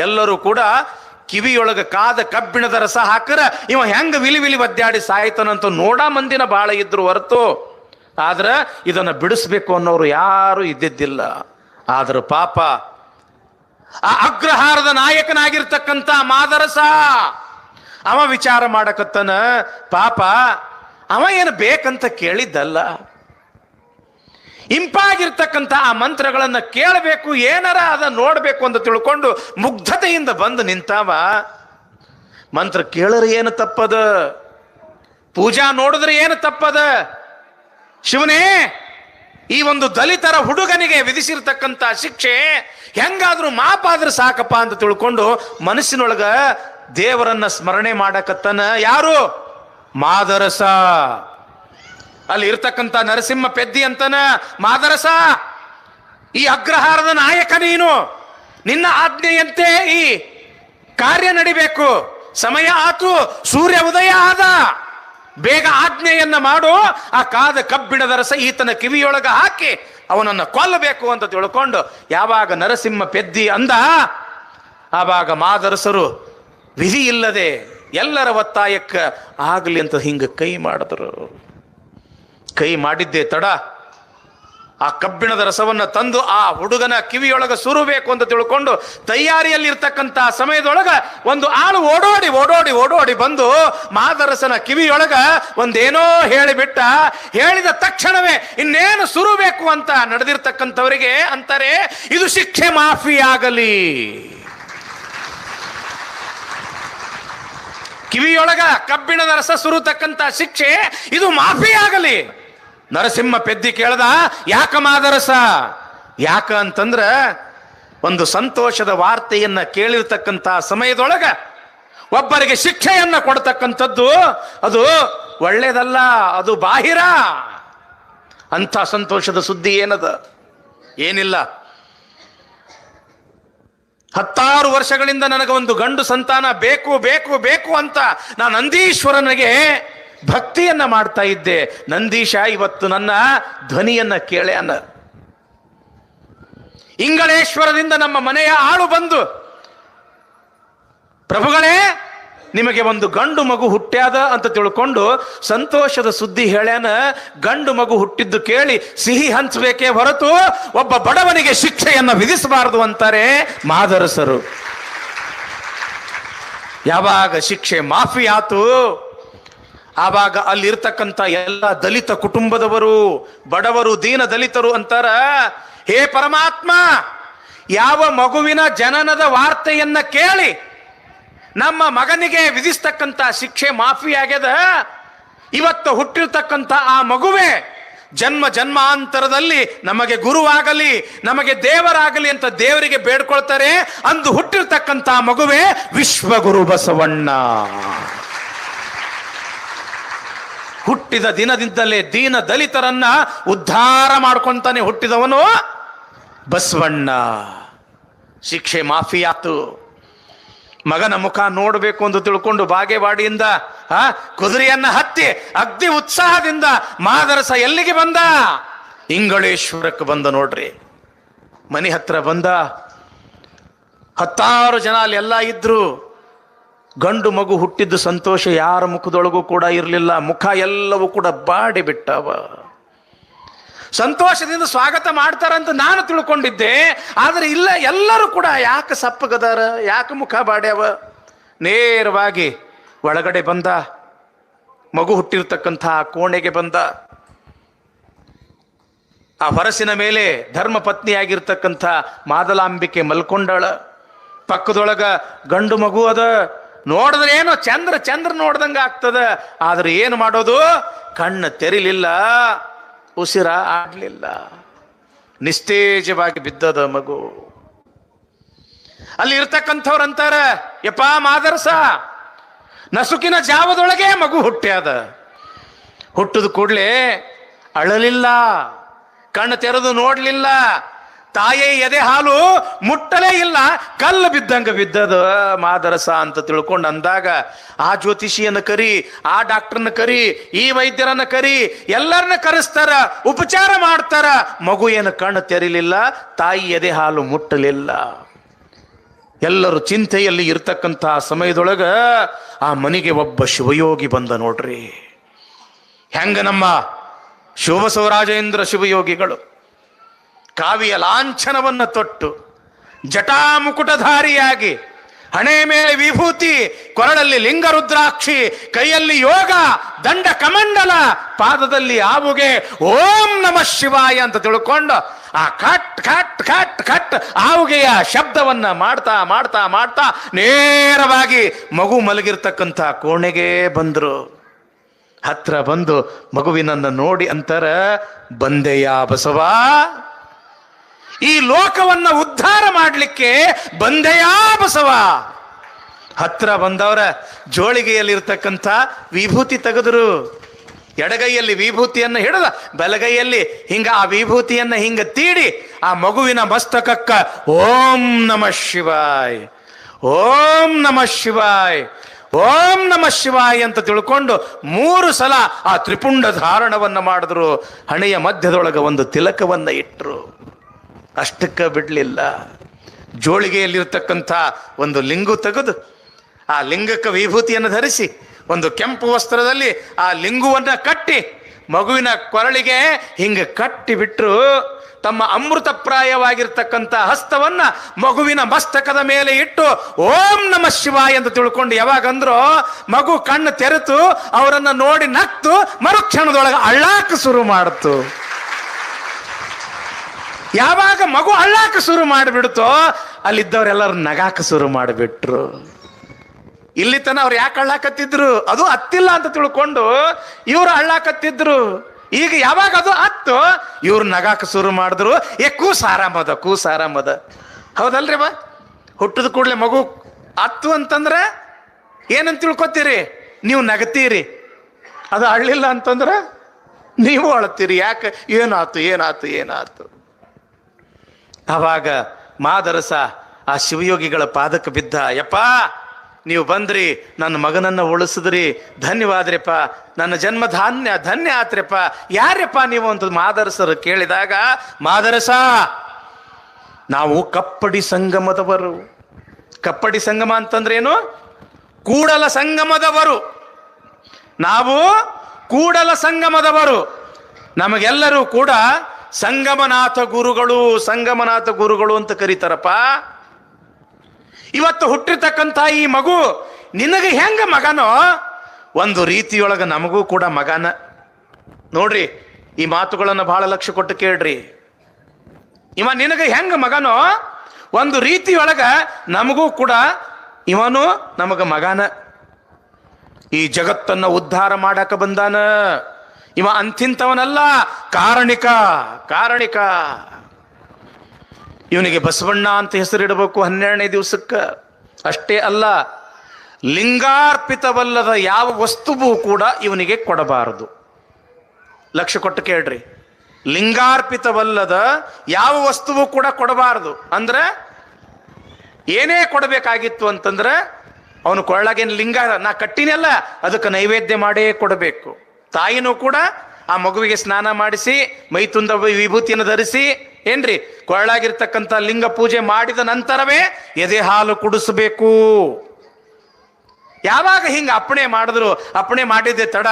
ಎಲ್ಲರೂ ಕೂಡ ಕಿವಿಯೊಳಗ ಕಾದ ಕಬ್ಬಿಣದ ರಸ ಹಾಕರ ಇವ ಹೆಂಗ ವಿಲಿ ವಿಲಿ ಒದ್ದಾಡಿ ಸಾಯ್ತಾನಂತ ನೋಡ ಮಂದಿನ ಬಾಳ ಇದ್ರು ಹೊರತು ಆದ್ರ ಇದನ್ನ ಬಿಡಿಸ್ಬೇಕು ಅನ್ನೋರು ಯಾರು ಇದ್ದಿದ್ದಿಲ್ಲ. ಆದ್ರ ಪಾಪ ಆ ಅಗ್ರಹಾರದ ನಾಯಕನಾಗಿರ್ತಕ್ಕಂಥ ಮಾದರಸ ಅವ ವಿಚಾರ ಮಾಡಕತ್ತನ. ಪಾಪ ಅವ ಏನು ಬೇಕಂತ ಕೇಳಿದ್ದಲ್ಲ, ಇಂಪಾಗಿರ್ತಕ್ಕಂಥ ಆ ಮಂತ್ರಗಳನ್ನ ಕೇಳಬೇಕು, ಏನಾರ ಅದ ನೋಡ್ಬೇಕು ಅಂತ ತಿಳ್ಕೊಂಡು ಮುಗ್ಧತೆಯಿಂದ ಬಂದು ನಿಂತಾವ. ಮಂತ್ರ ಕೇಳರೆ ಏನು ತಪ್ಪದ, ಪೂಜಾ ನೋಡಿದ್ರೆ ಏನು ತಪ್ಪದ? ಶಿವನೇ, ಈ ಒಂದು ದಲಿತರ ಹುಡುಗನಿಗೆ ವಿಧಿಸಿರ್ತಕ್ಕಂಥ ಶಿಕ್ಷೆ ಹೆಂಗಾದ್ರೂ ಮಾಪಾದ್ರೆ ಸಾಕಪ್ಪ ಅಂತ ತಿಳ್ಕೊಂಡು ಮನಸ್ಸಿನೊಳಗ ದೇವರನ್ನ ಸ್ಮರಣೆ ಮಾಡಕತ್ತನ. ಯಾರು? ಮಾದರಸ. ಅಲ್ಲಿ ಇರ್ತಕ್ಕಂಥ ನರಸಿಂಹ ಪೆದ್ದಿ ಅಂತನ, ಮಾದರಸ, ಈ ಅಗ್ರಹಾರದ ನಾಯಕ ನೀನು, ನಿನ್ನ ಆಜ್ಞೆಯಂತೆ ಈ ಕಾರ್ಯ ನಡಿಬೇಕು. ಸಮಯ ಆತು, ಸೂರ್ಯ ಉದಯ ಆದ, ಬೇಗ ಆಜ್ಞೆಯನ್ನ ಮಾಡು. ಆ ಕಾದ ಕಬ್ಬಿಣದ ರಸ ಈತನ ಕಿವಿಯೊಳಗ ಹಾಕಿ ಅವನನ್ನ ಕೊಲ್ಲಬೇಕು ಅಂತ ತಿಳ್ಕೊಂಡು ಯಾವಾಗ ನರಸಿಂಹ ಪೆದ್ದಿ ಅಂದ, ಆವಾಗ ಮಾದರಸರು ವಿಧಿ ಇಲ್ಲದೆ ಎಲ್ಲರ ಒತ್ತಾಯಕ್ಕ ಆಗಲಿ ಅಂತ ಹಿಂಗ ಕೈ ಮಾಡಿದ್ರು. ಕೈ ಮಾಡಿದ್ದೆ ತಡ ಆ ಕಬ್ಬಿಣದ ರಸವನ್ನ ತಂದು ಆ ಹುಡುಗನ ಕಿವಿಯೊಳಗ ಸುರಬೇಕು ಅಂತ ತಿಳ್ಕೊಂಡು ತಯಾರಿಯಲ್ಲಿ ಇರ್ತಕ್ಕಂಥ ಸಮಯದೊಳಗ ಒಂದು ಆಳು ಓಡೋಡಿ ಬಂದು ಮಾದರಸನ ಕಿವಿಯೊಳಗ ಒಂದೇನೋ ಹೇಳಿಬಿಟ್ಟ. ಹೇಳಿದ ತಕ್ಷಣವೇ ಇನ್ನೇನು ಸುರಬೇಕು ಅಂತ ನಡೆದಿರ್ತಕ್ಕಂಥವರಿಗೆ ಅಂತಾರೆ, ಇದು ಶಿಕ್ಷೆ ಮಾಫಿ ಆಗಲಿ. ಕಿವಿಯೊಳಗ ಕಬ್ಬಿಣದ ರಸ ಸುರುತಕ್ಕಂಥ ಶಿಕ್ಷೆ ಇದು ಮಾಫಿ ಆಗಲಿ. ನರಸಿಂಹ ಪೆದ್ದಿ ಕೇಳ್ದ, ಯಾಕ ಮಾದರಸ? ಯಾಕ ಅಂತಂದ್ರ ಒಂದು ಸಂತೋಷದ ವಾರ್ತೆಯನ್ನ ಕೇಳಿರ್ತಕ್ಕಂಥ ಸಮಯದೊಳಗ ಒಬ್ಬರಿಗೆ ಶಿಕ್ಷೆಯನ್ನ ಕೊಡ್ತಕ್ಕಂಥದ್ದು ಅದು ಒಳ್ಳೇದಲ್ಲ, ಅದು ಬಾಹಿರ. ಅಂಥ ಸಂತೋಷದ ಸುದ್ದಿ ಏನದ? ಏನಿಲ್ಲ. 16 ವರ್ಷಗಳಿಂದ ನನಗೆ ಒಂದು ಗಂಡು ಸಂತಾನ ಬೇಕು ಬೇಕು ಬೇಕು ಅಂತ ನಾನು ನಂದೀಶ್ವರನಿಗೆ ಭಕ್ತಿಯನ್ನ ಮಾಡ್ತಾ ಇದ್ದೆ. ನಂದೀಶ ಇವತ್ತು ನನ್ನ ಧ್ವನಿಯನ್ನ ಕೇಳ್ಯಾನ. ಇಂಗಳೇಶ್ವರದಿಂದ ನಮ್ಮ ಮನೆಯ ಆಳು ಬಂದು, ಪ್ರಭುಗಳೇ ನಿಮಗೆ ಒಂದು ಗಂಡು ಮಗು ಹುಟ್ಟ್ಯಾದ ಅಂತ ತಿಳ್ಕೊಂಡು ಸಂತೋಷದ ಸುದ್ದಿ ಹೇಳ್ಯಾನ. ಗಂಡು ಮಗು ಹುಟ್ಟಿದ್ದು ಕೇಳಿ ಸಿಹಿ ಹಂಚಬೇಕೇ ಹೊರತು ಒಬ್ಬ ಬಡವನಿಗೆ ಶಿಕ್ಷೆಯನ್ನ ವಿಧಿಸಬಾರದು ಅಂತಾರೆ ಮಾದರಸರು. ಯಾವಾಗ ಶಿಕ್ಷೆ ಮಾಫಿ ಆತು ಆವಾಗ ಅಲ್ಲಿರ್ತಕ್ಕಂಥ ಎಲ್ಲ ದಲಿತ ಕುಟುಂಬದವರು, ಬಡವರು, ದೀನ ದಲಿತರು ಅಂತಾರ, ಹೇ ಪರಮಾತ್ಮ, ಯಾವ ಮಗುವಿನ ಜನನದ ವಾರ್ತೆಯನ್ನ ಕೇಳಿ ನಮ್ಮ ಮಗನಿಗೆ ವಿಧಿಸ್ತಕ್ಕಂಥ ಶಿಕ್ಷೆ ಮಾಫಿ ಆಗ್ಯದ, ಇವತ್ತು ಹುಟ್ಟಿರ್ತಕ್ಕಂಥ ಆ ಮಗುವೆ ಜನ್ಮ ಜನ್ಮಾಂತರದಲ್ಲಿ ನಮಗೆ ಗುರುವಾಗಲಿ, ನಮಗೆ ದೇವರಾಗಲಿ ಅಂತ ದೇವರಿಗೆ ಬೇಡ್ಕೊಳ್ತಾರೆ. ಅಂದು ಹುಟ್ಟಿರ್ತಕ್ಕಂಥ ಮಗುವೆ ವಿಶ್ವಗುರು ಬಸವಣ್ಣ. ಹುಟ್ಟಿದ ದಿನದಿಂದಲೇ ದೀನ ದಲಿತರನ್ನ ಉದ್ಧಾರ ಮಾಡ್ಕೊಂತಾನೆ ಹುಟ್ಟಿದವನು ಬಸವಣ್ಣ. ಶಿಕ್ಷೆ ಮಾಫಿ ಆತು. ಮಗನ ಮುಖ ನೋಡಬೇಕು ಅಂತ ತಿಳ್ಕೊಂಡು ಬಾಗೇವಾಡಿಯಿಂದ ಕುದುರೆಯನ್ನ ಹತ್ತಿ ಅಗ್ದಿ ಉತ್ಸಾಹದಿಂದ ಮಾದರಸ ಎಲ್ಲಿಗೆ ಬಂದ? ಇಂಗಳೇಶ್ವರಕ್ಕೆ ಬಂದ. ನೋಡ್ರಿ, ಮನೆ ಹತ್ರ ಬಂದ. 10 ಜನ ಅಲ್ಲಿ ಎಲ್ಲ ಇದ್ರು. ಗಂಡು ಮಗು ಹುಟ್ಟಿದ್ದು ಸಂತೋಷ ಯಾರ ಮುಖದೊಳಗೂ ಕೂಡ ಇರಲಿಲ್ಲ. ಮುಖ ಎಲ್ಲವೂ ಕೂಡ ಬಾಡಿ ಬಿಟ್ಟವ. ಸಂತೋಷದಿಂದ ಸ್ವಾಗತ ಮಾಡ್ತಾರಂತ ನಾನು ತಿಳ್ಕೊಂಡಿದ್ದೆ. ಆದ್ರೆ ಇಲ್ಲ, ಎಲ್ಲರೂ ಕೂಡ ಯಾಕೆ ಸಪ್ಪಗದಾರ, ಯಾಕೆ ಮುಖ ಬಾಡ್ಯಾವ? ನೇರವಾಗಿ ಒಳಗಡೆ ಬಂದ. ಮಗು ಹುಟ್ಟಿರ್ತಕ್ಕಂಥ ಕೋಣೆಗೆ ಬಂದ. ಆ ಹೊರಸಿನ ಮೇಲೆ ಧರ್ಮ ಪತ್ನಿಯಾಗಿರ್ತಕ್ಕಂಥ ಮಾದಲಾಂಬಿಕೆ ಮಲ್ಕೊಂಡಳ. ಪಕ್ಕದೊಳಗ ಗಂಡು ಮಗು ಅದ. ನೋಡಿದ್ರೆ ಏನೋ ಚಂದ್ರ ನೋಡ್ದಂಗ ಆಗ್ತದ. ಆದ್ರೆ ಏನು ಮಾಡೋದು? ಕಣ್ಣು ತೆರಿಲಿಲ್ಲ, ಉಸಿರ ಆಡ್ಲಿಲ್ಲ, ನಿಸ್ತೇಜವಾಗಿ ಬಿದ್ದದ ಮಗು. ಅಲ್ಲಿ ಇರ್ತಕ್ಕಂಥವ್ರಂತಾರ, ಯಪ್ಪ ಮಾದರಸ, ನಸುಕಿನ ಜಾವದೊಳಗೆ ಮಗು ಹುಟ್ಟ್ಯಾದ. ಹುಟ್ಟದ ಕೂಡ್ಲೆ ಅಳಲಿಲ್ಲ, ಕಣ್ಣು ತೆರೆದು ನೋಡ್ಲಿಲ್ಲ, ತಾಯೇ ಎದೆ ಹಾಲು ಮುಟ್ಟಲೇ ಇಲ್ಲ, ಕಲ್ಲು ಬಿದ್ದಂಗ ಬಿದ್ದದ ಮಾದರಸ ಅಂತ ತಿಳ್ಕೊಂಡು ಅಂದಾಗ ಆ ಜ್ಯೋತಿಷಿಯನ್ನ ಕರಿ, ಆ ಡಾಕ್ಟರ್ನ ಕರಿ, ಈ ವೈದ್ಯರನ್ನ ಕರಿ, ಎಲ್ಲರನ್ನ ಕರೆಸ್ತಾರ, ಉಪಚಾರ ಮಾಡ್ತಾರ. ಮಗು ಏನು ಕಣ್ಣು ತೆರಿಲಿಲ್ಲ, ತಾಯಿ ಎದೆ ಹಾಲು ಮುಟ್ಟಲಿಲ್ಲ. ಎಲ್ಲರೂ ಚಿಂತೆಯಲ್ಲಿ ಇರ್ತಕ್ಕಂಥ ಸಮಯದೊಳಗ ಆ ಮನೆಗೆ ಒಬ್ಬ ಶಿವಯೋಗಿ ಬಂದ ನೋಡ್ರಿ. ಹೆಂಗ ನಮ್ಮ ಶಿವಬಸವರಾಜೇಂದ್ರ ಶಿವಯೋಗಿಗಳು ಕಾವಿಯ ಲಾಂಛನವನ್ನು ತೊಟ್ಟು ಜಟಾಮುಕುಟಧಾರಿಯಾಗಿ, ಹಣೆ ಮೇಲೆ ವಿಭೂತಿ, ಕೊರಳಲ್ಲಿ ಲಿಂಗರುದ್ರಾಕ್ಷಿ, ಕೈಯಲ್ಲಿ ಯೋಗ ದಂಡ ಕಮಂಡಲ, ಪಾದದಲ್ಲಿ ಆವುಗೆ ಓಂ ನಮಃ ಶಿವಾಯ ಅಂತ ತಿಳ್ಕೊಂಡು ಆ ಕಟ್ ಕಟ್ ಕಟ್ ಕಟ್ ಆವುಗೆಯ ಶಬ್ದವನ್ನ ಮಾಡ್ತಾ ಮಾಡ್ತಾ ಮಾಡ್ತಾ ನೇರವಾಗಿ ಮಗು ಮಲಗಿರ್ತಕ್ಕಂಥ ಕೋಣೆಗೆ ಬಂದ್ರು. ಹತ್ರ ಬಂದು ಮಗುವಿನನ್ನ ನೋಡಿ ಅಂತರ, ಬಂದೆಯ ಬಸವ, ಈ ಲೋಕವನ್ನ ಉದ್ಧಾರ ಮಾಡ್ಲಿಕ್ಕೆ ಬಂದೆಯಾ ಬಸವ. ಹತ್ರ ಬಂದವರ ಜೋಳಿಗೆಯಲ್ಲಿರ್ತಕ್ಕಂಥ ವಿಭೂತಿ ತೆಗೆದ್ರು. ಎಡಗೈಯಲ್ಲಿ ವಿಭೂತಿಯನ್ನ ಹಿಡಿದ, ಬಲಗೈಯಲ್ಲಿ ಹಿಂಗ ಆ ವಿಭೂತಿಯನ್ನ ಹಿಂಗ ತೀಡಿ ಆ ಮಗುವಿನ ಮಸ್ತಕಕ್ಕ ಓಂ ನಮಃ ಶಿವಾಯ್, ಓಂ ನಮಃ ಶಿವಾಯ್, ಓಂ ನಮಃ ಶಿವಾಯ್ ಅಂತ ತಿಳ್ಕೊಂಡು 3 ಸಲ ಆ ತ್ರಿಪುಂಡ ಧಾರಣವನ್ನ ಮಾಡಿದ್ರು. ಹಣೆಯ ಮಧ್ಯದೊಳಗ ಒಂದು ತಿಲಕವನ್ನ ಇಟ್ರು. ಅಷ್ಟಕ್ಕ ಬಿಡ್ಲಿಲ್ಲ. ಜೋಳಿಗೆಯಲ್ಲಿರ್ತಕ್ಕಂಥ ಒಂದು ಲಿಂಗು ತೆಗೆದು ಆ ಲಿಂಗಕ್ಕೆ ವಿಭೂತಿಯನ್ನು ಧರಿಸಿ ಒಂದು ಕೆಂಪು ವಸ್ತ್ರದಲ್ಲಿ ಆ ಲಿಂಗುವನ್ನ ಕಟ್ಟಿ ಮಗುವಿನ ಕೊರಳಿಗೆ ಹಿಂಗೆ ಕಟ್ಟಿ ಬಿಟ್ರು. ತಮ್ಮ ಅಮೃತಪ್ರಾಯವಾಗಿರ್ತಕ್ಕಂಥ ಹಸ್ತವನ್ನ ಮಗುವಿನ ಮಸ್ತಕದ ಮೇಲೆ ಇಟ್ಟು ಓಂ ನಮಃ ಶಿವಾಯ ಅಂತ ತಿಳ್ಕೊಂಡು ಯಾವಾಗಂದ್ರೋ ಮಗು ಕಣ್ಣು ತೆರೆತು ಅವರನ್ನ ನೋಡಿ ನಕ್ತು, ಮರುಕ್ಷಣದೊಳಗೆ ಅಳ್ಳಾಕ ಶುರು ಮಾಡಿತು. ಯಾವಾಗ ಮಗು ಅಳ್ಳಾಕ ಶುರು ಮಾಡಿಬಿಡ್ತೋ ಅಲ್ಲಿದ್ದವರೆಲ್ಲರೂ ನಗಾಕ ಶುರು ಮಾಡಿಬಿಟ್ರು. ಇಲ್ಲಿ ತನ ಅವ್ರು ಯಾಕೆ ಅಳ್ಳಾಕತ್ತಿದ್ರು? ಅದು ಹತ್ತಿಲ್ಲ ಅಂತ ತಿಳ್ಕೊಂಡು ಇವ್ರು ಅಳ್ಳಾಕತ್ತಿದ್ರು. ಈಗ ಯಾವಾಗ ಅದು ಹತ್ತು ಇವ್ರು ನಗಾಕ ಶುರು ಮಾಡಿದ್ರು. ಕೂಸಾರಾಮದ ಕೂಸಾರಾಮದ. ಹೌದಲ್ರಿ ಬಾ? ಹುಟ್ಟದ ಕೂಡಲೇ ಮಗು ಹತ್ತು ಅಂತಂದ್ರೆ ಏನಂತ ತಿಳ್ಕೊತೀರಿ? ನೀವು ನಗತೀರಿ. ಅದು ಅಳ್ಳಿಲ್ಲ ಅಂತಂದ್ರೆ ನೀವು ಅಳ್ತೀರಿ. ಯಾಕೆ? ಏನಾತು ಏನಾತು ಏನಾತು? ಆವಾಗ ಮಾದರಸ ಆ ಶಿವಯೋಗಿಗಳ ಪಾದಕ್ಕೆ ಬಿದ್ದ. ಯಪ್ಪ, ನೀವು ಬಂದ್ರಿ, ನನ್ನ ಮಗನನ್ನ ಉಳಿಸಿದ್ರಿ, ಧನ್ಯವಾದ್ರಿಪ್ಪ, ನನ್ನ ಜನ್ಮ ಧನ್ಯ ಆತ್ರಿಪ್ಪ. ಯಾರಪ್ಪ ನೀವು ಅಂತ ಮಾದರಸರು ಕೇಳಿದಾಗ, ಮಾದರಸ, ನಾವು ಕಪ್ಪಡಿ ಸಂಗಮದವರು. ಕಪ್ಪಡಿ ಸಂಗಮ ಅಂತಂದ್ರೆ ಏನು? ಕೂಡಲ ಸಂಗಮದವರು. ನಾವು ಕೂಡಲ ಸಂಗಮದವರು. ನಮಗೆಲ್ಲರೂ ಕೂಡ ಸಂಗಮನಾಥ ಗುರುಗಳು, ಸಂಗಮನಾಥ ಗುರುಗಳು ಅಂತ ಕರೀತಾರಪ್ಪ. ಇವತ್ತು ಹುಟ್ಟಿರ್ತಕ್ಕಂಥ ಈ ಮಗು ನಿನಗೆ ಹೆಂಗ ಮಗನೋ ಒಂದು ರೀತಿಯೊಳಗ ನಮಗೂ ಕೂಡ ಮಗನ. ನೋಡ್ರಿ, ಈ ಮಾತುಗಳನ್ನು ಬಹಳ ಲಕ್ಷ್ಯ ಕೊಟ್ಟು ಕೇಳ್ರಿ. ಇವ ನಿನಗೆ ಹೆಂಗ ಮಗನೋ ಒಂದು ರೀತಿಯೊಳಗ ನಮಗೂ ಕೂಡ ಇವನು ನಮಗ ಮಗನ. ಈ ಜಗತ್ತನ್ನ ಉದ್ಧಾರ ಮಾಡಕ ಬಂದಾನ. ಇವ ಅಂತಿಂತವನಲ್ಲ, ಕಾರಣಿಕ. ಕಾರಣಿಕ. ಇವನಿಗೆ ಬಸವಣ್ಣ ಅಂತ ಹೆಸರಿಡಬೇಕು 12ನೇ ದಿವಸಕ್ಕೆ. ಅಷ್ಟೇ ಅಲ್ಲ, ಲಿಂಗಾರ್ಪಿತವಲ್ಲದ ಯಾವ ವಸ್ತುವು ಕೂಡ ಇವನಿಗೆ ಕೊಡಬಾರದು. ಲಕ್ಷ್ಯ ಕೊಟ್ಟು ಕೇಳ್ರಿ. ಲಿಂಗಾರ್ಪಿತವಲ್ಲದ ಯಾವ ವಸ್ತುವು ಕೂಡ ಕೊಡಬಾರದು. ಅಂದ್ರೆ ಏನೇ ಕೊಡಬೇಕಾಗಿತ್ತು ಅಂತಂದ್ರೆ ಅವನು ಕೊಳ್ಳಾಗೇನು ಲಿಂಗ ನಾ ಕಟ್ಟಿನಲ್ಲ, ಅದಕ್ಕೆ ನೈವೇದ್ಯ ಮಾಡೇ ಕೊಡಬೇಕು. ತಾಯಿನೂ ಕೂಡ ಆ ಮಗುವಿಗೆ ಸ್ನಾನ ಮಾಡಿಸಿ ಮೈ ತುಂಬ ವಿಭೂತಿಯನ್ನು ಧರಿಸಿ ಏನ್ರಿ ಕೊಳ್ಳಾಗಿರ್ತಕ್ಕಂಥ ಲಿಂಗ ಪೂಜೆ ಮಾಡಿದ ನಂತರವೇ ಎದೆ ಹಾಲು ಕುಡಿಸಬೇಕು. ಯಾವಾಗ ಹಿಂಗೆ ಅಪ್ಪಣೆ ಮಾಡಿದ್ರು, ಅಪ್ಪಣೆ ಮಾಡಿದ್ದೆ ತಡ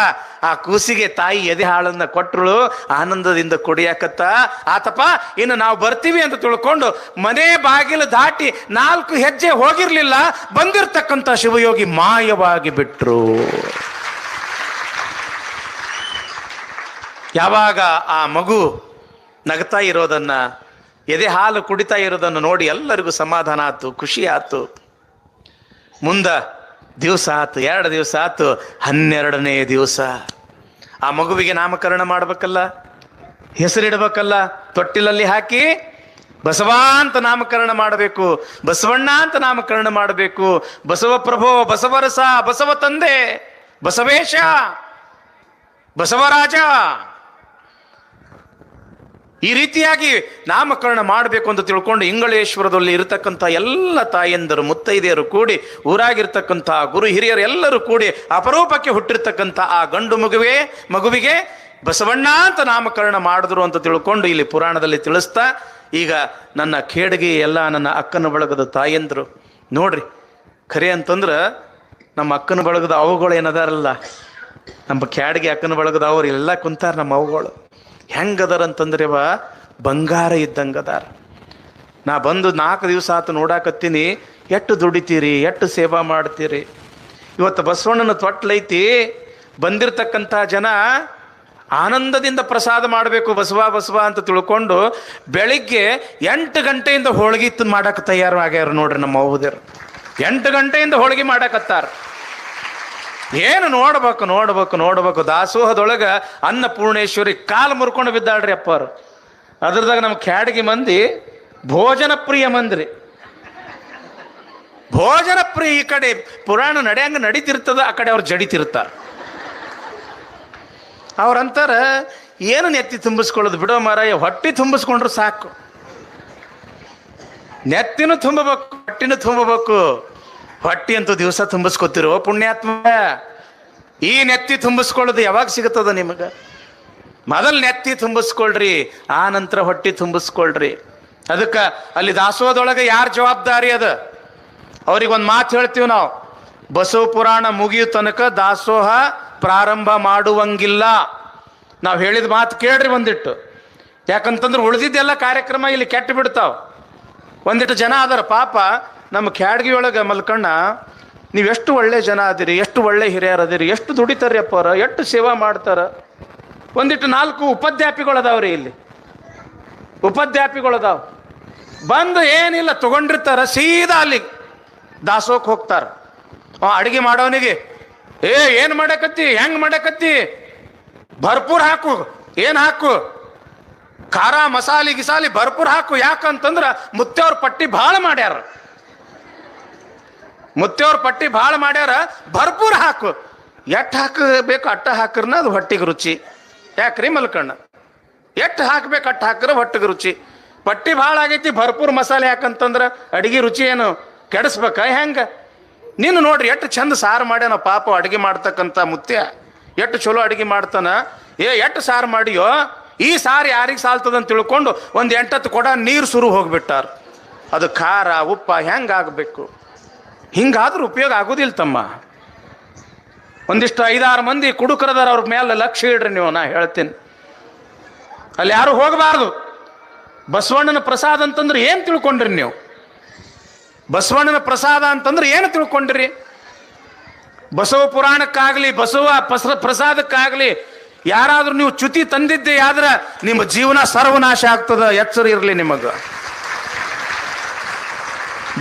ಆ ಕೂಸಿಗೆ ತಾಯಿ ಎದೆ ಹಾಳನ್ನ ಕೊಟ್ಟರು, ಆನಂದದಿಂದ ಕುಡಿಯಾಕತ್ತ. ಆತಪ್ಪ ಇನ್ನು ನಾವು ಬರ್ತೀವಿ ಅಂತ ತಿಳ್ಕೊಂಡು ಮನೆ ಬಾಗಿಲು ದಾಟಿ 4 ಹೆಜ್ಜೆ ಹೋಗಿರ್ಲಿಲ್ಲ, ಬಂದಿರ್ತಕ್ಕಂಥ ಶಿವಯೋಗಿ ಮಾಯವಾಗಿ ಬಿಟ್ರು. ಯಾವಾಗ ಆ ಮಗು ನಗ್ತಾ ಇರೋದನ್ನ, ಎದೆ ಹಾಲು ಕುಡಿತಾ ಇರೋದನ್ನು ನೋಡಿ ಎಲ್ಲರಿಗೂ ಸಮಾಧಾನ ಆಯ್ತು, ಖುಷಿ ಆಯ್ತು. ಮುಂದ ದಿವಸ ಆತು, 2 ದಿವಸ ಆತು, 12ನೇ ದಿವಸ ಆ ಮಗುವಿಗೆ ನಾಮಕರಣ ಮಾಡ್ಬೇಕಲ್ಲ, ಹೆಸರಿಡಬೇಕಲ್ಲ. ತೊಟ್ಟಿಲಲ್ಲಿ ಹಾಕಿ ಬಸವ ಅಂತ ನಾಮಕರಣ ಮಾಡಬೇಕು, ಬಸವಣ್ಣ ಅಂತ ನಾಮಕರಣ ಮಾಡಬೇಕು. ಬಸವ ಪ್ರಭೋ, ಬಸವರಸ, ಬಸವ ತಂದೆ, ಬಸವೇಶ, ಬಸವರಾಜ, ಈ ರೀತಿಯಾಗಿ ನಾಮಕರಣ ಮಾಡಬೇಕು ಅಂತ ತಿಳ್ಕೊಂಡು ಇಂಗಳೇಶ್ವರದಲ್ಲಿ ಇರತಕ್ಕಂಥ ಎಲ್ಲ ತಾಯಂದರು, ಮುತ್ತೈದೆಯರು ಕೂಡಿ, ಊರಾಗಿರ್ತಕ್ಕಂಥ ಗುರು ಹಿರಿಯರು ಎಲ್ಲರೂ ಕೂಡಿ ಅಪರೂಪಕ್ಕೆ ಹುಟ್ಟಿರ್ತಕ್ಕಂಥ ಆ ಗಂಡು ಮಗುವಿಗೆ ಬಸವಣ್ಣ ಅಂತ ನಾಮಕರಣ ಮಾಡಿದ್ರು ಅಂತ ತಿಳ್ಕೊಂಡು ಇಲ್ಲಿ ಪುರಾಣದಲ್ಲಿ ತಿಳಿಸ್ತಾ, ಈಗ ನನ್ನ ಖೇಡ್ಗಿ ಎಲ್ಲ ನನ್ನ ಅಕ್ಕನ ಬಳಗದ ತಾಯಂದರು ನೋಡ್ರಿ, ಖರೆ ಅಂತಂದ್ರೆ ನಮ್ಮ ಅಕ್ಕನ ಬಳಗದ ಅವುಗಳು ಏನದಾರಲ್ಲ, ನಮ್ಮ ಕ್ಯಾಡ್ಗೆ ಅಕ್ಕನ ಬಳಗದ ಅವ್ರು ಎಲ್ಲ ಕುಂತಾರ. ನಮ್ಮ ಅವುಗಳು ಹೆಂಗದಾರ ಅಂತಂದ್ರೆ ಬಂಗಾರ ಇದ್ದಂಗದಾರ. ನಾ ಬಂದು 4 ದಿವಸ ಆತು ನೋಡಾಕತ್ತೀನಿ, ಎಷ್ಟು ದುಡಿತೀರಿ, ಎಷ್ಟು ಸೇವಾ ಮಾಡ್ತೀರಿ. ಇವತ್ತು ಬಸವಣ್ಣನ ತೊಟ್ಲೈತಿ, ಬಂದಿರತಕ್ಕಂಥ ಜನ ಆನಂದದಿಂದ ಪ್ರಸಾದ ಮಾಡಬೇಕು, ಬಸವ ಬಸವ ಅಂತ ತಿಳ್ಕೊಂಡು ಬೆಳಿಗ್ಗೆ 8 ಗಂಟೆಯಿಂದ ಹೋಳಿಗೆ ಮಾಡಕ್ಕೆ ತಯಾರು ಆಗ್ಯಾರ ನೋಡ್ರಿ. ನಮ್ಮ ಅವ್ವದಿರು 8 ಗಂಟೆಯಿಂದ ಹೋಳಿಗೆ ಮಾಡಕತ್ತಾರ. ಏನು ನೋಡ್ಬೇಕು. ದಾಸೋಹದೊಳಗ ಅನ್ನಪೂರ್ಣೇಶ್ವರಿ ಕಾಲು ಮುರ್ಕೊಂಡು ಬಿದ್ದಾಳ್ರಿ ಅಪ್ಪರು. ಅದ್ರದಾಗ ನಮ್ಮ ಕ್ಯಾಡ್ಗಿ ಮಂದಿ ಭೋಜನ ಪ್ರಿಯ ಮಂದ್ರಿ, ಭೋಜನ ಪ್ರಿಯ. ಈ ಕಡೆ ಪುರಾಣ ನಡೆಯಂಗ ನಡೀತಿರ್ತದ, ಆ ಕಡೆ ಅವ್ರು ಜಡಿತಿರ್ತಾರ. ಅವ್ರಂತಾರ ಏನು ನೆತ್ತಿ ತುಂಬಿಸ್ಕೊಳ್ಳೋದು ಬಿಡೋ ಮಾರಾಯ, ಹೊಟ್ಟಿ ತುಂಬಿಸ್ಕೊಂಡ್ರು ಸಾಕು. ನೆತ್ತಿನೂ ತುಂಬಬೇಕು, ಹೊಟ್ಟಿನೂ ತುಂಬಬೇಕು. ಹೊಟ್ಟಿ ಅಂತೂ ದಿವಸ ತುಂಬಿಸ್ಕೊತಿರೋ ಪುಣ್ಯಾತ್ಮ. ಈ ನೆತ್ತಿ ತುಂಬಿಸ್ಕೊಳ್ಳೋದು ಯಾವಾಗ ಸಿಗುತ್ತದ ನಿಮಗೆ? ಮೊದಲು ನೆತ್ತಿ ತುಂಬಿಸ್ಕೊಳ್ರಿ, ಆ ನಂತರ ಹೊಟ್ಟಿ ತುಂಬಿಸ್ಕೊಳ್ರಿ. ಅದಕ್ಕೆ ಅಲ್ಲಿ ದಾಸೋಹದೊಳಗೆ ಯಾರು ಜವಾಬ್ದಾರಿ ಅದ? ಅವ್ರಿಗೊಂದು ಮಾತು ಹೇಳ್ತೀವಿ ನಾವು, ಬಸವ ಪುರಾಣ ಮುಗಿಯೋ ತನಕ ದಾಸೋಹ ಪ್ರಾರಂಭ ಮಾಡುವಂಗಿಲ್ಲ. ನಾವು ಹೇಳಿದ ಮಾತು ಕೇಳ್ರಿ ಒಂದಿಟ್ಟು. ಯಾಕಂತಂದ್ರೆ ಉಳಿದಿದ್ದೆಲ್ಲ ಕಾರ್ಯಕ್ರಮ ಇಲ್ಲಿ ಕೆಟ್ಟು ಬಿಡ್ತಾವ. ಒಂದಿಟ್ಟು ಜನ ಅದಾರ ಪಾಪ ನಮ್ಮ ಕ್ಯಾಡ್ಗಿ ಒಳಗೆ ಮಲ್ಕಣ್ಣ, ನೀವೆಷ್ಟು ಒಳ್ಳೆ ಜನ ಅದಿರಿ, ಎಷ್ಟು ಒಳ್ಳೆ ಹಿರಿಯರು ಅದಿರಿ, ಎಷ್ಟು ದುಡಿತಾರ್ರಿ ಅಪ್ಪರ, ಎಷ್ಟು ಸೇವಾ ಮಾಡ್ತಾರ. ಒಂದಿಟ್ಟು 4 ಉಪಾಧ್ಯಾಪಿಗಳದಾವ್ರಿ ಇಲ್ಲಿ, ಉಪಾಧ್ಯಾಪಿಗಳದಾವ. ಬಂದು ಏನಿಲ್ಲ ತಗೊಂಡಿರ್ತಾರ, ಸೀದಾ ಅಲ್ಲಿ ದಾಸೋಕ್ ಹೋಗ್ತಾರ. ಅಡಿಗೆ ಮಾಡೋನಿಗೆ ಏನು ಮಾಡಕತ್ತಿ, ಹೆಂಗ್ ಮಾಡಕತ್ತಿ, ಭರ್ಪೂರ್ ಹಾಕು, ಏನು ಹಾಕು, ಖಾರ ಮಸಾಲೆ ಗಿಸಾಲಿ ಭರ್ಪೂರ್ ಹಾಕು. ಯಾಕಂತಂದ್ರ ಮುತ್ತೆಯವ್ರ ಪಟ್ಟಿ ಭಾಳ ಮಾಡ್ಯಾರ, ಮುತ್ತೆಯವ್ರ ಪಟ್ಟಿ ಭಾಳ ಮಾಡ್ಯಾರ, ಭರ್ಪೂರ್ ಹಾಕು. ಎಟ್ಟು ಹಾಕಬೇಕು ಅಟ್ಟ ಹಾಕ್ರನ ಅದು ಹೊಟ್ಟಿಗೆ ರುಚಿ. ಯಾಕ್ರಿ ಮಲ್ಕಣ್ಣ, ಎಟ್ಟು ಹಾಕ್ಬೇಕು ಅಟ್ಟು ಹಾಕ್ರ ಹೊಟ್ಟಿಗೆ ರುಚಿ. ಪಟ್ಟಿ ಭಾಳ ಆಗೈತಿ, ಭರ್ಪೂರ್ ಮಸಾಲೆ ಯಾಕಂತಂದ್ರ ಅಡಿಗೆ ರುಚಿ ಏನು ಕೆಡಿಸ್ಬೇಕ ಹೆಂಗ? ನೀನು ನೋಡ್ರಿ ಎಷ್ಟು ಚಂದ ಸಾರು ಮಾಡ್ಯಾನ ಪಾಪ ಅಡಿಗೆ ಮಾಡ್ತಕ್ಕಂಥ ಮುತ್ಯ, ಎಷ್ಟು ಚಲೋ ಅಡಿಗೆ ಮಾಡ್ತಾನ. ಎಷ್ಟು ಸಾರು ಮಾಡಿಯೋ, ಈ ಸಾರು ಯಾರಿಗೆ ಸಾಲ್ತದಂತ ತಿಳ್ಕೊಂಡು 1-8 ಕೊಡ ನೀರು ಸುರು ಹೋಗ್ಬಿಟ್ಟಾರ. ಅದು ಖಾರ ಉಪ್ಪ ಹೆಂಗಾಗಬೇಕು? ಹಿಂಗಾದ್ರೂ ಉಪಯೋಗ ಆಗೋದಿಲ್ಲ ತಮ್ಮ. ಒಂದಿಷ್ಟು 5-6 ಮಂದಿ ಕುಡುಕರದಾರ, ಅವ್ರ ಮೇಲೆ ಲಕ್ಷ್ಯ ಇಡ್ರಿ ನೀವು. ನಾ ಹೇಳ್ತೀನಿ, ಅಲ್ಲಿ ಯಾರು ಹೋಗಬಾರ್ದು. ಬಸವಣ್ಣನ ಪ್ರಸಾದ ಅಂತಂದ್ರೆ ಏನು ತಿಳ್ಕೊಂಡ್ರಿ ನೀವು? ಬಸವಣ್ಣನ ಪ್ರಸಾದ ಅಂತಂದ್ರೆ ಏನು ತಿಳ್ಕೊಂಡ್ರಿ? ಬಸವ ಪುರಾಣಕ್ಕಾಗಲಿ ಬಸವ ಪ್ರಸಾದಕ್ಕಾಗಲಿ ಯಾರಾದ್ರೂ ನೀವು ಚ್ಯುತಿ ತಂದಿದ್ದೆ ಆದ್ರೆ ನಿಮ್ಮ ಜೀವನ ಸರ್ವನಾಶ ಆಗ್ತದ, ಎಚ್ಚರ ಇರಲಿ ನಿಮಗೆ.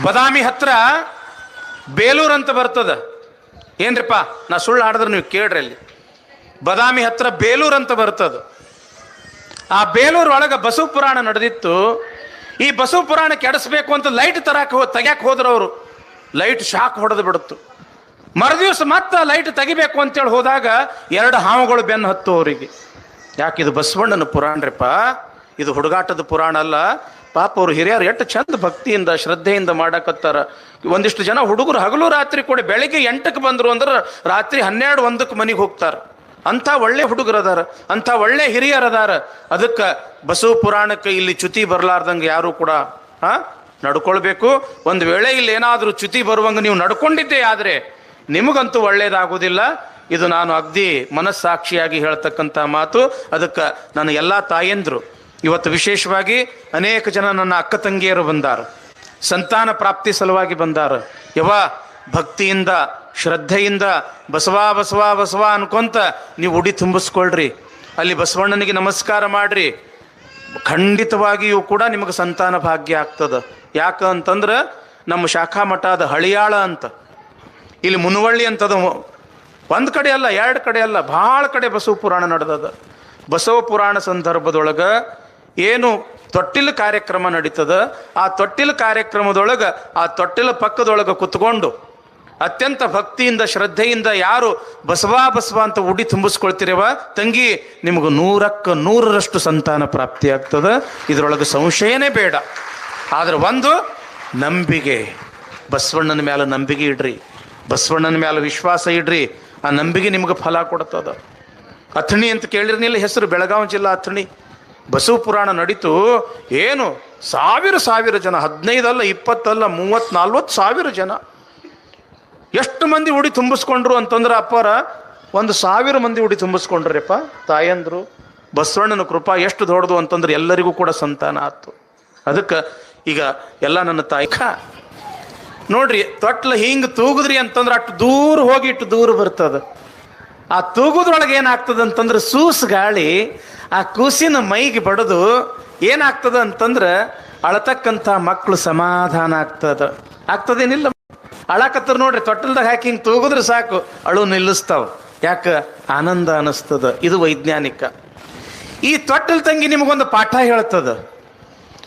ಬದಾಮಿ ಹತ್ರ ಬೇಲೂರು ಅಂತ ಬರ್ತದ. ಏನ್ರಿಪ್ಪ ನಾ ಸುಳ್ಳು ಆಡಿದ್ರೆ ನೀವು ಕೇಳ್ರಿ. ಅಲ್ಲಿ ಬದಾಮಿ ಹತ್ರ ಬೇಲೂರು ಅಂತ ಬರ್ತದ. ಆ ಬೇಲೂರು ಒಳಗೆ ಬಸವ ಪುರಾಣ ನಡೆದಿತ್ತು. ಈ ಬಸವ ಪುರಾಣ ಕೆಡಿಸ್ಬೇಕು ಅಂತ ಲೈಟ್ ತೆಗ್ಯಾಕೆ ಹೋದ್ರು ಅವರು. ಲೈಟ್ ಶಾಕ್ ಹೊಡೆದು ಬಿಡುತ್ತು. ಮರುದಿವ್ಸ ಮತ್ತೆ ಲೈಟ್ ತೆಗಿಬೇಕು ಅಂತೇಳಿ ಹೋದಾಗ 2 ಹಾವುಗಳು ಬೆನ್ನು ಹತ್ತು ಅವರಿಗೆ. ಯಾಕೆ ಇದು ಬಸವಣ್ಣನ ಪುರಾಣ್ರಿಪ್ಪ, ಇದು ಹುಡುಗಾಟದ ಪುರಾಣ ಅಲ್ಲ. ಪಾಪ ಅವ್ರು ಹಿರಿಯರು ಎಷ್ಟು ಚಂದ ಭಕ್ತಿಯಿಂದ ಶ್ರದ್ಧೆಯಿಂದ ಮಾಡಕತ್ತಾರ. ಒಂದಿಷ್ಟು ಜನ ಹುಡುಗರು ಹಗಲು ರಾತ್ರಿ ಕೂಡ ಬೆಳಿಗ್ಗೆ 8ಕ್ಕೆ ಬಂದರು ಅಂದ್ರೆ ರಾತ್ರಿ 12-1ಕ್ಕೆ ಮನೆಗೆ ಹೋಗ್ತಾರ. ಅಂಥ ಒಳ್ಳೆ ಹುಡುಗರು ಅದಾರ, ಅಂಥ ಒಳ್ಳೆ ಹಿರಿಯರು ಅದಾರ. ಅದಕ್ಕೆ ಬಸವ ಪುರಾಣಕ್ಕೆ ಇಲ್ಲಿ ಚ್ಯುತಿ ಬರಲಾರ್ದಂಗೆ ಯಾರು ಕೂಡ ನಡ್ಕೊಳ್ಬೇಕು. ಒಂದು ವೇಳೆ ಇಲ್ಲಿ ಏನಾದರೂ ಚ್ಯುತಿ ಬರುವಂಗೆ ನೀವು ನಡ್ಕೊಂಡಿದ್ದೇ ಆದರೆ ನಿಮಗಂತೂ ಒಳ್ಳೇದಾಗುವುದಿಲ್ಲ. ಇದು ನಾನು ಅಗ್ದಿ ಮನಸ್ಸಾಕ್ಷಿಯಾಗಿ ಹೇಳ್ತಕ್ಕಂಥ ಮಾತು. ಅದಕ್ಕೆ ನನ್ನ ಎಲ್ಲ ತಾಯಂದ್ರು ಇವತ್ತು ವಿಶೇಷವಾಗಿ ಅನೇಕ ಜನ ನನ್ನ ಅಕ್ಕ ತಂಗಿಯರು ಬಂದಾರ, ಸಂತಾನ ಪ್ರಾಪ್ತಿ ಸಲುವಾಗಿ ಬಂದಾರ. ಭಕ್ತಿಯಿಂದ ಶ್ರದ್ಧೆಯಿಂದ ಬಸವ ಬಸವ ಬಸವ ಅನ್ಕೊಂತ ನೀವು ಉಡಿ ತುಂಬಿಸ್ಕೊಳ್ರಿ, ಅಲ್ಲಿ ಬಸವಣ್ಣನಿಗೆ ನಮಸ್ಕಾರ ಮಾಡ್ರಿ. ಖಂಡಿತವಾಗಿಯೂ ಕೂಡ ನಿಮಗೆ ಸಂತಾನ ಭಾಗ್ಯ ಆಗ್ತದೆ. ಯಾಕ ಅಂತಂದ್ರೆ ನಮ್ಮ ಶಾಖಾ ಮಠ ಅದ ಹಳಿಯಾಳ ಅಂತ, ಇಲ್ಲಿ ಮುನವಳ್ಳಿ ಅಂತದ. ಒಂದು ಕಡೆ ಅಲ್ಲ, ಎರಡು ಕಡೆ ಅಲ್ಲ, ಭಾಳ ಕಡೆ ಬಸವ ಪುರಾಣ ನಡೆದದ. ಬಸವ ಪುರಾಣ ಸಂದರ್ಭದೊಳಗೆ ಏನು ತೊಟ್ಟಿಲು ಕಾರ್ಯಕ್ರಮ ನಡೀತದ, ಆ ತೊಟ್ಟಿಲು ಕಾರ್ಯಕ್ರಮದೊಳಗೆ ಆ ತೊಟ್ಟಿಲ ಪಕ್ಕದೊಳಗೆ ಕುತ್ಕೊಂಡು ಅತ್ಯಂತ ಭಕ್ತಿಯಿಂದ ಶ್ರದ್ಧೆಯಿಂದ ಯಾರು ಬಸವ ಬಸವ ಅಂತ ಉಡಿ ತುಂಬಿಸ್ಕೊಳ್ತಿರವ ತಂಗಿ, ನಿಮಗೆ 100% ಸಂತಾನ ಪ್ರಾಪ್ತಿ ಆಗ್ತದೆ. ಇದರೊಳಗೆ ಸಂಶಯನೇ ಬೇಡ. ಆದ್ರೆ ಒಂದು ನಂಬಿಕೆ, ಬಸವಣ್ಣನ ಮೇಲೆ ನಂಬಿಕೆ ಇಡ್ರಿ, ಬಸವಣ್ಣನ ಮೇಲೆ ವಿಶ್ವಾಸ ಇಡ್ರಿ. ಆ ನಂಬಿಕೆ ನಿಮ್ಗೆ ಫಲ ಕೊಡ್ತದ. ಅಥಣಿ ಅಂತ ಕೇಳಿರ್ನಿಲ್ಲ ಹೆಸರು, ಬೆಳಗಾವಿ ಜಿಲ್ಲಾ ಅಥಣಿ. ಬಸವ ಪುರಾಣ ನಡೀತು. ಏನು ಸಾವಿರ ಜನ, 15 ಅಲ್ಲ, 20 ಅಲ್ಲ, 30-40 ಸಾವಿರ ಜನ. ಎಷ್ಟು ಮಂದಿ ಉಡಿ ತುಂಬಿಸ್ಕೊಂಡ್ರು ಅಂತಂದ್ರೆ ಅಪ್ಪರ 1,000 ಮಂದಿ ಉಡಿ ತುಂಬಿಸ್ಕೊಂಡ್ರಪ್ಪ ತಾಯಂದ್ರು. ಬಸವಣ್ಣನ ಕೃಪಾ ಎಷ್ಟು ದೊಡ್ಡದು ಅಂತಂದ್ರೆ ಎಲ್ಲರಿಗೂ ಕೂಡ ಸಂತಾನ ಆಯ್ತು. ಅದಕ್ಕೆ ಈಗ ಎಲ್ಲ ನನ್ನ ತಾಯಿ ನೋಡ್ರಿ, ತೊಟ್ಲ ಹಿಂಗೆ ತೂಗುದ್ರಿ ಅಂತಂದ್ರೆ ಅಷ್ಟು ದೂರ ಹೋಗಿ ಇಟ್ಟು ದೂರ ಬರ್ತದ. ಆ ತೂಗುದ್ರೊಳಗೆ ಏನಾಗ್ತದ ಅಂತಂದ್ರೆ ಸೂಸ್ ಗಾಳಿ ಆ ಕೂಸಿನ ಮೈಗೆ ಬಡದು ಏನಾಗ್ತದ ಅಂತಂದ್ರೆ ಅಳತಕ್ಕಂಥ ಮಕ್ಕಳು ಸಮಾಧಾನ ಆಗ್ತದೇನಿಲ್ಲ. ಅಳಕತ್ತರ್ ನೋಡ್ರಿ, ತೊಟ್ಟಲ್ದಾಗ ಹಾಕಿ ಹಿಂಗೆ ತೂಗುದ್ರೆ ಸಾಕು, ಅಳು ನಿಲ್ಲಿಸ್ತಾವ. ಯಾಕೆ? ಆನಂದ ಅನಿಸ್ತದ. ಇದು ವೈಜ್ಞಾನಿಕ. ಈ ತೊಟ್ಟಲ್ ತಂಗಿ ನಿಮಗೊಂದು ಪಾಠ ಹೇಳ್ತದ.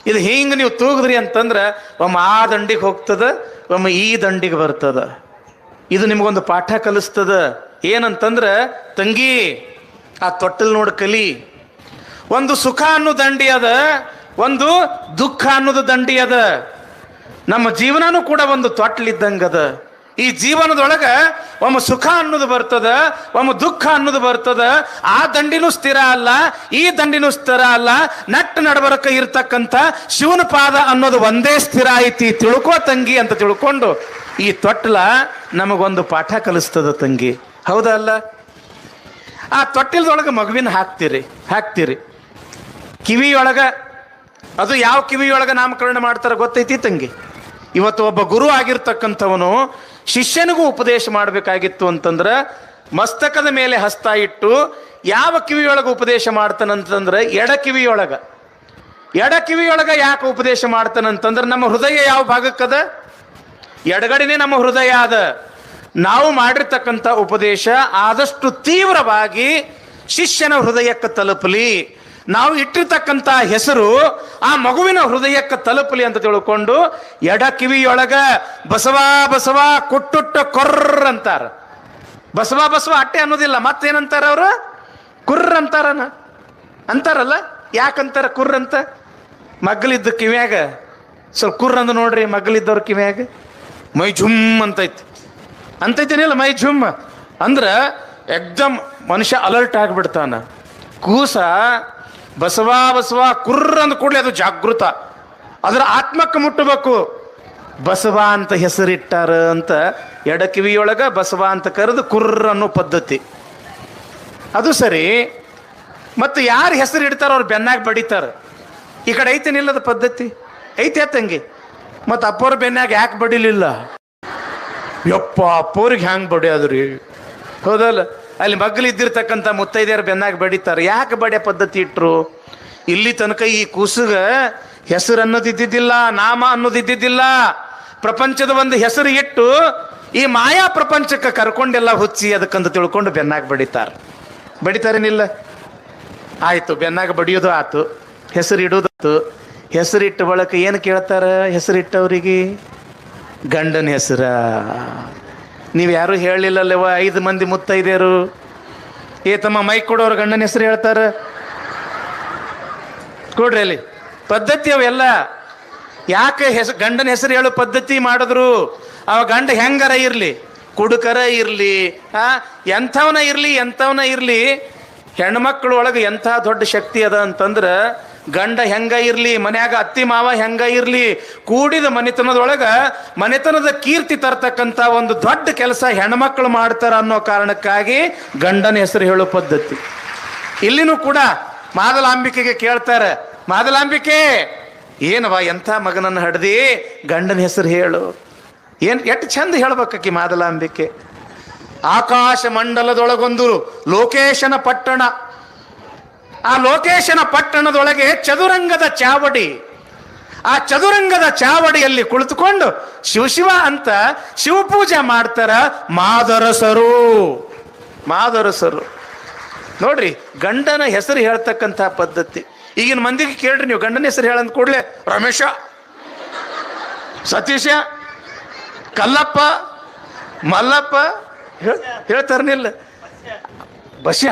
ಇದು ಹಿಂಗೆ ನೀವು ತೂಗುದ್ರಿ ಅಂತಂದ್ರೆ ಒಮ್ಮೆ ಆ ದಂಡಿಗೆ ಹೋಗ್ತದ, ಒಮ್ಮೆ ಈ ದಂಡಿಗೆ ಬರ್ತದ. ಇದು ನಿಮಗೊಂದು ಪಾಠ ಕಲಿಸ್ತದ. ಏನಂತಂದ್ರೆ ತಂಗಿ, ಆ ತೊಟ್ಟಲ್ ನೋಡಿ ಕಲಿ. ಒಂದು ಸುಖ ಅನ್ನೋ ದಂಡಿ ಅದ, ಒಂದು ದುಃಖ ಅನ್ನೋದು ದಂಡಿ ಅದ. ನಮ್ಮ ಜೀವನನೂ ಕೂಡ ಒಂದು ತೊಟ್ಲಿದ್ದಂಗದ. ಈ ಜೀವನದೊಳಗ ಒಮ್ಮೆ ಸುಖ ಅನ್ನೋದು ಬರ್ತದ, ಒಮ್ಮೆ ದುಃಖ ಅನ್ನೋದು ಬರ್ತದ. ಆ ದಂಡಿನೂ ಸ್ಥಿರ ಅಲ್ಲ, ಈ ದಂಡಿನೂ ಸ್ಥಿರ ಅಲ್ಲ. ನಟ್ಟ ನಡಬರಕ ಇರ್ತಕ್ಕಂಥ ಶಿವನ ಪಾದ ಅನ್ನೋದು ಒಂದೇ ಸ್ಥಿರ ಐತಿ. ತಿಳ್ಕೋ ತಂಗಿ ಅಂತ ತಿಳ್ಕೊಂಡು ಈ ತೊಟ್ಲ ನಮಗೊಂದು ಪಾಠ ಕಲಿಸ್ತದ ತಂಗಿ. ಹೌದಾ ಅಲ್ಲ? ಆ ತೊಟ್ಟಿಲದೊಳಗೆ ಮಗುವಿನ ಹಾಕ್ತೀರಿ ಕಿವಿಯೊಳಗ. ಅದು ಯಾವ ಕಿವಿಯೊಳಗ ನಾಮಕರಣ ಮಾಡ್ತಾರ ಗೊತ್ತೈತಿ ತಂಗಿ? ಇವತ್ತು ಒಬ್ಬ ಗುರು ಆಗಿರ್ತಕ್ಕಂಥವನು ಶಿಷ್ಯನಿಗೂ ಉಪದೇಶ ಮಾಡಬೇಕಾಗಿತ್ತು ಅಂತಂದ್ರೆ ಮಸ್ತಕದ ಮೇಲೆ ಹಸ್ತ ಇಟ್ಟು ಯಾವ ಕಿವಿಯೊಳಗೆ ಉಪದೇಶ ಮಾಡ್ತಾನಂತಂದ್ರೆ ಎಡ ಕಿವಿಯೊಳಗ ಯಾಕೆ ಉಪದೇಶ ಮಾಡ್ತಾನಂತಂದ್ರೆ ನಮ್ಮ ಹೃದಯ ಯಾವ ಭಾಗಕ್ಕದ? ಎಡಗಡೆನೇ ನಮ್ಮ ಹೃದಯ ಅದ. ನಾವು ಮಾಡಿರ್ತಕ್ಕಂಥ ಉಪದೇಶ ಆದಷ್ಟು ತೀವ್ರವಾಗಿ ಶಿಷ್ಯನ ಹೃದಯಕ್ಕೆ ತಲುಪಲಿ, ನಾವು ಇಟ್ಟಿರ್ತಕ್ಕಂಥ ಹೆಸರು ಆ ಮಗುವಿನ ಹೃದಯಕ್ಕೆ ತಲುಪಲಿ ಅಂತ ತಿಳ್ಕೊಂಡು ಎಡ ಕಿವಿಯೊಳಗ ಬಸವ ಬಸವ ಕುಟ್ಟುಟ್ಟ ಕೊರ್ರ ಅಂತಾರ. ಬಸವ ಬಸವ ಅಟ್ಟೆ ಅನ್ನೋದಿಲ್ಲ, ಮತ್ತೇನಂತಾರ ಅವರು? ಕುರ್ರ ಅಂತಾರಲ್ಲ. ಯಾಕಂತಾರ ಕುರ್ರ ಅಂತ? ಮಗ್ಲಿದ್ದ ಕಿವ್ಯಾಗ ಸ್ವಲ್ಪ ಕುರ್ರ ಅಂದು ನೋಡ್ರಿ, ಮಗ್ಲಿದ್ದವ್ರ ಕಿವ್ಯಾಗ ಮೈ ಝುಮ್ ಅಂತೈತೇನಿಲ್ಲ, ಮೈ ಝುಮ್ ಅಂದ್ರೆ ಎಕ್ದಮ್ ಮನುಷ್ಯ ಅಲರ್ಟ್ ಆಗಿಬಿಡ್ತಾನ. ಕೂಸ ಬಸವ ಬಸವ ಕುರ್ರ ಅಂದ ಕೂಡಲೇ ಅದು ಜಾಗೃತ, ಅದರ ಆತ್ಮಕ್ಕೆ ಮುಟ್ಟಬೇಕು. ಬಸವ ಅಂತ ಹೆಸರಿಟ್ಟಾರ ಅಂತ ಎಡ ಕಿವಿಯೊಳಗ ಬಸವ ಅಂತ ಕರೆದು ಕುರ್ರ ಅನ್ನೋ ಪದ್ಧತಿ ಅದು ಸರಿ. ಮತ್ತು ಯಾರು ಹೆಸರು ಇಡ್ತಾರ ಅವ್ರು ಬೆನ್ನಾಗ ಬಡಿತಾರ. ಈ ಕಡೆ ಐತೇನಿಲ್ಲದ ಪದ್ಧತಿ ಐತೆ ತಂಗಿ. ಮತ್ತು ಅಪ್ಪವ್ರ ಬೆನ್ನಾಗ ಯಾಕೆ ಬಡಿಲಿಲ್ಲ? ಯಪ್ಪ, ಅಪ್ಪವ್ರಿಗೆ ಹ್ಯಾಂಗೆ ಬಡಿಯೋದ್ರಿ? ಹೌದಲ್ಲ? ಅಲ್ಲಿ ಮಗ್ಲಿದ್ದಿರ್ತಕ್ಕಂಥ ಮುತ್ತೈದೆಯರು ಬೆನ್ನಾಗ ಬಡಿತಾರೆ. ಯಾಕೆ ಬಡಿಯೋ ಪದ್ಧತಿ ಇಟ್ಟರು? ಇಲ್ಲಿ ತನಕ ಈ ಕೂಸುಗ ಹೆಸರು ಅನ್ನೋದಿದ್ದಿದ್ದಿಲ್ಲ, ನಾಮ ಅನ್ನೋದಿದ್ದಿದ್ದಿಲ್ಲ. ಪ್ರಪಂಚದ ಒಂದು ಹೆಸರು ಇಟ್ಟು ಈ ಮಾಯಾ ಪ್ರಪಂಚಕ್ಕೆ ಕರ್ಕೊಂಡೆಲ್ಲ ಹುಚ್ಚಿ ಅದಕ್ಕಂತ ತಿಳ್ಕೊಂಡು ಬೆನ್ನಾಗ ಬಡಿತಾರೇನಿಲ್ಲ? ಆಯ್ತು, ಬೆನ್ನಾಗ ಬಡಿಯೋದು ಆತು, ಹೆಸರು ಇಡೋದಾತು. ಹೆಸರಿಟ್ಟ ಬಳಕ ಏನು ಕೇಳ್ತಾರ? ಹೆಸರಿಟ್ಟವ್ರಿಗೆ ಗಂಡನ ಹೆಸರ. ನೀವು ಯಾರು ಹೇಳಲಿಲ್ಲಲ್ಲವ? 5 ಮಂದಿ ಮುತ್ತೈದೆಯರು ತಮ್ಮ ಮೈ ಕೊಡೋರು ಗಂಡನ ಹೆಸರು ಹೇಳ್ತಾರ. ಕೊಡ್ರಿ ಅಲ್ಲಿ ಪದ್ಧತಿ ಅವೆಲ್ಲ. ಯಾಕೆ ಗಂಡನ ಹೆಸರು ಹೇಳೋ ಪದ್ಧತಿ ಮಾಡಿದ್ರು? ಅವ ಗಂಡ ಹೆಂಗಾರ ಇರಲಿ, ಕುಡುಕರ ಇರಲಿ, ಎಂಥವನ ಇರಲಿ, ಹೆಣ್ಮಕ್ಳ ಒಳಗೆ ಎಂಥ ದೊಡ್ಡ ಶಕ್ತಿ ಅದ ಅಂತಂದ್ರೆ ಗಂಡ ಹೆಂಗ ಇರ್ಲಿ, ಮನ್ಯಾಗ ಅತ್ತಿ ಮಾವ ಹೆಂಗ ಇರ್ಲಿ, ಕೂಡಿದ ಮನೆತನದೊಳಗ ಮನೆತನದ ಕೀರ್ತಿ ತರ್ತಕ್ಕಂಥ ಒಂದು ದೊಡ್ಡ ಕೆಲಸ ಹೆಣ್ಮಕ್ಳು ಮಾಡ್ತಾರ ಅನ್ನೋ ಕಾರಣಕ್ಕಾಗಿ ಗಂಡನ ಹೆಸರು ಹೇಳೋ ಪದ್ಧತಿ. ಇಲ್ಲಿನೂ ಕೂಡ ಮಾದಲಾಂಬಿಕೆಗೆ ಕೇಳ್ತಾರೆ, ಮಾದಲಾಂಬಿಕೆ ಏನವ ಎಂಥ ಮಗನನ್ನು ಹಡ್ದಿ, ಗಂಡನ ಹೆಸರು ಹೇಳು. ಎಷ್ಟು ಚಂದ ಹೇಳ್ಬೇಕಿ ಮಾದಲಾಂಬಿಕೆ. ಆಕಾಶ ಮಂಡಲದೊಳಗೊಂದು ಲೋಕೇಶನ ಪಟ್ಟಣ, ಆ ಲೋಕೇಶನ ಪಟ್ಟಣದೊಳಗೆ ಚದುರಂಗದ ಚಾವಡಿ, ಆ ಚದುರಂಗದ ಚಾವಡಿಯಲ್ಲಿ ಕುಳಿತುಕೊಂಡು ಶಿವ ಅಂತ ಶಿವಪೂಜೆ ಮಾಡ್ತಾರ ಮಾದರಸರು. ಮಾದರಸರು ನೋಡ್ರಿ, ಗಂಡನ ಹೆಸರು ಹೇಳ್ತಕ್ಕಂಥ ಪದ್ಧತಿ. ಈಗಿನ ಮಂದಿಗೆ ಕೇಳ್ರಿ ನೀವು, ಗಂಡನ ಹೆಸರು ಹೇಳಂದ ಕೂಡಲೇ ರಮೇಶ, ಸತೀಶ, ಕಲ್ಲಪ್ಪ, ಮಲ್ಲಪ್ಪ ಹೇಳ್ತಾರನಿಲ್ಲ, ಬಸ್ಯ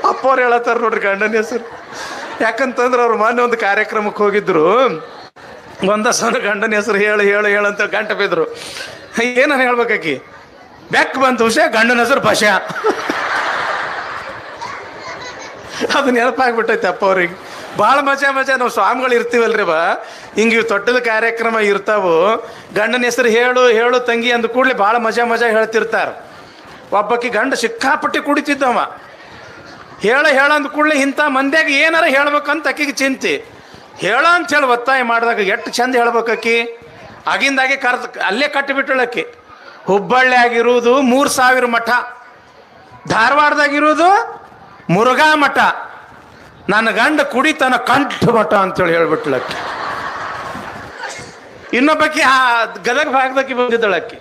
ಅಪ್ಪವ್ರು ಹೇಳತ್ತಾರ ನೋಡ್ರಿ ಗಂಡನ ಹೆಸರು. ಯಾಕಂತಂದ್ರೆ ಅವ್ರು ಮೊನ್ನೆ ಒಂದು ಕಾರ್ಯಕ್ರಮಕ್ಕೆ ಹೋಗಿದ್ರು, ಒಂದ ಸಲ ಗಂಡನ ಹೆಸರು ಹೇಳು ಹೇಳು ಹೇಳಂತ ಗಂಟ ಬಿದ್ರು. ಏನನ್ನ ಹೇಳ್ಬೇಕಾಕಿ, ಬೆಕ್ ಬಂತ ವಿಷಯ, ಗಂಡನ ಹೆಸರು ಬಸ್ಯ. ಅದು ನೆನಪಾಗ್ಬಿಟ್ಟೈತೆ ಅಪ್ಪ ಅವ್ರಿಗೆ. ಭಾಳ ಮಜಾ ನಾವು ಸ್ವಾಮಿಗಳು ಇರ್ತೀವಲ್ರಿ ಹಿಂಗೆ ತೊಟ್ಟದ ಕಾರ್ಯಕ್ರಮ ಇರ್ತಾವು, ಗಂಡನ ಹೆಸರು ಹೇಳು ಹೇಳು ತಂಗಿ ಅಂದ ಕೂಡಲೇ ಭಾಳ ಮಜಾ ಹೇಳ್ತಿರ್ತಾರ. ಒಬ್ಬಕ್ಕೆ ಗಂಡ ಸಿಕ್ಕಾಪಟ್ಟಿ ಕುಡಿತಿದ್ದವ, ಹೇಳ ಅಂದ ಕೂಡಲೇ ಇಂಥ ಮಂದ್ಯಾಗ ಏನಾರ ಹೇಳ್ಬೇಕಂತ ಅಕ್ಕಿಗೆ ಚಿಂತೆ. ಹೇಳ ಅಂತ ಹೇಳಿ ಒತ್ತಾಯ ಮಾಡಿದಾಗ ಎಷ್ಟು ಚಂದ ಹೇಳ್ಬೇಕಿ. ಆಗಿಂದಾಗೆ ಅಲ್ಲೇ ಕಟ್ಟಿಬಿಟ್ಟಳಕ್ಕಿ. ಹುಬ್ಬಳ್ಳಿಯಾಗಿರುವುದು 3000 ಮಠ, ಧಾರವಾಡದಾಗಿರುವುದು ಮುರುಘಾ ಮಠ, ನನ್ನ ಗಂಡ ಕುಡಿತನ ಕಂಠ ಮಠ ಅಂತೇಳಿ ಹೇಳ್ಬಿಟ್ಲಕ್ಕಿ. ಇನ್ನೊಬ್ಬಕಿ ಆ ಗದಗ ಭಾಗದಕ್ಕಿ ಬಂದಿದ್ದಳಕ್ಕಿ.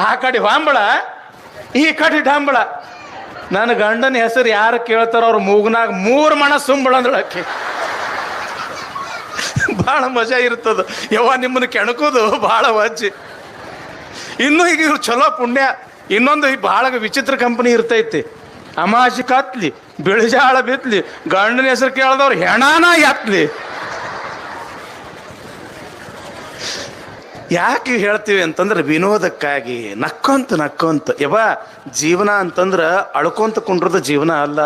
ಆ ಕಡೆ ಹೊಂಬಳ, ಈ ಕಡೆ ಡಂಬಳ. ನನ್ನ ಗಂಡನ ಹೆಸರು ಯಾರು ಕೇಳ್ತಾರ ಅವ್ರ ಮೂಗ್ನಾಗ 3 ಮಣ ಸುಂಬಳ ಅಂದಳಕ್ಕಿ. ಭಾಳ ಮಜಾ ಇರ್ತದ ಯವ್ವ, ನಿಮ್ಮನ್ನು ಕೆಣಕೋದು ಭಾಳ ವಜ್ಜಿ. ಇನ್ನೂ ಈಗ ಇವ್ರು ಚಲೋ ಪುಣ್ಯ. ಇನ್ನೊಂದು ಭಾಳ ವಿಚಿತ್ರ ಕಂಪನಿ ಇರ್ತೈತಿ. ಅಮಾಜಿ ಕತ್ಲಿ, ಬಿಳಿಜಾಳ ಬಿತ್ಲಿ, ಗಂಡನ ಹೆಸರು ಕೇಳ್ದವ್ರು ಹೆಣಾನ ಎತ್ಲಿ. ಯಾಕೆ ಹೇಳ್ತೀವಿ ಅಂತಂದ್ರೆ ವಿನೋದಕ್ಕಾಗಿ, ನಕ್ಕೊಂತ ಯವ್ವ, ಜೀವನ ಅಂತಂದ್ರೆ ಅಳ್ಕೊಂತ ಕುಂಡ್ರದು ಜೀವನ ಅಲ್ಲ.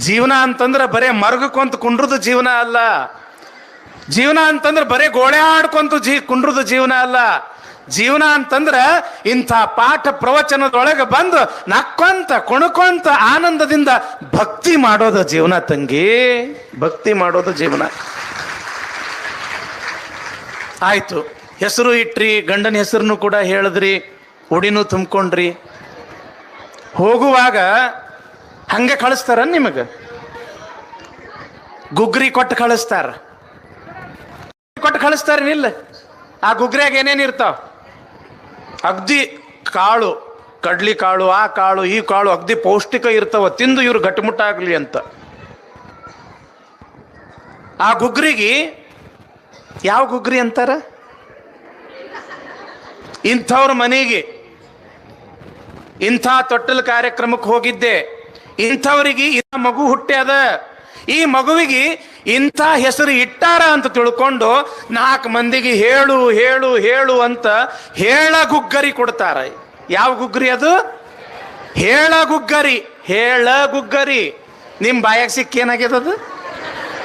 ಜೀವನ ಅಂತಂದ್ರೆ ಬರೇ ಮರ್ಗಕೊಂತ ಕುಂಡ್ರದು ಜೀವನ ಅಲ್ಲ. ಜೀವನ ಅಂತಂದ್ರೆ ಬರೇ ಗೋಳೆ ಆಡ್ಕೊಂತ ಕುಂಡ್ರದು ಜೀವನ ಅಲ್ಲ. ಜೀವನ ಅಂತಂದ್ರೆ ಇಂಥ ಪಾಠ ಪ್ರವಚನದೊಳಗೆ ಬಂದು ನಕ್ಕೊಂತ ಕುಣ್ಕೊಂತ ಆನಂದದಿಂದ ಭಕ್ತಿ ಮಾಡೋದು ಜೀವನ ತಂಗಿ, ಭಕ್ತಿ ಮಾಡೋದು ಜೀವನ. ಆಯ್ತು, ಹೆಸರು ಇಟ್ರಿ, ಗಂಡನ ಹೆಸರನ್ನು ಕೂಡ ಹೇಳಿದ್ರಿ, ಉಡಿನೂ ತುಂಬ್ಕೊಂಡ್ರಿ. ಹೋಗುವಾಗ ಹಂಗೆ ಕಳಿಸ್ತಾರ ನಿಮಗೆ? ಗುಗ್ರಿ ಕೊಟ್ಟು ಕಳಿಸ್ತಾರ, ಕಳಿಸ್ತಾರೇನಿಲ್ಲ? ಆ ಗುಗ್ರಿಯಾಗ ಏನೇನು ಇರ್ತಾವ? ಅಗ್ದಿ ಕಾಳು, ಕಡ್ಲಿ ಕಾಳು, ಆ ಕಾಳು ಈ ಕಾಳು ಅಗ್ದಿ ಪೌಷ್ಟಿಕ ಇರ್ತಾವ, ತಿಂದು ಇವ್ರು ಗಟ್ಟಿಮುಟ್ಟಾಗ್ಲಿ ಅಂತ. ಆ ಗುಗ್ರಿಗೆ ಯಾವ ಗುಗ್ರಿ ಅಂತಾರ? ಇಂಥವ್ರ ಮನೆಗೆ ಇಂಥ ತೊಟ್ಟಲ ಕಾರ್ಯಕ್ರಮಕ್ಕೆ ಹೋಗಿದ್ದೆ, ಇಂಥವ್ರಿಗೆ ಇಂಥ ಮಗು ಹುಟ್ಟ್ಯಾದ, ಈ ಮಗುವಿಗೆ ಇಂಥ ಹೆಸರು ಇಟ್ಟಾರ ಅಂತ ತಿಳ್ಕೊಂಡು 4 ಮಂದಿಗೆ ಹೇಳು ಹೇಳು ಹೇಳು ಅಂತ ಹೇಳ ಗುಗ್ಗರಿ ಕೊಡ್ತಾರ. ಯಾವ ಗುಗ್ಗರಿ ಅದು? ಹೇಳ ಗುಗ್ಗರಿ. ಹೇಳ ಗುಗ್ಗರಿ. ನಿಮ್ಮ ಬಾಯಾಗ ಸಿಕ್ಕೇನಾಗ್ಯದದು?